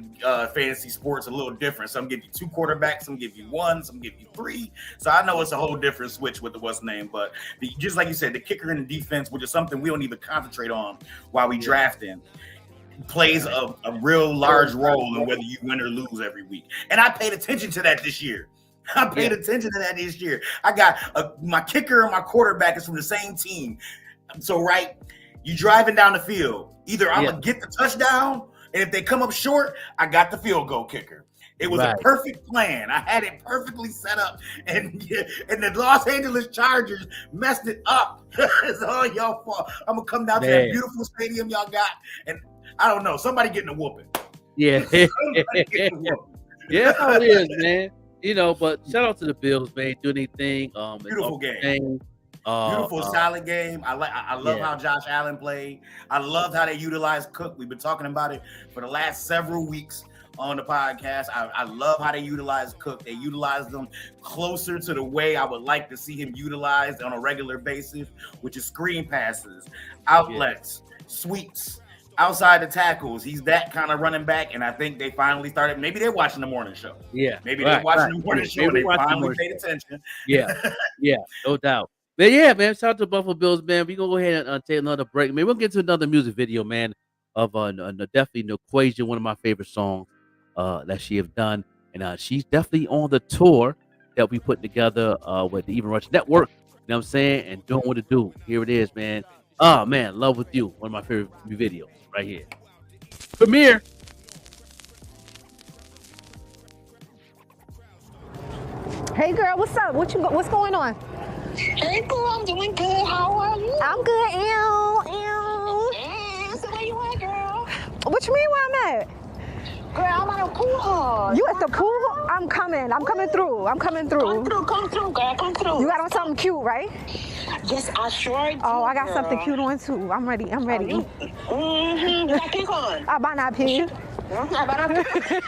T: fantasy sports a little different. Some give you 2 quarterbacks, some give you 1, some give you 3. So I know it's a whole different switch with the what's name. But just like you said, the kicker and the defense, which is something we don't even concentrate on while we drafting, plays a real large role in whether you win or lose every week. And I paid attention to that this year. I got my kicker and my quarterback is from the same team. So, right, you driving down the field. Either I'm going to get the touchdown, and if they come up short, I got the field goal kicker. It was a perfect plan. I had it perfectly set up, and the Los Angeles Chargers messed it up. It's all y'all fault. I'm going to come down to that beautiful stadium y'all got, and I don't know. Somebody getting a whooping.
E: Yeah. Yeah, how it is, man. You know, but shout out to the Bills, man. Do anything.
T: Beautiful game. Beautiful, solid game. I love how Josh Allen played. I loved how they utilized Cook. We've been talking about it for the last several weeks on the podcast. I love how they utilize Cook. They utilize them closer to the way I would like to see him utilized on a regular basis, which is screen passes, outlets, sweeps, outside the tackles. He's that kind of running back, and I think they finally started. Maybe they're watching the morning show.
E: Yeah.
T: Maybe they're watching the morning show and they finally paid attention.
E: Yeah, no doubt. But yeah, man, shout out to Buffalo Bills, man. We gonna go ahead and take another break. Maybe we'll get to another music video, man, of definitely an Equation, one of my favorite songs that she have done. And she's definitely on the tour that we put together with the Even Rush Network. You know what I'm saying? And doing what it do. Here it is, man. Oh man, Love With You, one of my favorite videos right here. Premiere.
F: Hey girl, what's up? What's going on?
V: Hey girl, I'm doing good. How are you?
F: I'm good.
V: So where you at, girl?
F: What you mean where I'm at?
V: Girl, I'm at a pool hall.
F: You at the pool hall? I'm coming through.
V: Come through, girl. Come through.
F: You got on something cute, right?
V: Yes, I sure do.
F: Oh, I got something cute on too. I'm ready.
V: You got pink on?
F: I better not pink.
V: I better not pink.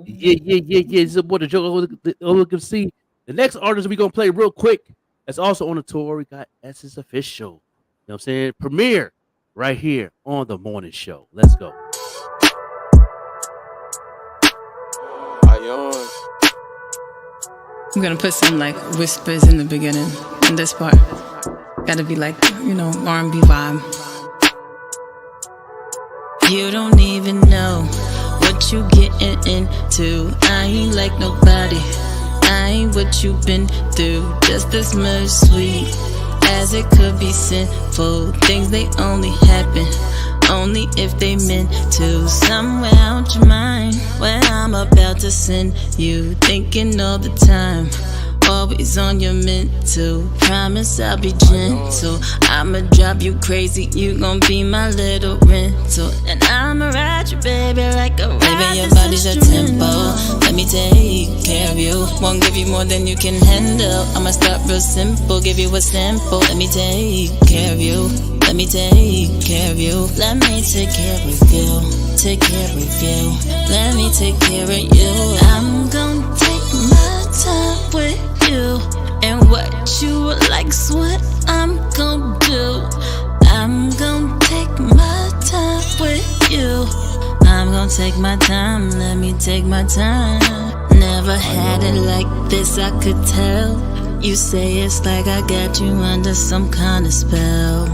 E: Yeah. It's about the Joker. We can see the next artist we gonna play real quick. That's also on the tour. We got Essence Official. You know what I'm saying? Premiere right here on the morning show. Let's go.
G: I'm gonna put some like whispers in the beginning. In this part, gotta be like, you know, R&B vibe. You don't even know what you getting into. I ain't like nobody. I ain't what you been through. Just as much sweet as it could be sinful. Things they only happen only if they meant to. Somewhere out your mind where I'm about to send you. Thinking all the time, always on your mental. Promise I'll be gentle. I'ma drive you crazy. You gon' be my little rental. And I'ma ride you, baby, like a ride. Baby, your body's a tempo. Let me take care of you. Won't give you more than you can handle. I'ma start real simple. Give you a sample. Let me take care of you. Let me take care of you. Let me take care of you. Take care of you. Let me take care of you. I'm gonna take my time with you, and what you like's what I'm gonna do. I'm gonna take my time with you. I'm gonna take my time, let me take my time. Never had it like this, I could tell. You say it's like I got you under some kind of spell.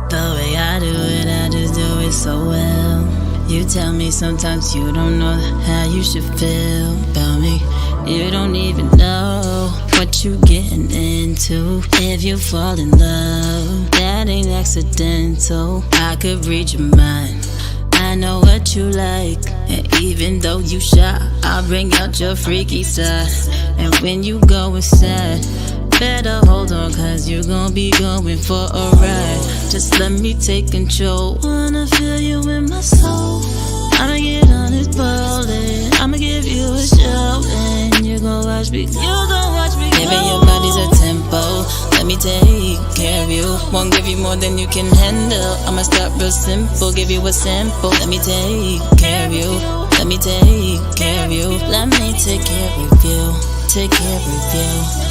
G: The way I do it, I just do it so well. You tell me sometimes you don't know how you should feel about me. You don't even know what you getting into. If you fall in love, that ain't accidental. I could read your mind, I know what you like. And even though you shy, I'll bring out your freaky side. And when you go inside, better hold on, cause you gon' be going for a ride. Just let me take control. Wanna feel you in my soul. I'ma get on it ballin'. I'ma give you a show, and you gon' watch me. You gon' watch me. Baby, your body's a tempo. Let me take care of you. Won't give you more than you can handle. I'ma start real simple. Give you a sample. Let me take care of you. Let me take care of you. Let me take care of you. Take care of you.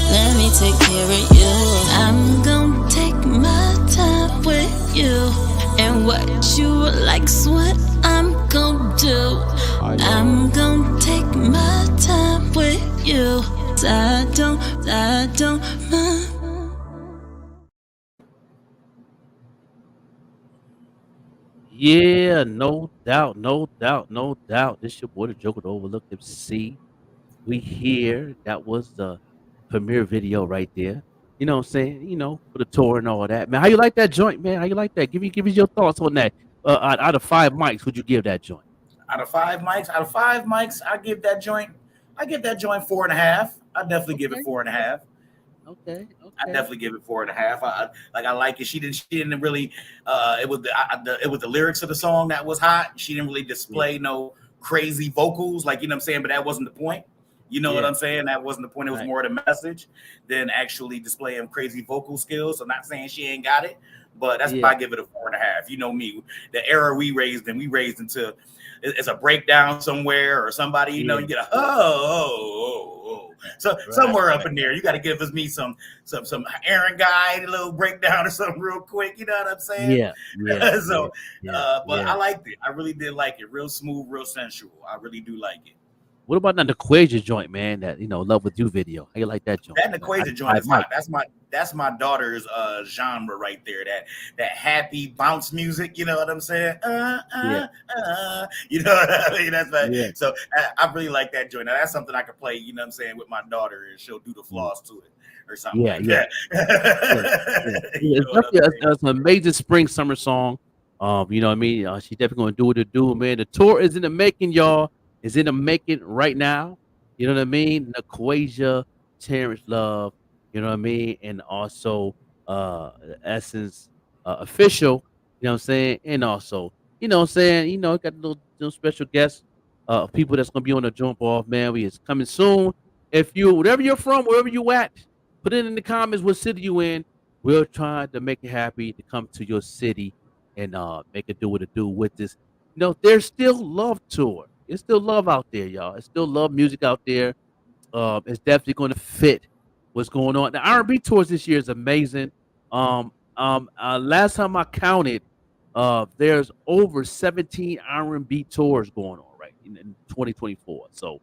G: Let me take care of you. I'm gonna take my time with you, and what you like's what I'm gonna do. I'm gonna take my time with you. I don't mind.
E: Yeah, no doubt. This your boy, the Joker, the Overlooked MC. We here. That was the premiere video right there. You know what I'm saying? You know, for the tour and all that. Man, how you like that joint, man? How you like that? Give me your thoughts on that. Out of 5 mics, would you give that joint?
T: Out of five mics, I give that joint 4.5. I definitely give it 4.5.
E: Okay.
T: I definitely give it 4.5. I like it. She didn't really. It was the lyrics of the song that was hot. She didn't really display no crazy vocals, like, you know what I'm saying. But that wasn't the point. You know what I'm saying? That wasn't the point. It was more the message than actually displaying crazy vocal skills. So I'm not saying she ain't got it, but that's why I give it a 4.5. You know me, the era we raised into it's a breakdown somewhere or somebody, you know, you get a so somewhere up in there, you got to give us me some Aaron Guy, a little breakdown or something real quick. You know what I'm saying? But I liked it. I really did like it. Real smooth, real sensual. I really do like it.
E: What about that Equation joint, man? That, you know, Love With You video. How you like that joint?
T: That Equation joint is hot. That's my daughter's genre right there. That happy bounce music. You know what I'm saying? You know what I mean? That's right. So I really like that joint. Now that's something I could play. You know what I'm saying, with my daughter, and she'll do the floss to it or something like that.
E: It's an amazing spring summer song. You know what I mean? She's definitely gonna do what it do, man. The tour is in the making, y'all. Is in the making right now. You know what I mean? Naquasia, Terrence Love, you know what I mean? And also Essence Official, you know what I'm saying? And also, you know what I'm saying, you know, got a little special guests, people that's gonna be on the jump off, man. We is coming soon. If you, wherever you're from, wherever you at, put it in the comments what city you in. We're trying to make it happy to come to your city and make it do what it do with this there's still love to it. It's still love out there, y'all. It's still love music out there. It's definitely going to fit what's going on. The R&B tours this year is amazing. Last time I counted, there's over 17 R&B tours going on right in 2024. So,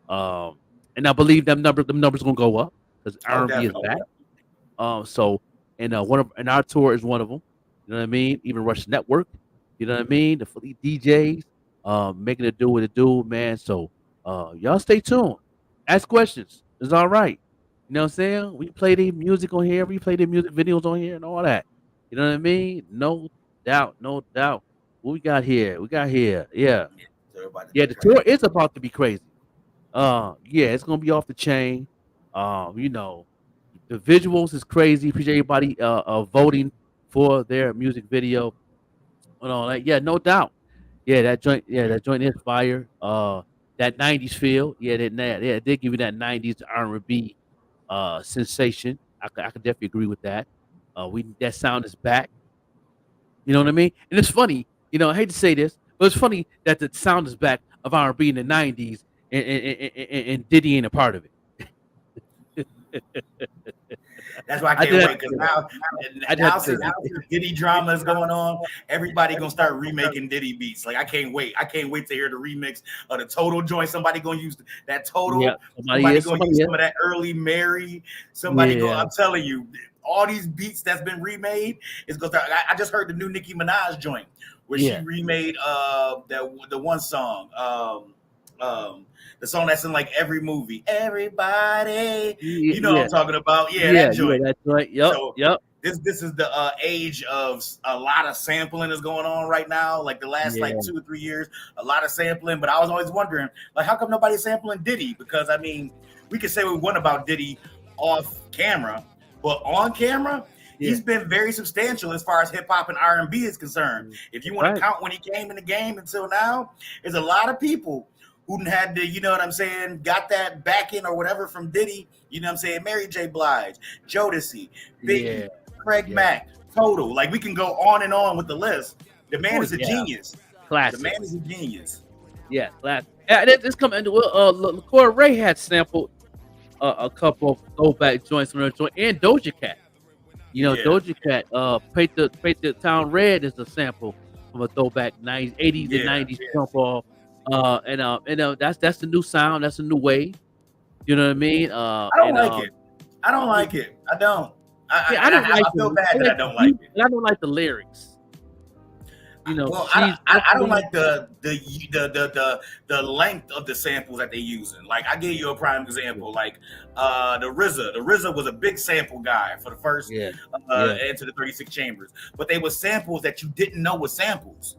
E: and I believe them numbers gonna go up because R&B is back. And our tour is one of them. You know what I mean? Even Rush Network. You know what I mean? The Fleet DJs, making it do what it do, man. So, y'all stay tuned. Ask questions. It's all right. You know what I'm saying? We play the music on here. We play the music videos on here and all that. You know what I mean? No doubt. What we got here? Yeah. Yeah, the tour is about to be crazy. Yeah, it's gonna be off the chain. The visuals is crazy. Appreciate everybody voting for their music video and all that. Yeah, no doubt. Yeah, that joint is fire. That 90s feel. Yeah, they give you that 90s R&B sensation. I could definitely agree with that. That sound is back. You know what I mean? And it's funny, I hate to say this, but it's funny that the sound is back of R&B in the 90s and Diddy ain't a part of it.
T: That's why I can't wait, because now since Diddy drama is going on, everybody gonna start remaking Diddy beats. Like I can't wait to hear the remix of the Total joint. Somebody gonna use that Total.
E: Yeah,
T: somebody gonna use some of that early Mary. I'm telling you, all these beats that's been remade is gonna start. I just heard the new Nicki Minaj joint where she remade the one song. The song that's in like every movie, everybody. You know what I'm talking about? Yeah, that joint.
E: That's right. Yep.
T: This is the age of a lot of sampling is going on right now. Like the last like 2 or 3 years, a lot of sampling. But I was always wondering, like, how come nobody's sampling Diddy? Because I mean, we could say we want about Diddy off camera, but on camera, he's been very substantial as far as hip hop and R&B is concerned. If you want to count when he came in the game until now, there's a lot of people who had to, you know what I'm saying, got that backing or whatever from Diddy, you know what I'm saying, Mary J. Blige, Jodeci, Biggie, Craig Mack, Total. Like, we can go on and on with the list. The man is a genius.
E: Classic.
T: The man is a genius.
E: Yeah, classic. This coming into LaCoy Ray had sampled a couple of throwback joints from her joint, and Doja Cat. Doja Cat, Paint the Town Red is a sample from a throwback 80s and 90s jump off. That's the new sound. That's a new way. You know what I mean?
T: I don't like it. I don't like it. I don't. I feel bad that I don't like it.
E: I don't like the lyrics. I
T: don't like the length of the samples that they're using. Like, I give you a prime example. Like the RZA. The RZA was a big sample guy for the first Into the 36 Chambers, but they were samples that you didn't know were samples.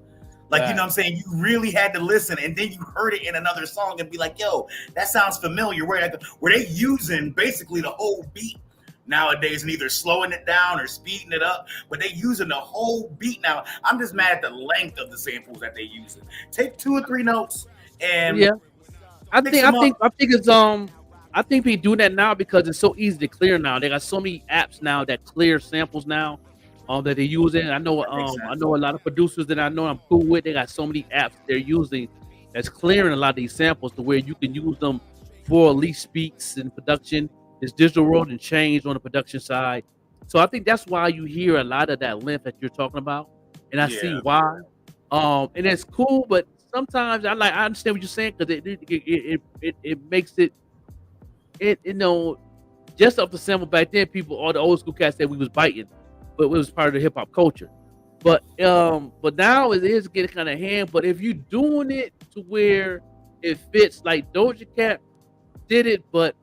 T: Like, you know what I'm saying? You really had to listen, and then you heard it in another song and be like, yo, that sounds familiar. Where they using basically the whole beat nowadays and either slowing it down or speeding it up, but they using the whole beat now. I'm just mad at the length of the samples that they using. Take 2 or 3 notes and
E: I think we do that now because it's so easy to clear now. They got so many apps now that clear samples now. That they're using. I know a lot of producers that I know I'm cool with. They got so many apps they're using that's clearing a lot of these samples to where you can use them for at least beats in production. This digital world and changed on the production side. So I think that's why you hear a lot of that length that you're talking about. And I see why. And it's cool, but sometimes I understand what you're saying because it makes it just off the sample back then, all the old school cats said we was biting. But it was part of the hip hop culture. But now it is getting kind of hand. But if you're doing it to where it fits, like Doja Cat did it, but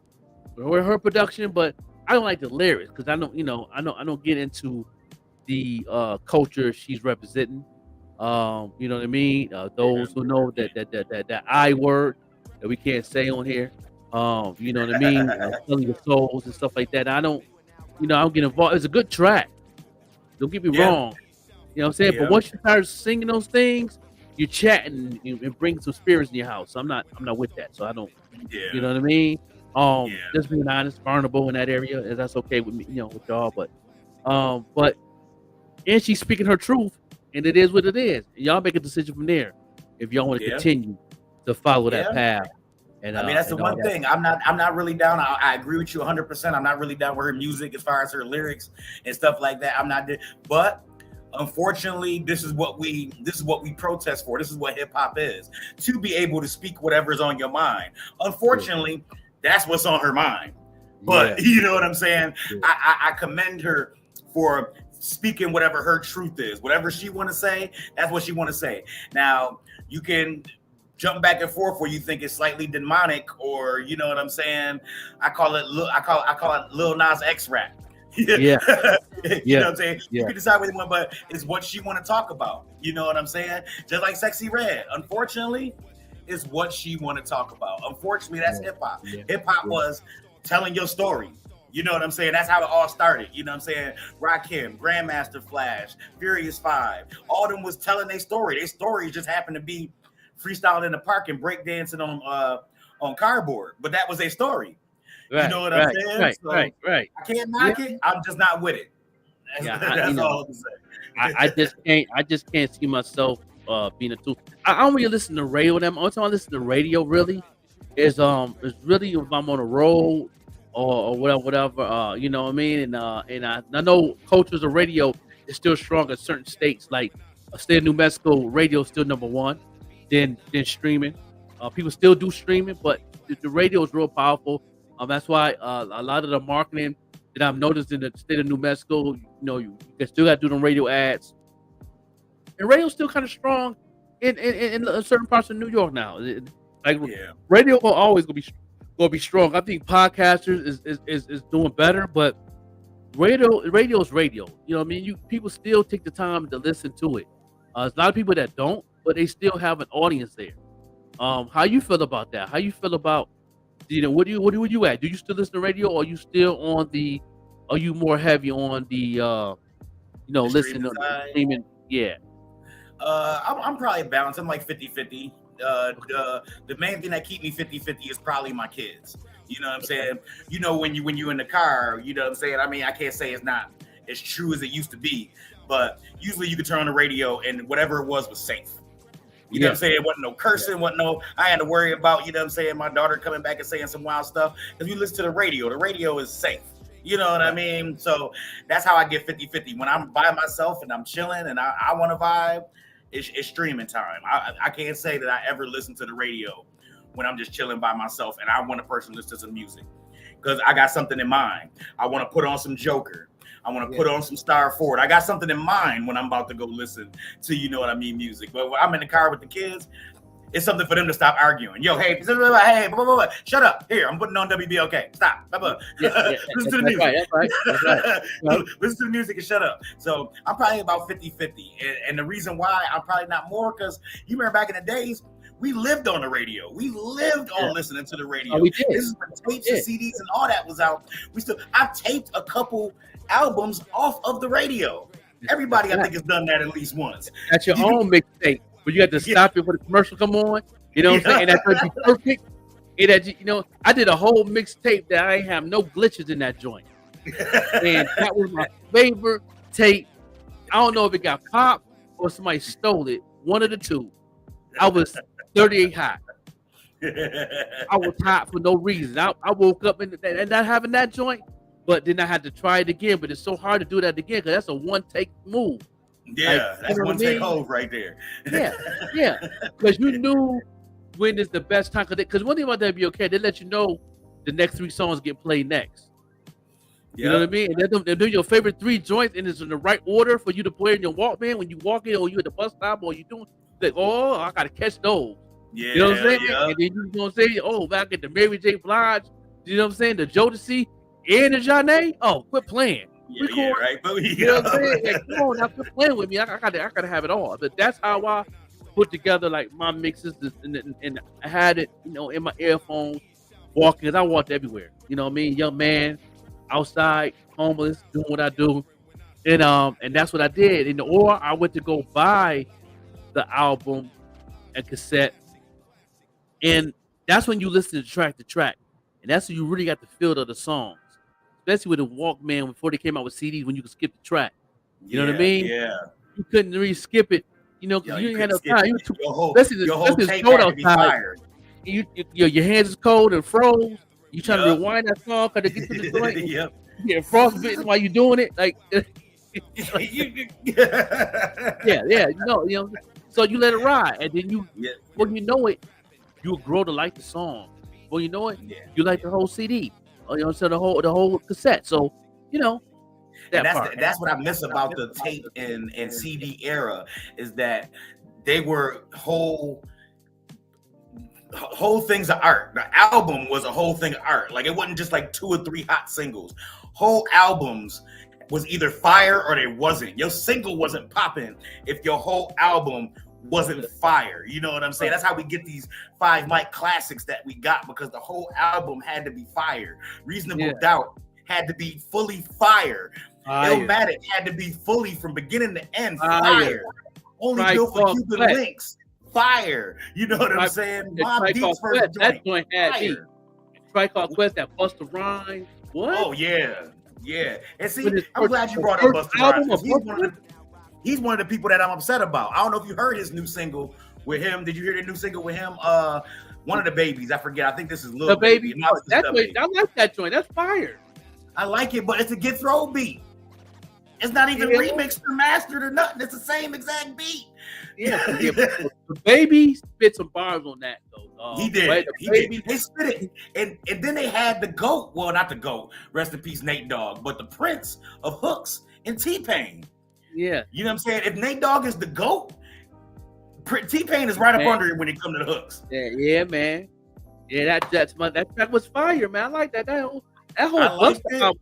E: with her production, but I don't like the lyrics because I don't get into the culture she's representing. You know what I mean? Those who know that I word that we can't say on here. You know what I mean? Killing the souls and stuff like that. I don't get involved. It's a good track. Don't get me wrong. You know what I'm saying? But once you start singing those things, you're chatting and bring some spirits in your house. I'm not with that. So I don't, you know what I mean? Just being honest, vulnerable in that area, that's okay with me, with y'all. But and she's speaking her truth, and it is what it is. Y'all make a decision from there. if y'all want to
T: Yeah.
E: continue to follow that
T: Yeah.
E: path. And
T: I mean, that's the
E: and all
T: one
E: that.
T: thing. I'm not really down. I agree with you 100%. I'm not really down with her music as far as her lyrics and stuff like that. I'm not, but unfortunately, this is what we protest for. This is what hip hop is, to be able to speak whatever's on your mind. Unfortunately, that's what's on her mind. But
E: Yeah.
T: you know what I'm saying? I commend her for speaking whatever her truth is. Whatever she want to say, that's what she want to say. Now, you can jump back and forth where you think it's slightly demonic, or you know what I'm saying. I call it Lil Nas X rap.
E: Yeah.
T: You
E: Yeah.
T: know what I'm saying. You
E: Yeah.
T: can decide what you want, but it's what she want to talk about. You know what I'm saying. Just like Sexy Red, unfortunately, is what she want to talk about. Unfortunately, that's hip hop.
E: Yeah.
T: Hip hop was telling your story. You know what I'm saying? That's how it all started. You know what I'm saying? Rakim, Grandmaster Flash, Furious 5, all of them was telling their story. Their stories just happened to be freestyling in the park and breakdancing on cardboard. But that was their story.
E: Right,
T: You know what I'm
E: right,
T: saying?
E: right,
T: So
E: right, right.
T: I can't knock
E: Yeah.
T: it. I'm just not with it. That's,
E: Yeah,
T: that's
E: you know,
T: all I'm saying.
E: I just can't see myself being a tool. I don't really listen to radio. Them only time I listen to radio really is really if I'm on a road or whatever. You know what I mean? And I know cultures of radio is still strong in certain states. Like state of New Mexico, radio is still number one. Then streaming. People still do streaming, but the radio is real powerful. That's why a lot of the marketing that I've noticed in the state of New Mexico, you still got to do them radio ads. And radio's still kind of strong in certain parts of New York now. Radio will always gonna be strong. I think podcasters is doing better, but radio is radio. You know what I mean? People still take the time to listen to it. There's a lot of people that don't, but they still have an audience there. How you feel about that? How you feel about what do you at? Do you still listen to radio, or are you still on the? Are you more heavy on the listening to streaming? Yeah.
T: I'm probably balanced. I'm like 50-50. The main thing that keep me 50-50 is probably my kids. You know what I'm saying? You know, when you in the car, you know what I'm saying? I mean, I can't say it's not as true as it used to be, but usually you could turn on the radio and whatever it was safe. You know what I'm saying? It wasn't no cursing, I had to worry about, you know what I'm saying, my daughter coming back and saying some wild stuff. Because you listen to the radio is safe. You know what I mean? So that's how I get 50-50. When I'm by myself and I'm chilling and I want to vibe, it's streaming time. I can't say that I ever listen to the radio when I'm just chilling by myself and I want a person to listen to some music. Because I got something in mind. I want to put on some Joker. I want to put on some Star Ford. I got something in mind when I'm about to go listen to, you know what I mean, music. But when I'm in the car with the kids, it's something for them to stop arguing. Yo, hey, blah, blah, blah, shut up. Here, I'm putting on WBLK. Stop. Blah, blah. Listen to the music. That's right. Listen to the music and shut up. So I'm probably about 50-50. And the reason why I'm probably not more, because you remember back in the days, we lived on the radio. We lived on listening to the radio.
E: Oh, we did.
T: This is when tapes and CDs and all that was out. I've taped a couple albums off of the radio. Everybody, I think, has done that at least once.
E: At your own mixtape, but you had to stop it when the commercial come on. You know what I'm saying? And that's gonna be perfect. I did a whole mixtape that I ain't have no glitches in that joint, and that was my favorite tape. I don't know if it got popped or somebody stole it. One of the two. I was 38 hot. I was hot for no reason. I woke up and not having that joint, but then I had to try it again. But it's so hard to do that again because that's a one take move.
T: Yeah, that's one take hold right there.
E: Yeah. Because you knew when is the best time. Because one thing about WBLK, they let you know the next 3 songs get played next. You know what I mean? And they're your favorite 3 joints, and it's in the right order for you to play in your Walkman when you walk in, or you at the bus stop, or you doing like, oh, I gotta catch those.
T: Yeah,
E: you know what I'm saying?
T: yeah.
E: And then you gonna say, oh, back at the Mary J. Blige, you know what I'm saying? The Jodeci and the Janae. Oh, quit playing.
T: Yeah, right.
E: You know what I'm saying? Like, come on, now quit playing with me. I gotta have it all. But that's how I put together like my mixes, and I had it, you know, in my earphones, walking. Cause I walked everywhere. You know what I mean? Young man, outside, homeless, doing what I do, and that's what I did. Or I went to go buy the album and cassette, and that's when you listen to track, and that's when you really got the feel of the songs, especially with the Walkman before they came out with CDs when you could skip the track. You know what I mean?
T: Yeah.
E: You couldn't really skip it. You know, 'cause
T: Yo,
E: you
T: you
E: ain't had no
T: couldn't skip
E: time.
T: it.
E: You too,
T: Your whole
E: especially it's
T: tape
E: cold
T: had to be
E: outside.
T: fired.
E: Your hands is cold and froze. You trying to
T: Yup.
E: rewind that song because to get to the joint.
T: Yep.
E: You get frostbitten while you doing it. Like, yeah. You know. So you let it ride, and then you, when you know it, you'll grow to like the song. Well, you know it, you like the whole CD. Or, you know, so the whole cassette. So, you know,
T: And that's what I miss about the tape and CD era is that they were whole things of art. The album was a whole thing of art. Like it wasn't just like 2 or 3 hot singles. Whole albums was either fire or they wasn't. Your single wasn't popping if your whole album wasn't fire. You know what I'm saying? That's how we get these 5 mic classics that we got, because the whole album had to be fire. Reasonable Doubt had to be fully fire. Illmatic had to be fully from beginning to end fire. Only Built for Cuban Links, fire. You know what I'm saying? Mobb Deep's first
E: that joint had me. Tribe Called Quest, that Busta Rhymes. What?
T: Oh yeah. And see, I'm glad you brought up Busta Rhymes. He's one of the people that I'm upset about. I don't know if you heard his new single with him. Did you hear the new single with him? One of the babies, I forget. I think this is Lil Baby.
E: I like that joint. That's fire.
T: I like it, but it's a Get Throw beat. It's not even remixed or mastered or nothing. It's the same exact beat.
E: The Baby spit some bars on that though.
T: He did.
E: Right?
T: They spit it, and then they had the GOAT. Well, not the GOAT. Rest in peace, Nate Dogg. But the Prince of Hooks and T-Pain.
E: Yeah,
T: you know what I'm saying. If Nate Dogg is the GOAT, T-Pain is right up under him when he come to the hooks.
E: Yeah, man. Yeah, that was fire, man. I like that. That whole Busta album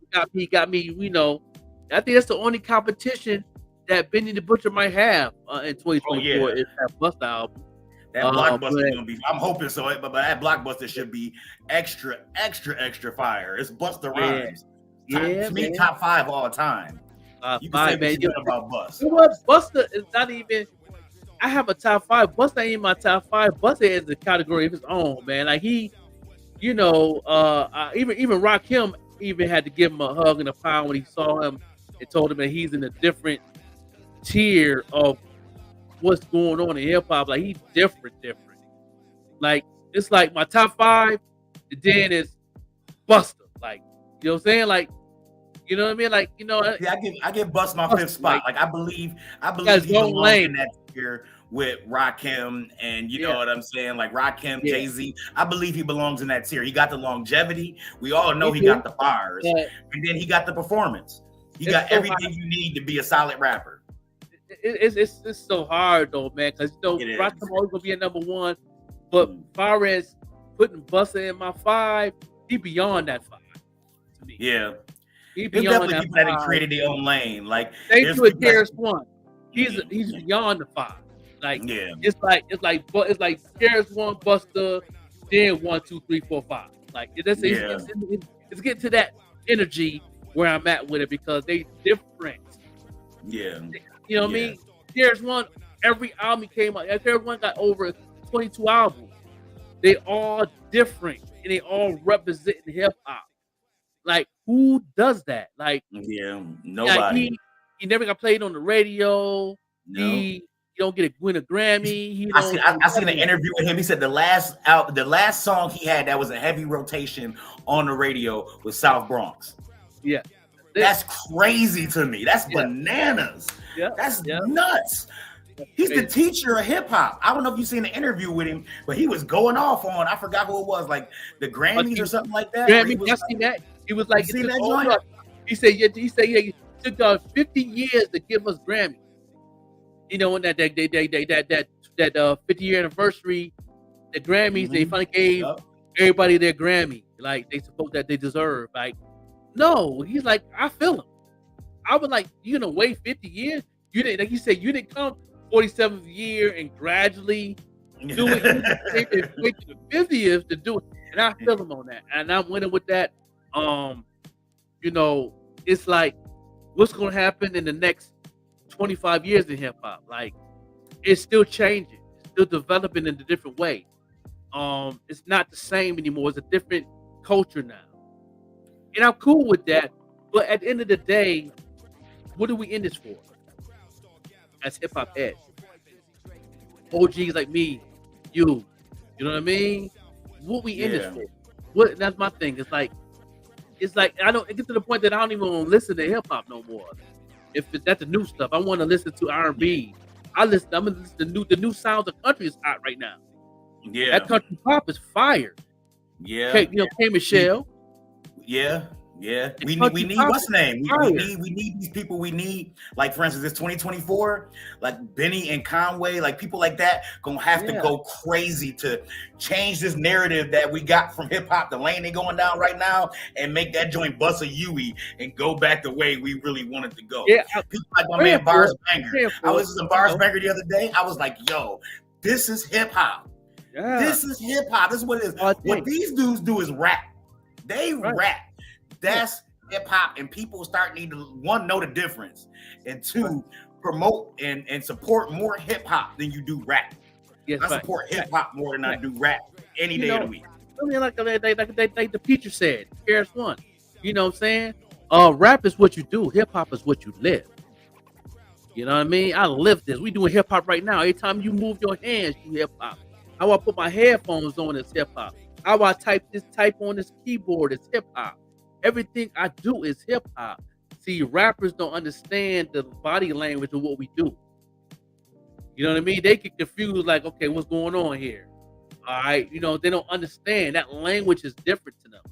E: got me. You know, I think that's the only competition that Benny the Butcher might have in 2024 is that Busta album.
T: That Blockbuster is gonna be. I'm hoping so, but that Blockbuster should be extra fire. It's Busta Rhymes. To me, top 5 all time. You can say what about Bust.
E: You know what? Busta is not even. I have a top 5. Busta ain't my top 5. Busta is a category of his own, man. Like he, you know, even Rakim even had to give him a hug and a pound when he saw him and told him that he's in a different tier of what's going on in hip hop. Like he's different. Like it's like my top 5, and then it's Busta. Like, you know what I'm saying? Like, you know what I mean? Like, you know,
T: I give Bust my 5th spot. Like I believe he belongs in that tier with Rakim, and you know what I'm saying? Like Rakim, Jay-Z. I believe he belongs in that tier. He got the longevity. We all know he got the bars, and then he got the performance. He got everything you need to be a solid rapper.
E: It's so hard though, man, because you know Rakim always gonna be a number 1, but far as putting Busta in my 5, he beyond that 5 to me.
T: Yeah.
E: He
T: There's
E: beyond
T: definitely
E: that
T: people that
E: 5.
T: have created their own lane. Like
E: Thank you with KRS-One. He's beyond the 5. Like it's like KRS-One, Busta, then 1, 2, 3, 4, 5. Like it's getting to that energy where I'm at with it because they different.
T: Yeah.
E: You know what I mean? KRS-One, every album he came out, KRS-One got over 22 albums. They all different and they all representing hip hop. Like, who does that? Like,
T: nobody.
E: Like he never got played on the radio.
T: No.
E: He don't win a Grammy.
T: I seen an interview with him. He said the last song he had that was a heavy rotation on the radio was South Bronx.
E: Yeah.
T: That's crazy to me. That's bananas.
E: Yeah.
T: That's nuts. He's the teacher of hip hop. I don't know if you've seen the interview with him, but he was going off on, I forgot who it was, like the Grammys or something like that.
E: He was like, he said, it took 50 years to give us Grammy. You know, when that 50-year anniversary, the Grammys, they finally gave everybody their Grammy, like they supposed that they deserve. Like, no, he's like, I feel him. I was like, you gonna wait 50 years? You didn't, like you said, you didn't come 47th year and gradually do it. You wait to the 50th to do it, and I feel him on that, and I'm winning with that. You know, it's like, what's gonna happen in the next 25 years in hip hop? Like, it's still changing, it's still developing in a different way. It's not the same anymore. It's a different culture now, and I'm cool with that. But at the end of the day, what are we in this for? As hip hop heads, OGs like me, you know what I mean? What we in this for? What? That's my thing. It's like I don't. It gets to the point that I don't even want to listen to hip hop no more. If that's the new stuff, I want to listen to R&B. I'm gonna listen to the new sounds of country is hot right now.
T: Yeah,
E: that country pop is fire.
T: Yeah,
E: K Michelle.
T: Yeah. We need what's the name? We need these people. We need, like, for instance, this 2024, like Benny and Conway, like people like that gonna have to go crazy to change this narrative that we got from hip hop, the lane they going down right now, and make that joint bust a Yui and go back the way we really wanted to go. Yeah, people like my man Bars Banger. I was listening to Bars Banger the other day. I was like, yo, this is hip hop. Yeah. This is hip hop. This is what it is. What these dudes do is rap. They rap. That's hip hop, and people start need to, one, know the difference, and two, promote and support more hip hop than you do rap. Yes, I support hip hop more than I do rap any day of the week.
E: I mean, like the preacher said, KRS-One. You know what I'm saying? Rap is what you do. Hip hop is what you live. You know what I mean? I live this. We doing hip hop right now. Every time you move your hands, you hip hop. How I put my headphones on is hip hop. How I type on this keyboard is hip hop. Everything I do is hip hop. See, rappers don't understand the body language of what we do. You know what I mean? They get confused, like, okay, what's going on here? All right, you know, they don't understand. That language is different to them.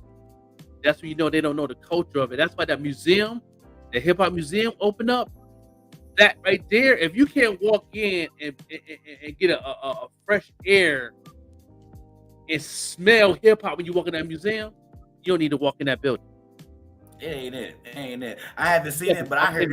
E: That's when you know they don't know the culture of it. That's why that museum, the hip hop museum, opened up. That right there, if you can't walk in and get a fresh air and smell hip hop when you walk in that museum, you don't need to walk in that building.
T: It ain't it. I haven't seen it, but I heard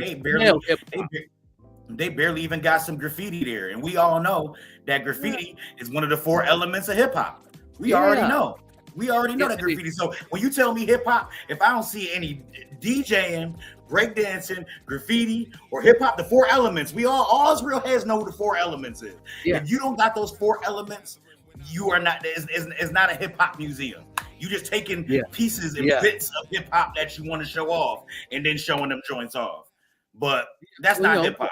T: they barely even got some graffiti there. And we all know that graffiti is one of the 4 elements of hip hop. We already know. That graffiti. So when you tell me hip hop, if I don't see any DJing, breakdancing, graffiti, or hip hop, the 4 elements, all us real heads know what the 4 elements is. Yeah. If you don't got those 4 elements, you are not. It's not a hip hop museum. You just taking pieces and bits of hip hop that you want to show off, and then showing them joints off. But that's not hip hop.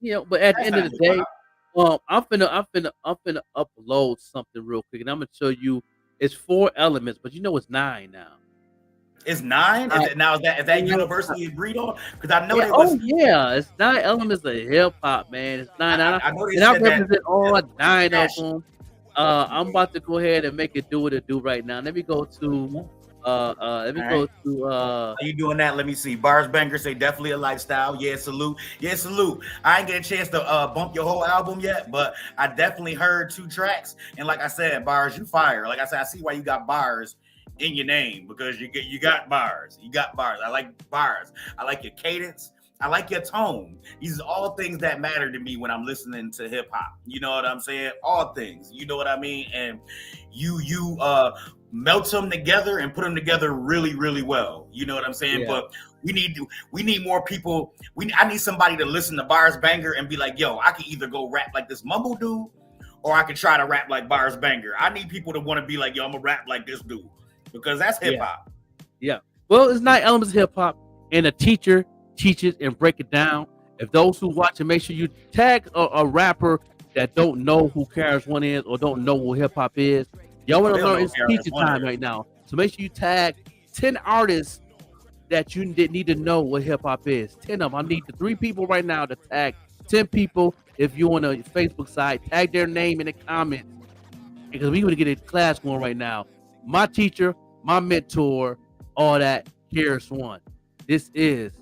E: You know, but at the end of the day, I'm finna upload something real quick, and I'm gonna show you. It's 4 elements, but you know it's 9 now.
T: It's 9? Is that universally agreed on? Because I know
E: it's 9 elements of hip hop, man. It's 9. I represent all 9 of them. I'm about to go ahead and make it do what it do right now. Let me go to
T: How you doing that? Let me see. Bars Banger say definitely a lifestyle. Yeah, salute. I ain't get a chance to bump your whole album yet, but I definitely heard 2 tracks. And like I said, Bars, you fire. Like I said, I see why you got bars in your name, because you got bars. You got bars. I like bars. I like your cadence. I like your tone. These are all things that matter to me when I'm listening to hip hop. You know what I'm saying? All things. You know what I mean? And you melt them together and put them together really, really well. You know what I'm saying? Yeah. But we need more people. I need somebody to listen to Bars Banger and be like, yo, I can either go rap like this mumble dude, or I can try to rap like Bars Banger. I need people to want to be like, yo, I'm gonna rap like this dude, because that's hip hop.
E: Yeah. Well, it's 9 elements of hip hop, and a teacher teaches and break it down. If those who watch it, make sure you tag a rapper that don't know who KRS-One is or don't know what hip hop is. Y'all want to learn? It's teacher time right now. So make sure you tag 10 artists that you need to know what hip hop is. 10 of them. I need the 3 people right now to tag 10 people. If you're on a Facebook site, tag their name in the comments, because we want to get a class going right now. My teacher, my mentor, all that. KRS-One. This is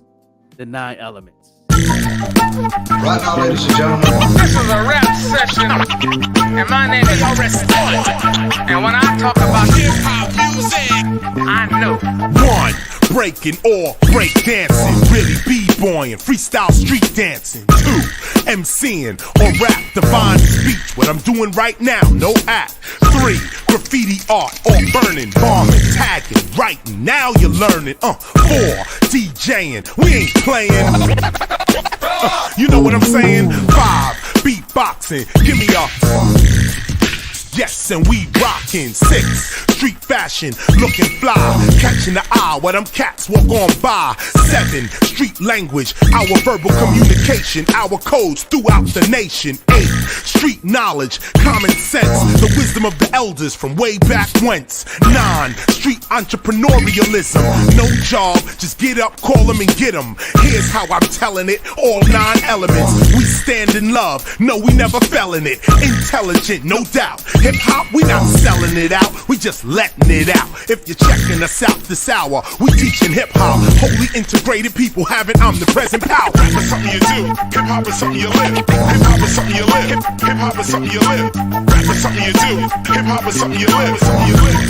E: the 9 elements.
H: Right now, ladies and gentlemen,
I: this is a rap session, and my name is KRS-One. And when I talk about hip hop music, I know.
U: 1. Breaking or break dancing, really b-boying, freestyle street dancing. 2. MCing or rap, divine speech, what I'm doing right now, no act. 3. Graffiti art or burning, bombing, tagging, writing, now you're learning. 4. DJing, we ain't playing. You know what I'm saying? 5. Beatboxing, give me a Yes, and we rockin' 6. Street fashion, looking fly, catching the eye while them cats walk on by. 7. Street language, our verbal communication, our codes throughout the nation. 8. Street knowledge, common sense, the wisdom of the elders from way back whence. 9. Street entrepreneurialism, no job, just get up, call them and get them. Here's how I'm telling it, all 9 elements. We stand in love, no, we never fell in it. Intelligent, no doubt. Hip hop, we not selling it out, we just letting it out. If you're checking us out this hour, we teaching hip hop. Wholly integrated people having omnipresent power. Rap is something you do, hip hop is something you live. Hip hop is something you live, hip hop is something you live. Rap is something you do, hip hop is something you live. Something you live.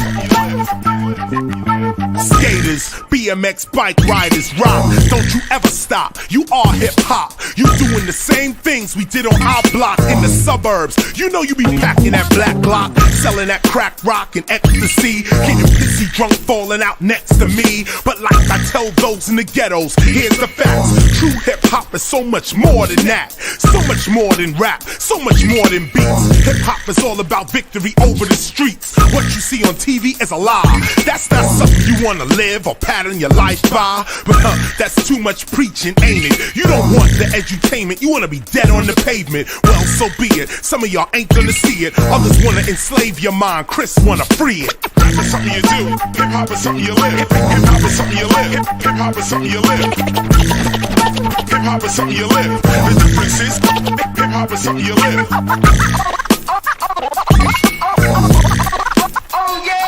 U: Skaters, BMX bike riders, rock. Don't you ever stop. You are hip hop. You doing the same things we did on our block in the suburbs. You know you be packing that black Glock, selling that crack rock and ecstasy, getting pissy drunk, falling out next to me. But like I tell those in the ghettos, here's the facts. True hip hop is so much more than that. So much more than rap, so much more than beats. Hip hop is all about victory over the streets. What you see on TV is a lie. That's not something you wanna live or pattern your life by. But that's too much preaching, ain't it? You don't want the edutainment, you wanna be dead on the pavement. Well, so be it. Some of y'all ain't gonna see it. Others wanna enslave your mind. Chris wanna free it. Rap is something you do. Hip hop is something you live. Hip hop is something you live. Hip hop is something you live. Hip hop is something you live. The difference is hip hop is something you live.
V: Oh yeah.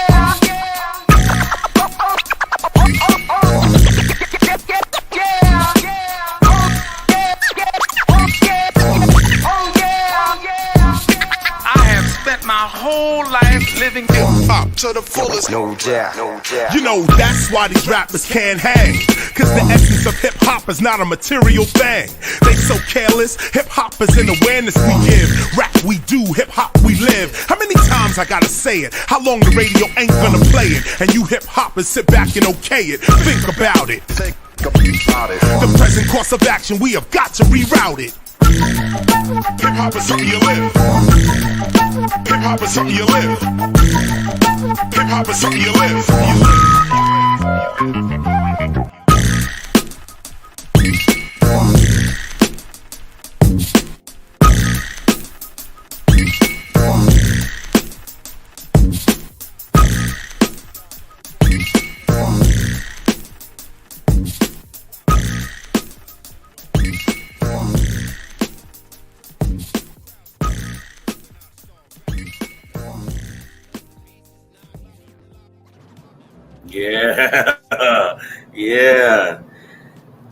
I: My whole life living hip hop to the fullest.
U: No doubt. You know that's why these rappers can't hang. Cause the essence of hip hop is not a material thing. They so careless. Hip hop is an awareness we give. Rap we do, hip hop we live. How many times I gotta say it? How long the radio ain't gonna play it? And you hip hoppers sit back and okay it. Think about it. The present course of action, we have got to reroute it. Hip hop is something you live. Hip hop is something you live. Hip hop is something you live.
T: Yeah. Yeah.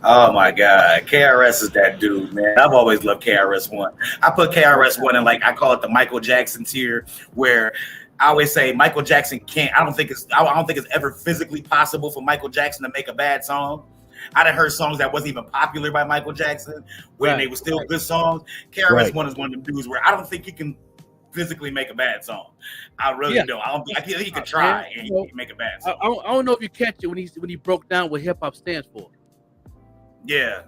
T: Oh my God. KRS is that dude, man. I've always loved KRS-One. I put KRS-One in, like, I call it the Michael Jackson tier, where I always say Michael Jackson can't, I don't think it's ever physically possible for Michael Jackson to make a bad song. I done heard songs that wasn't even popular by Michael Jackson when they were still good songs. KRS-One is one of them dudes where I don't think he can physically make a bad song. I really don't. I think he could try and he can make a bad song.
E: I don't know if you catch it when he broke down what hip hop stands for.
T: Yeah.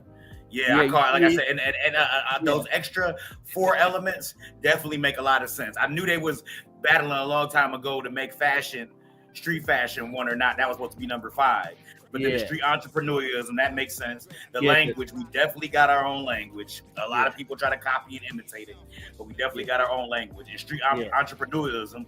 T: I call it, like I said, and those extra 4 elements definitely make a lot of sense. I knew they was battling a long time ago to make street fashion one or not. That was supposed to be number 5. But then the street entrepreneurialism, that makes sense. The language, we definitely got our own language. A lot of people try to copy and imitate it, but we definitely got our own language. And street entrepreneurialism,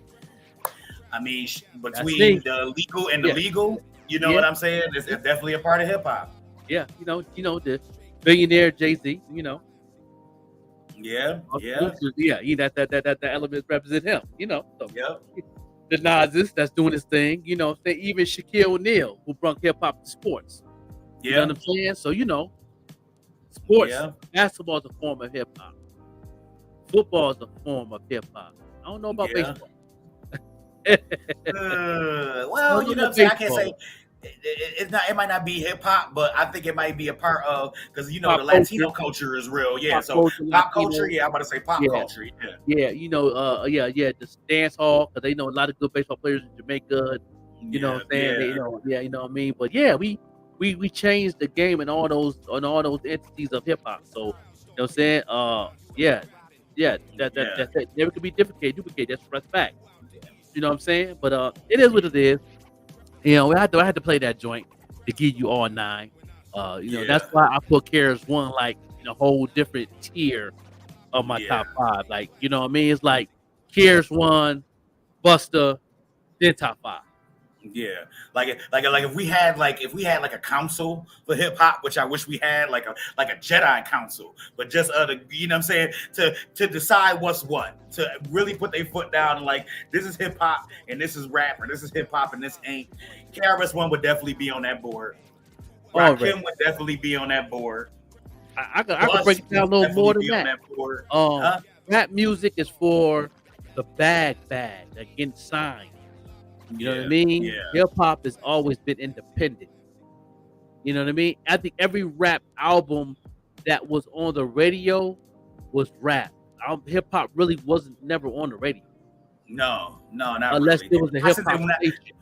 T: I mean, between the legal and the legal, you know what I'm saying? It's definitely a part of hip hop.
E: Yeah, you know the billionaire Jay-Z, you know.
T: Yeah.
E: That element represent him, you know. So, the Nas's that's doing his thing, you know. Even Shaquille O'Neal, who brought hip hop to sports. You know what I'm saying? So, you know, sports, basketball is a form of hip hop. Football is a form of hip hop. I don't know about baseball.
T: Well, you know what I'm saying? I can't say it's not. It might not be hip hop, but I think it might be a part of, because you know the Latino culture is real. Yeah, so pop culture. Yeah, I'm about to say pop culture.
E: Yeah, you know, the dance hall, because they know a lot of good baseball players in Jamaica. You know what I'm saying? They, you know what I mean. But yeah, we changed the game in all those entities of hip hop. So you know what I'm saying? Yeah, that never could be duplicate. That's fact. You know what I'm saying? But it is what it is. You know, I had to play that joint to give you all 9. You know, that's why I put KRS-One like in a whole different tier of my top 5. Like, you know what I mean? It's like KRS-One, Busta, then top 5.
T: Yeah, like if we had like a council for hip hop, which I wish we had, like a Jedi council, but just you know what I'm saying, to decide what's what, to really put their foot down and like, this is hip hop and this is rap, or this is hip hop and this ain't. KRS-One would definitely be on that board. Rakim would definitely be on that board.
E: I could break it down a little more than that. Rap music is for the bag that getting signed. You know what I mean?
T: Yeah.
E: Hip hop has always been independent. You know what I mean? I think every rap album that was on the radio was rap. Hip hop really wasn't never on the radio.
T: No, not
E: unless
T: really.
E: it was a hip hop station.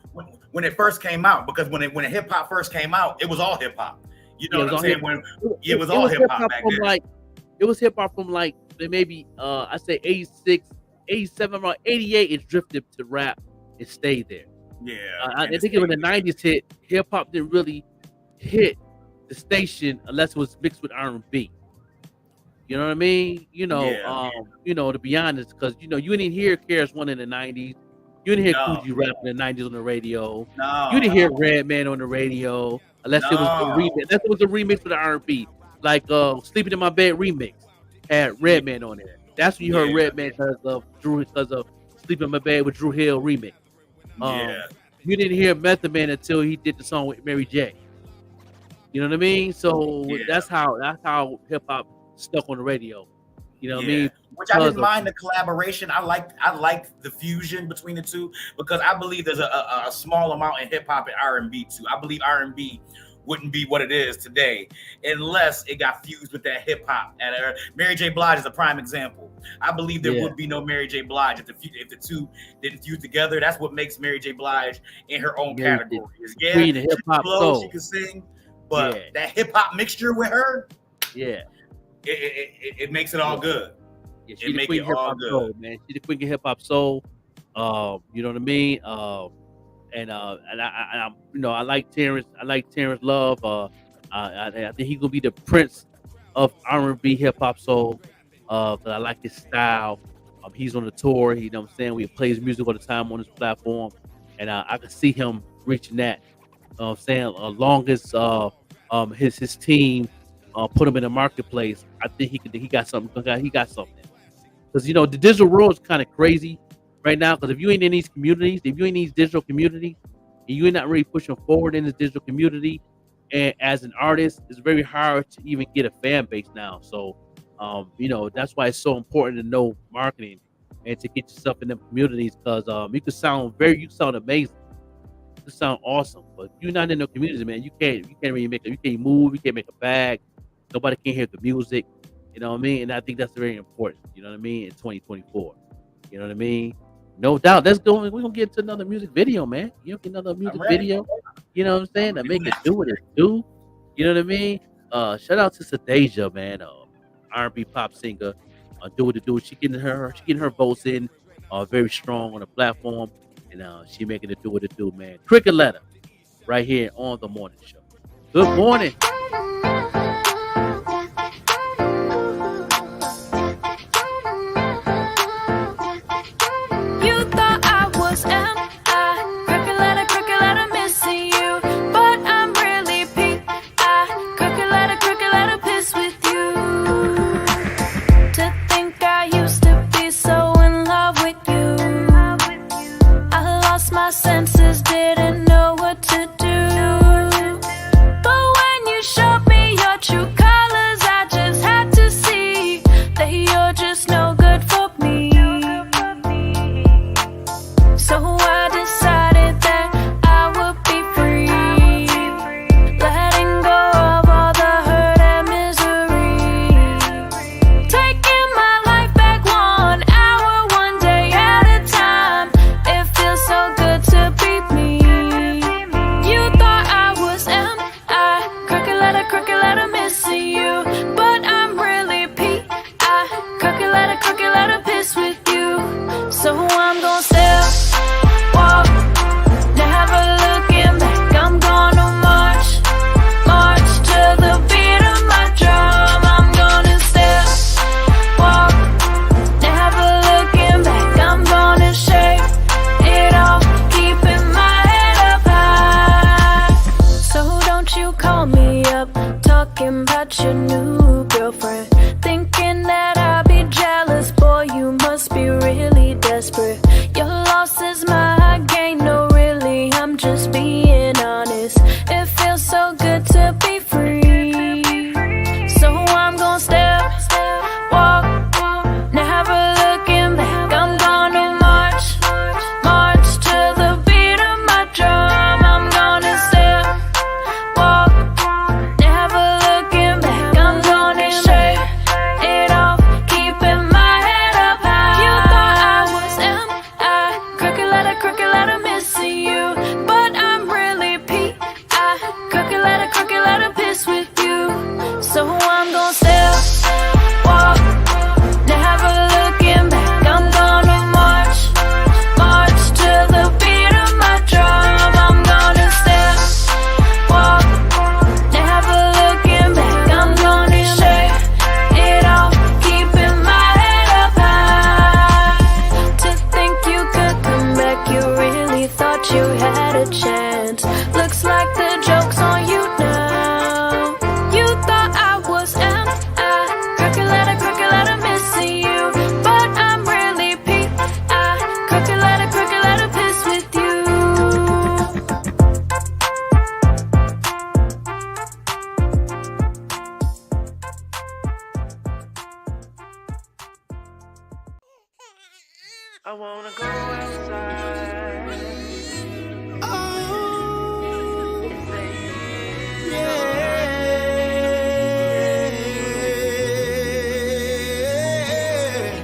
T: When it first came out, because when hip hop first came out, it was all hip hop. You know what I'm saying? It was all hip hop back then.
E: It was hip hop from like maybe I say 86, 87, around 88. It drifted to rap. It stayed there.
T: Yeah,
E: I think when the 90s hit, hip hop didn't really hit the station unless it was mixed with R&B. You know what I mean? You know, you know, to be honest, because you know, you didn't hear KRS-One in the 90s. You didn't hear Coogee rap in the 90s on the radio. You didn't hear Redman on the radio unless it was a remix. Unless it was a remix for the R&B, like "Sleeping in My Bed" remix had Redman on there. That's when you heard Redman because of "Sleeping in My Bed" with Drew Hill remix. You didn't hear Method Man until he did the song with Mary J. You know what I mean? So that's how hip hop stuck on the radio. You know what I mean?
T: Which I didn't mind the collaboration. I liked the fusion between the two, because I believe there's a small amount in hip hop and R&B too. I believe R&B wouldn't be what it is today unless it got fused with that hip hop. And Mary J. Blige is a prime example. I believe there would be no Mary J. Blige if the two didn't fuse together. That's what makes Mary J. Blige in her own category.
E: Queen of hip-hop soul.
T: She can sing, but that hip hop mixture with her, it makes it all good.
E: Yeah, she's the queen of hip hop soul, man. She's the queen of hip hop soul. You know what I mean? And I you know, I like Terrence. I like Terrence Love. I think he's gonna be the prince of R&B hip hop soul. But I like his style. He's on the tour. You know what I'm saying? We plays music all the time on this platform, and I can see him reaching that. I'm saying long as his team put him in the marketplace, I think he got something. He got something. Because you know, the digital world is kind of crazy right now. Because if you ain't in these communities, if you ain't in these digital communities, and you ain't not really pushing forward in this digital community, and as an artist, it's very hard to even get a fan base now. So, you know, that's why it's so important to know marketing and to get yourself in them communities. Because you can sound amazing, you can sound awesome, but if you're not in the community, man, you can't really you can't move, you can't make a bag. Nobody can hear the music. You know what I mean? And I think that's very important. You know what I mean? In 2024. You know what I mean? No doubt. Let's go. We're gonna get into another music video, man. You get another music video. You know what I'm saying? To make it do what it do. You know what I mean? Shout out to Sadasia, man. R&B pop singer. Do what it do. She getting her votes in. Very strong on the platform, and she making it do what it do, man. Cricket Letter, right here on the morning show. Good morning.
C: You thought I was M.I. Crooked letter, missing you. But I'm really P.I. Crooked letter, pissed with you. To think I used to be so in love with you. I lost my senses, didn't know what to do. But when you showed me
I: I wanna go outside.
S: Oh, yeah.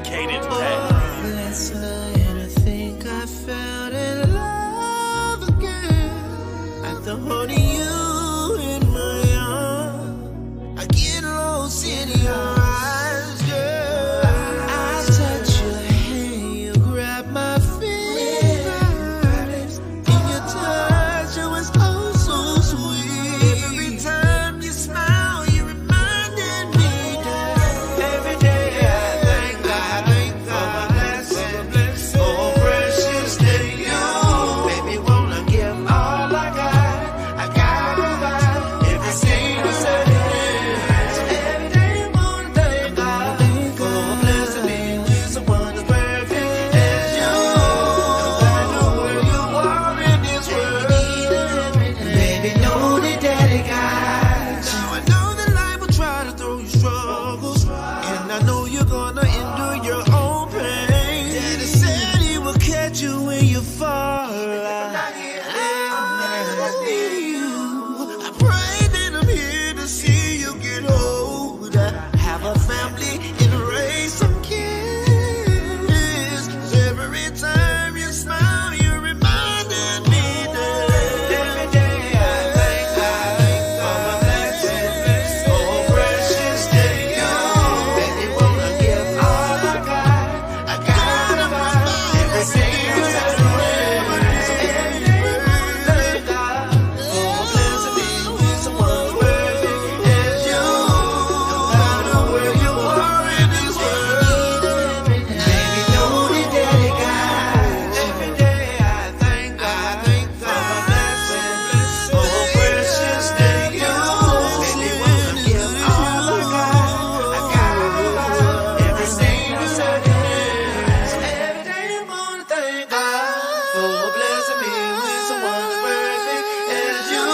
T: Cadence Jack.
S: Last night I think I fell in love again. After holding you in my arms, I get lost in your eyes, girl. I touch your hand, you grab my fingers, and your touch, it was oh so sweet. Every time you smile, you reminded me that every day I thank for my blessing, oh precious that you made me wanna give all I gotta provide everything you said. Every day I wanna thank God for blessing me with someone as perfect as you. No matter where you are in this world, baby, know that Daddy got you. I know that life will try to throw you struggles, and I know you're gonna endure your own pain. Daddy said he will catch you when you fall. I need you. I pray that I'm here to see you get older, have a family and raise some kids. 'Cause every time you smile, you reminded me that every day I thank for my blessings, oh precious that you made me wanna give all I gotta provide everything you said. Every day I wanna thank God for blessing me with someone perfect as you. No matter where you are in this world, baby, know that Daddy got you. Every day I thank God for my blessings, oh precious that you made me wanna give all I gotta provide everything you said. Every day I wanna thank God for blessing me with someone as perfect as you.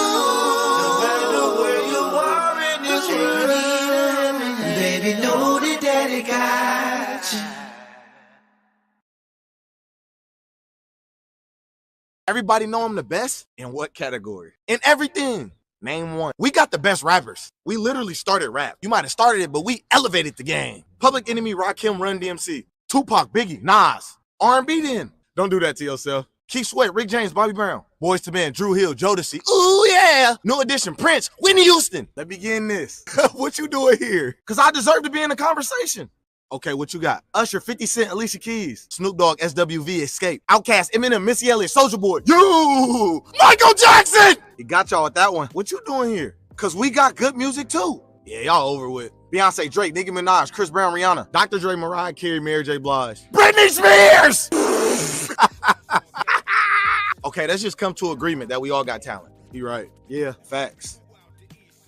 S: No matter where you are in this world, baby, know that Daddy got you.
K: Everybody know I'm the best? In what category? In everything. Name one. We got the best rappers. We literally started rap. You might have started it, but we elevated the game. Public Enemy, Rakim, Run DMC. Tupac, Biggie, Nas. R&B then. Don't do that to yourself. Keith Sweat, Rick James, Bobby Brown. Boys to Men, Drew Hill, Jodeci. Ooh, yeah. New Edition, Prince, Whitney Houston. Let me begin this. What you doing here? Because I deserve to be in the conversation. Okay, what you got? Usher, 50 Cent, Alicia Keys, Snoop Dogg, SWV, Escape, Outkast, Eminem, Missy Elliott, Soulja Boy, you, Michael Jackson. He got y'all with that one. What you doing here? Cause we got good music too. Yeah, y'all over with. Beyonce, Drake, Nicki Minaj, Chris Brown, Rihanna, Dr. Dre, Mariah Carey, Mary J. Blige, Britney Spears. Okay, let's just come to agreement that we all got talent. You right? Yeah, facts.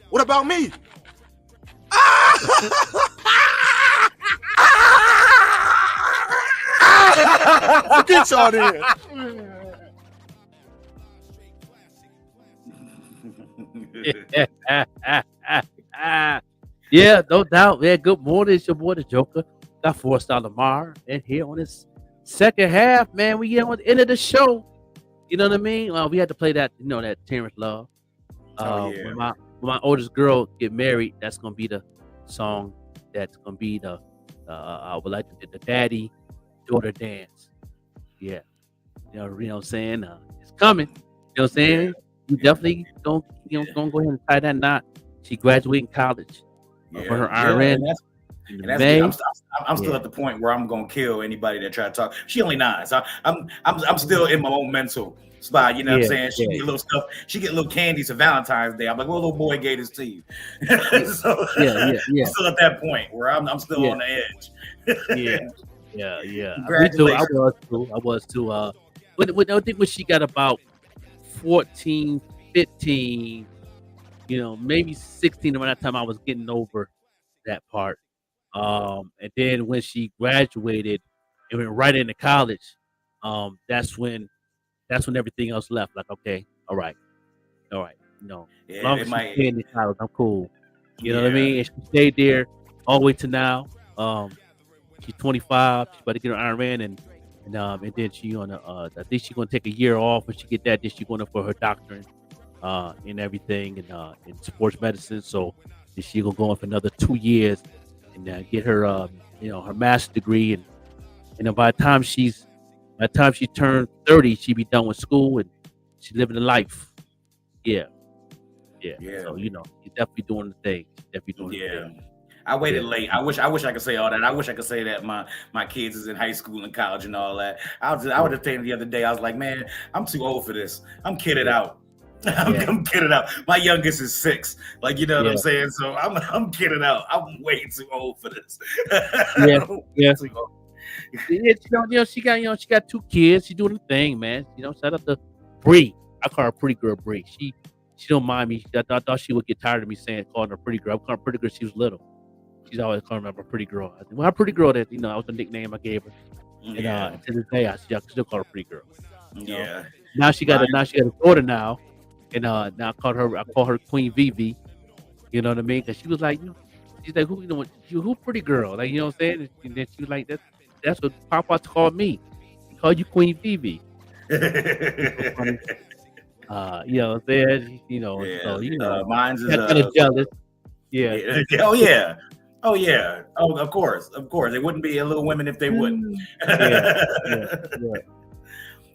K: What about me? Get y'all there.
E: Yeah, no doubt, man. Good morning. It's your boy, the Joker. Got $4 Lamar. And here on this second half, man, we get on the end of the show. You know what I mean? We had to play that, you know, that Terrence Love. When my oldest girl get married, that's gonna be the song. That's gonna be the I would like the daddy daughter dance. Yeah, you know what I'm saying? It's coming. You know what I'm saying? You definitely gonna go ahead and tie that knot. She graduating college for her RN.
T: I'm still at the point where I'm gonna kill anybody that try to talk. She only 9, so I'm still in my own mental spot. You know what I'm saying? She get little stuff. She get little candies for Valentine's Day. I'm like, well, little boy gave this to you. So I'm still at that point where I'm still on the edge.
E: Yeah. Me too. I was too. When I think when she got about 14, 15, you know, maybe 16 around that time, I was getting over that part. And then when she graduated and went right into college, that's when everything else left. Like, okay, all right, no, as long as she's staying in college, I'm cool. You know what I mean? And she stayed there all the way to now. She's 25. She's about to get her RN, and And then she gonna I think she's gonna take a year off when she get that. Then she going for her doctorate and everything in sports medicine. So then she gonna go on for another 2 years and get her her master's degree. And by the time she turned 30, she be done with school and she living the life. Yeah. So she's definitely doing the thing. She's definitely doing the thing.
T: I waited late. I wish I could say all that. I wish I could say that my kids is in high school and college and all that. I would have taken the other day. I was like, man, I'm too old for this. I'm kidded out. I'm kidded out. My youngest is 6. Like, you know what I'm saying? So I'm kidded out. I'm way too old for this.
E: She got 2 kids. She doing the thing, man. Shout out to Bree. I call her pretty girl Bree. She don't mind me. I thought she would get tired of me calling her pretty girl. I called her pretty girl. She was little. She's always calling her pretty girl. I think, well, her pretty girl. That that was the nickname I gave her. And to this day, I still call her pretty girl. Now she got a daughter now, and now I call her Queen Vivi. You know what I mean? Because she was like, she's like, who pretty girl? Like, you know what I'm saying? And then she was like, that's what Papa called me. He called you Queen Vivi. So funny. You know what I'm saying? So
T: mine's is
E: kind of jealous. Yeah.
T: Oh yeah. Oh, of course. They wouldn't be a Little Women if they wouldn't.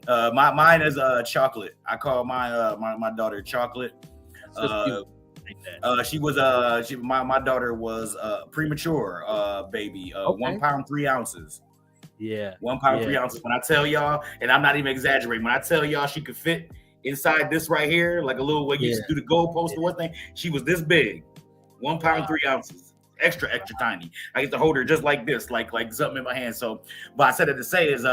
T: Mine is Chocolate. I call my daughter Chocolate. She was my daughter was premature baby. 1 pound 3 ounces. 1 pound 3 ounces. When I tell y'all, and I'm not even exaggerating, when I tell y'all she could fit inside this right here, like a little way you used to do the goalpost or what thing, she was this big. 1 pound 3 ounces. Extra tiny. I get to hold her just like this, like something in my hand. So, but I said it to say is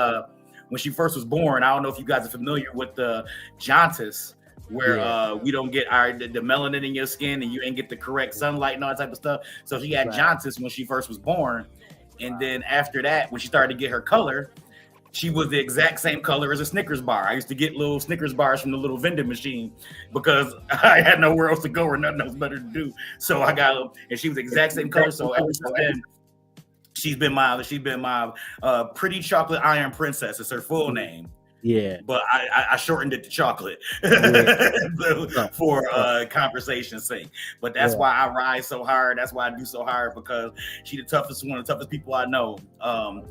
T: when she first was born, I don't know if you guys are familiar with the jaundice, where we don't get the melanin in your skin and you ain't get the correct sunlight and all that type of stuff. So she had jaundice when she first was born, and then after that, when she started to get her color, she was the exact same color as a Snickers bar. I used to get little Snickers bars from the little vending machine because I had nowhere else to go or nothing else better to do. So I got them, and she was the exact same color. So ever since then, she's been my Pretty Chocolate Iron Princess. It's her full name.
E: Yeah.
T: But I shortened it to Chocolate for conversation's sake. But that's why I ride so hard. That's why I do so hard, because she's one of the toughest people I know. 1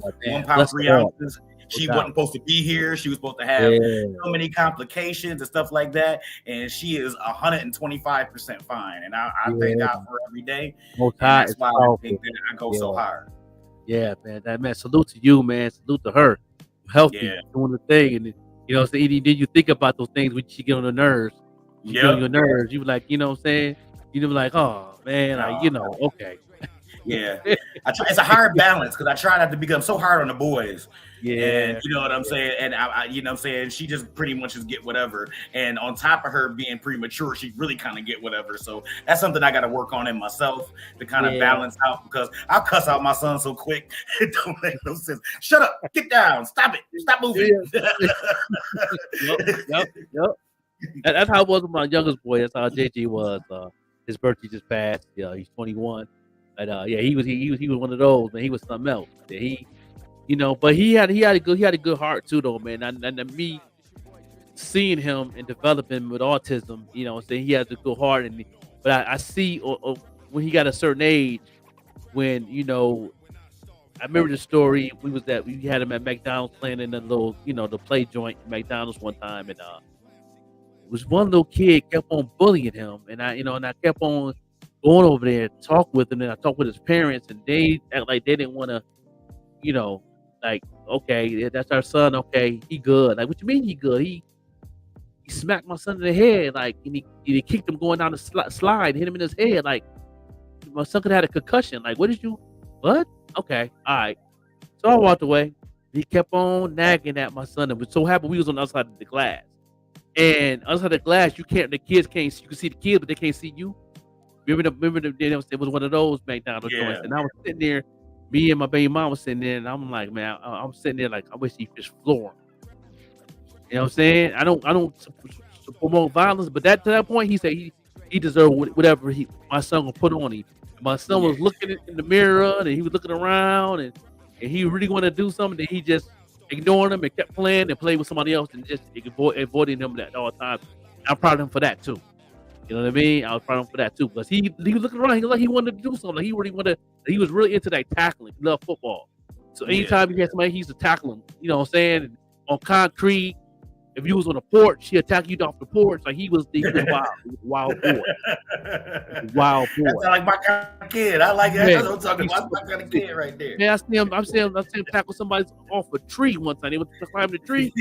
T: pound 3 ounces. She wasn't supposed to be here. She was supposed to have so many complications and stuff like that. And she is 125% fine. And I thank God for her every day. And that's why I think that I go so hard.
E: Yeah, man. Salute to you, man. Salute to her. Healthy, doing the thing. And so then you think about those things when she get on the nerves. You get on your nerves. You like, you know what I'm saying? You be like, oh man, okay.
T: Yeah, it's a hard balance because I try not to become so hard on the boys. And you know what I'm saying? And I you know what I'm saying? She just pretty much just get whatever. And on top of her being premature, she really kind of get whatever. So that's something I got to work on in myself to kind of balance out, because I'll cuss out my son so quick. It don't make no sense. Shut up, get down, stop it, stop moving.
E: Yep. That's how it was with my youngest boy. That's how JG was. His birthday just passed. He's 21. And he was one of those, man. He was something else. But he had a good heart too, though, man. And me seeing him and developing with autism, saying he has a good heart, but I see when he got a certain age, when I remember the story. We had him at McDonald's playing in the little, the play joint at McDonald's one time, and it was one little kid kept on bullying him, and I kept on going over there and talk with him, and I talked with his parents, and they act like they didn't want to, like, okay, that's our son, okay, he good. Like, what you mean he good? He smacked my son in the head, like, and he kicked him going down the slide, hit him in his head, like, my son could have had a concussion. Like, what? Okay, all right. So I walked away. He kept on nagging at my son, and was so happy we was on the other side of the glass. And other side of the glass, the kids can't, you can see the kids, but they can't see you. Remember it was one of those McDonald's joints, and I was sitting there, me and my baby mom was sitting there, and I'm like, man, I'm sitting there like, I wish he just floored him. You know what I'm saying? I don't promote violence, but to that point, he said he deserved whatever my son would put on him. My son was looking in the mirror, and he was looking around, and he really wanted to do something, and he just ignoring him and kept playing and played with somebody else and just avoiding him at all times. I'm proud of him for that too. You know what I mean? I was proud of him for that too because he was looking around. He looked like he wanted to do something. He really wanted. He was really into that tackling. He loved football. So anytime he had somebody, he used to tackle him. You know what I'm saying? And on concrete. If you was on the porch, he attack you off the porch. Like he was wild boy. Wild boy.
T: That's like my kind of kid. I like that.
E: Yeah.
T: That's what I'm talking about. My kind of kid right there.
E: Man, I see him tackle somebody off a tree one time. He was climbing the tree,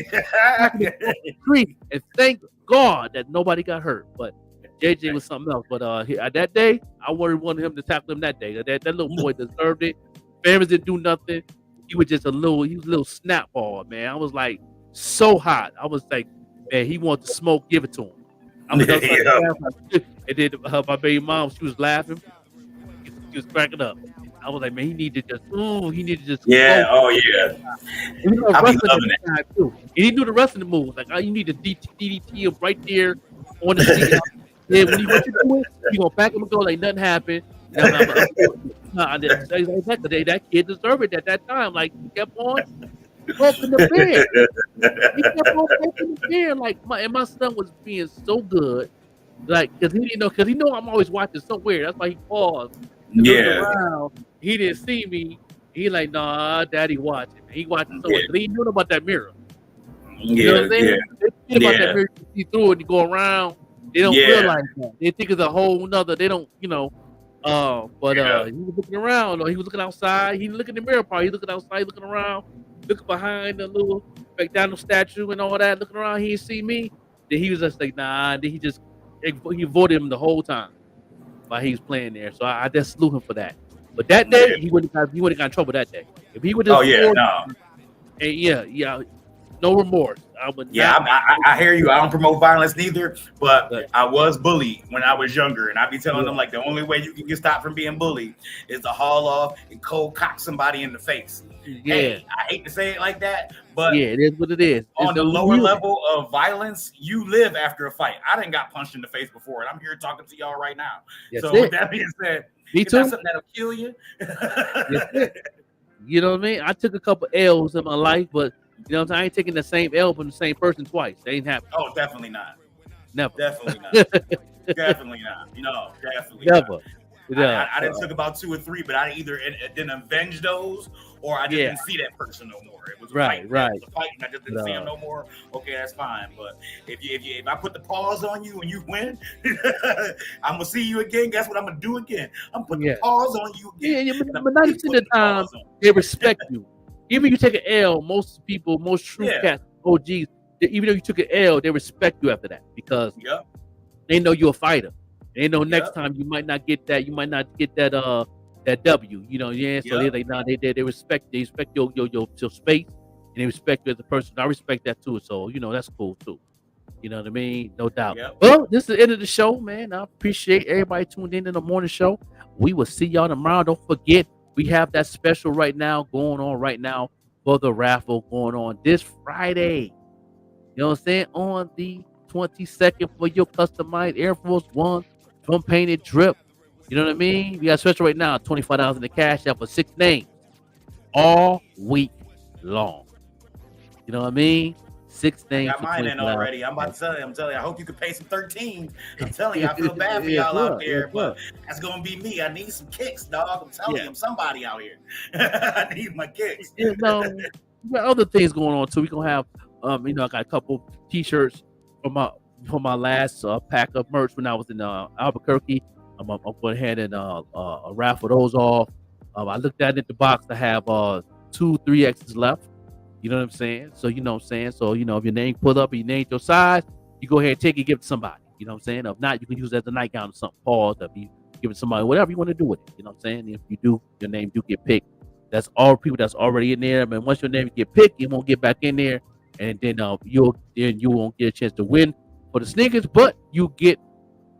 E: tree, and thank God that nobody got hurt. But JJ was something else. But that day, I wanted him to tackle him that day. That little boy deserved it. Parents didn't do nothing. He was a little snap ball, man. I was like. So hot. I was like, man, he wanted to smoke, give it to him. I was and then my baby mom, she was laughing. She was cracking up. I was like, man, he needed to just
T: yeah,
E: smoke.
T: Oh yeah.
E: And he knew the rest of the moves. Like, you need to DDT him right there on the seat. Then when he went to do it, you gonna back him and go like nothing happened. That kid deserved it at that time. Like he kept on. Open the beer. He kept on opening the beer. Like my son was being so good, like because he didn't know. Because he know I'm always watching somewhere. That's why he paused. Around. He didn't see me. He like, nah, daddy watching. He watching somewhere. He didn't know about that mirror. You know what I'm saying? They about that mirror. You see through it. You go around. They don't realize that. They think it's a whole nother. They don't. You know. He was looking around. Or he was looking outside. He didn't look in the mirror part. He looking outside. Looking around. Looking behind the little McDonald's statue and all that, looking around, he didn't see me. Then he was just like, nah. And then he avoided him the whole time while he was playing there. So I just salute him for that. But that day, he wouldn't have got in trouble that day. If he would just no remorse. I would.
T: Yeah, I hear you. I don't promote violence neither, but I was bullied when I was younger, and I be telling them like the only way you can get stopped from being bullied is to haul off and cold cock somebody in the face.
E: Yeah,
T: hey, I hate to say it like that, but
E: yeah, it is what it is.
T: On the lower level of violence, you live after a fight. I done got punched in the face before, and I'm here talking to y'all right now. So with that being said,
E: me too.
T: That's something that'll kill you.
E: You know what I mean? I took a couple L's in my life, but you know what I'm saying? I ain't taking the same L from the same person twice. They ain't happening.
T: Oh, definitely not.
E: Never.
T: Definitely not. Definitely not. No, definitely
E: never.
T: Not. I didn't took about 2 or 3, but I either didn't avenge those or I just didn't see that person no more. It was
E: right.
T: It was a fight, and I just didn't see him no more. Okay, that's fine. But if I put the pause on you and you win, I'm gonna see you again. Guess what I'm gonna do again? I'm putting the pause on you again.
E: Yeah, but 90% of the time they respect you. Even if you take an L, most true cats, OGs, even though you took an L, they respect you after that because they know you're a fighter. They know next time you might not get that. You might not get that that W. You know, So they like, nah, they respect your space and they respect you as a person. I respect that too. So that's cool too. You know what I mean? No doubt. Well, this is the end of the show, man. I appreciate everybody tuned in the morning show. We will see y'all tomorrow. Don't forget. We have that special right now going on right now for the raffle going on this Friday. You know what I'm saying? On the 22nd for your customized Air Force One from Painted Drip. You know what I mean? We got a special right now, $25 in the cash out for 6 names all week long. You know what I mean? 6 names.
T: I got mine in already. I'm about to tell you. I'm telling you. I hope you can pay some 13. I'm telling you. I feel bad for y'all out there, but that's gonna be me. I need some kicks, dog. I'm telling you. I'm somebody out here. I need my kicks.
E: We got other things going on too. We gonna have, I got a couple T-shirts from my last pack of merch when I was in Albuquerque. I'm going ahead and raffle those off. I looked at the box. I have 2 3X's left. You know what I'm saying? So, you know what I'm saying? So, if your name pulled up and your name your size, you go ahead and take it, give it to somebody. You know what I'm saying? If not, you can use it as a nightgown or something. Pause. If you give it to somebody, whatever you want to do with it. You know what I'm saying? If you do, your name do get picked. That's all people that's already in there. I mean, once your name get picked, it won't get back in there. And then you won't get a chance to win for the sneakers, but you get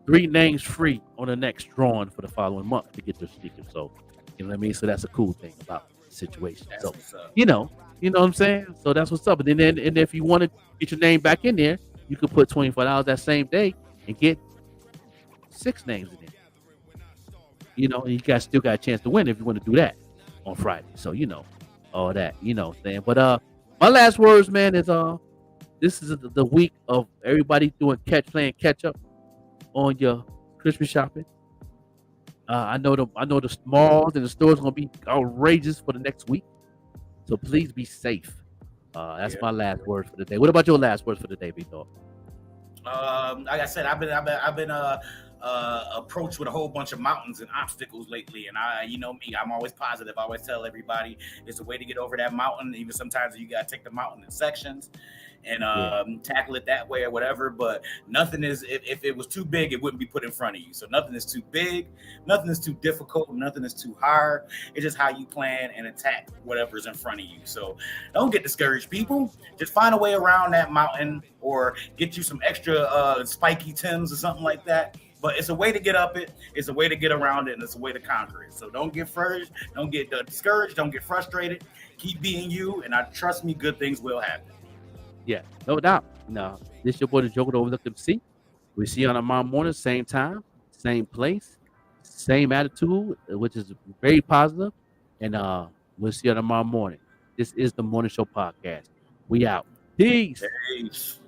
E: 3 names free on the next drawing for the following month to get the sneakers. So, you know what I mean? So that's a cool thing about the situation. So, you know what I'm saying? So that's what's up. And then if you want to get your name back in there, you could put $25 that same day and get 6 names in there. And you guys still got a chance to win if you want to do that on Friday. So, all that, what I'm saying. But My last words, man, is this is the week of everybody playing catch up on your Christmas shopping. I know the malls and the stores are gonna be outrageous for the next week, so please be safe. That's my last words for the day. What about your last words for the day, Big Dog?
T: Like I said, I've been approached with a whole bunch of mountains and obstacles lately, and you know me, I'm always positive. I always tell everybody it's a way to get over that mountain. Even sometimes you gotta take the mountain in sections and tackle it that way or whatever. But nothing is, if it was too big, it wouldn't be put in front of you. So nothing is too big, nothing is too difficult, nothing is too hard. It's just how you plan and attack whatever's in front of you. So don't get discouraged, people. Just find a way around that mountain, or get you some extra spiky Timbs or something like that. But it's a way to get up it, it's a way to get around it, and it's a way to conquer it. So don't get don't get discouraged, don't get frustrated. Keep being you, and trust me, good things will happen.
E: Yeah, no doubt. No, this your boy, the Joker, the Overlook MC. We see you on tomorrow morning, same time, same place, same attitude, which is very positive. And we'll see you on tomorrow morning. This is the Morning Show Podcast. We out. Peace.
T: Peace.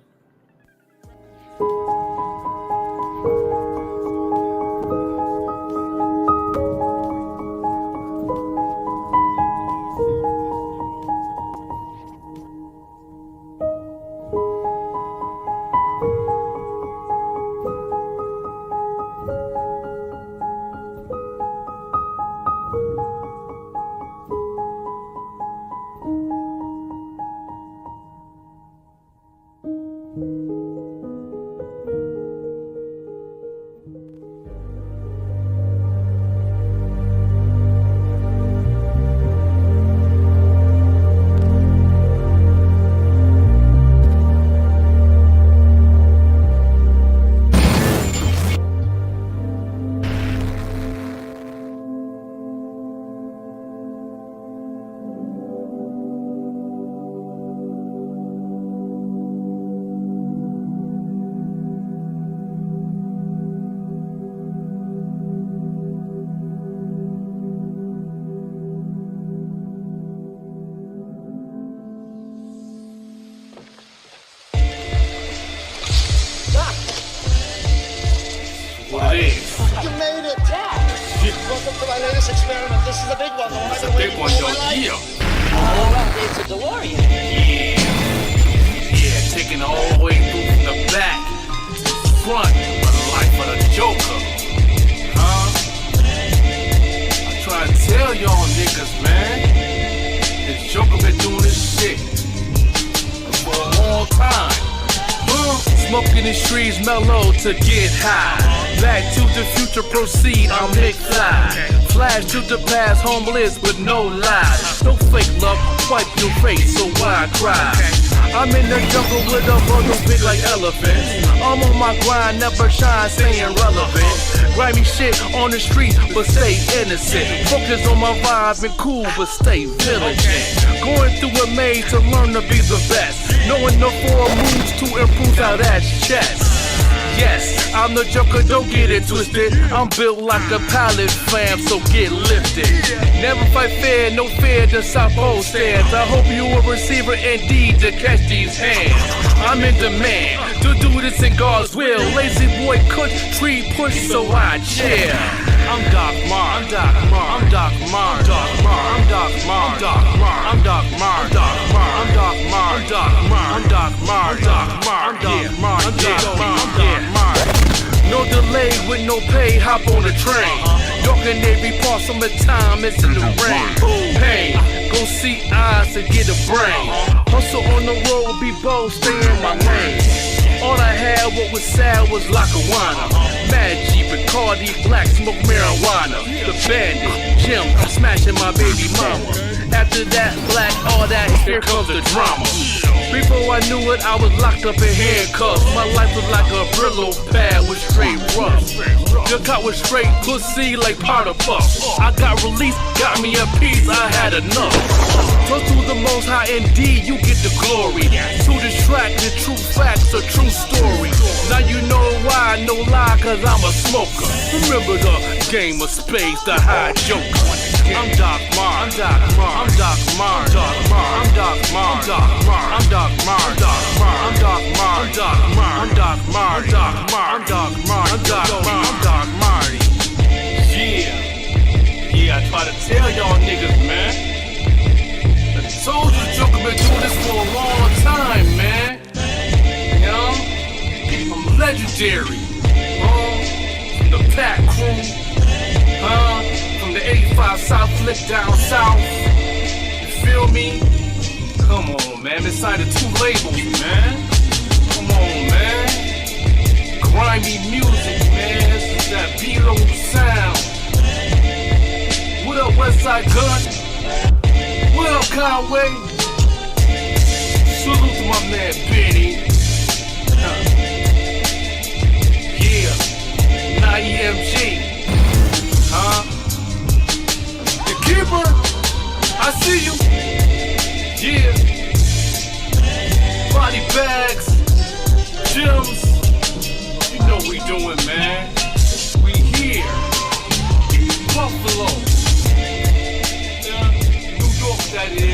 J: To get high, back to the future, proceed, I'm McFly. Flash to the past, homeless with no lies. No fake love, wipe your face, so why cry? I'm in the jungle with a bundle big like elephants. I'm on my grind, never shine, staying relevant. Grimy shit on the street, but stay innocent. Focus on my vibe and cool, but stay vigilant. Going through a maze to learn to be the best. Knowing the 4 moves to improve how that's chess. Yes, I'm the Joker, don't get it twisted. I'm built like a pallet fam, so get lifted. Never fight fair, no fear, the South Pole stands. I hope you a receiver indeed to catch these hands. I'm in demand to do this in God's will. Lazy boy could tree push, so I chill. I'm Doc Mar, I'm Doc Mar, I'm Doc Mar, Doc Mar, I'm Doc Mar, Doc Mar, I'm Doc Mar, Doc Mar, I'm Doc Mar, Doc Mar, I'm Doc Mar, Doc Mar, I'm Doc Mar, I'm Doc Mar. No delay with no pay, hop on the train. York and Navy Park, summertime, it's in the rain. Pain, go see eyes and get a brain. Hustle on the road, be bold, stay in my lane. All I had, what was sad, was Lackawanna. Mad G, Bacardi, Black, smoke marijuana. The Bandit, Jim, I'm smashing my baby mama. After that, black, all that, here comes the drama. Before I knew it, I was locked up in handcuffs. My life was like a Brillo pad with straight rust. Your caught with straight pussy like powder puff. I got released, got me a piece, I had enough. Trust to the most high, indeed, you get the glory. To this track, the true facts, a true story. Now you know why, no lie, cause I'm a smoker. Remember the game of spades, the high joker. I'm Doc Mar, I'm Doc Mar, I'm Doc Mar, I'm Doc Mar, I'm Doc Mar, I'm Doc Mar. tell y'all niggas, man. The Soldier Joker been doing this for a long time, man. You know? I'm legendary. From the Pack Crew. From the 85 South Flick down south. You feel me? Come on, man. Inside the 2 labels, man. Come on, man. Grimy music, man. This is that B-Lo sound. What up, Westside Gun? What up, Conway? Salute to my man, Benny. Yeah. EMG. The Keeper. I see you. Yeah. Body bags. Gems. You know we doing, man. We here. Buffalo. New York, that is.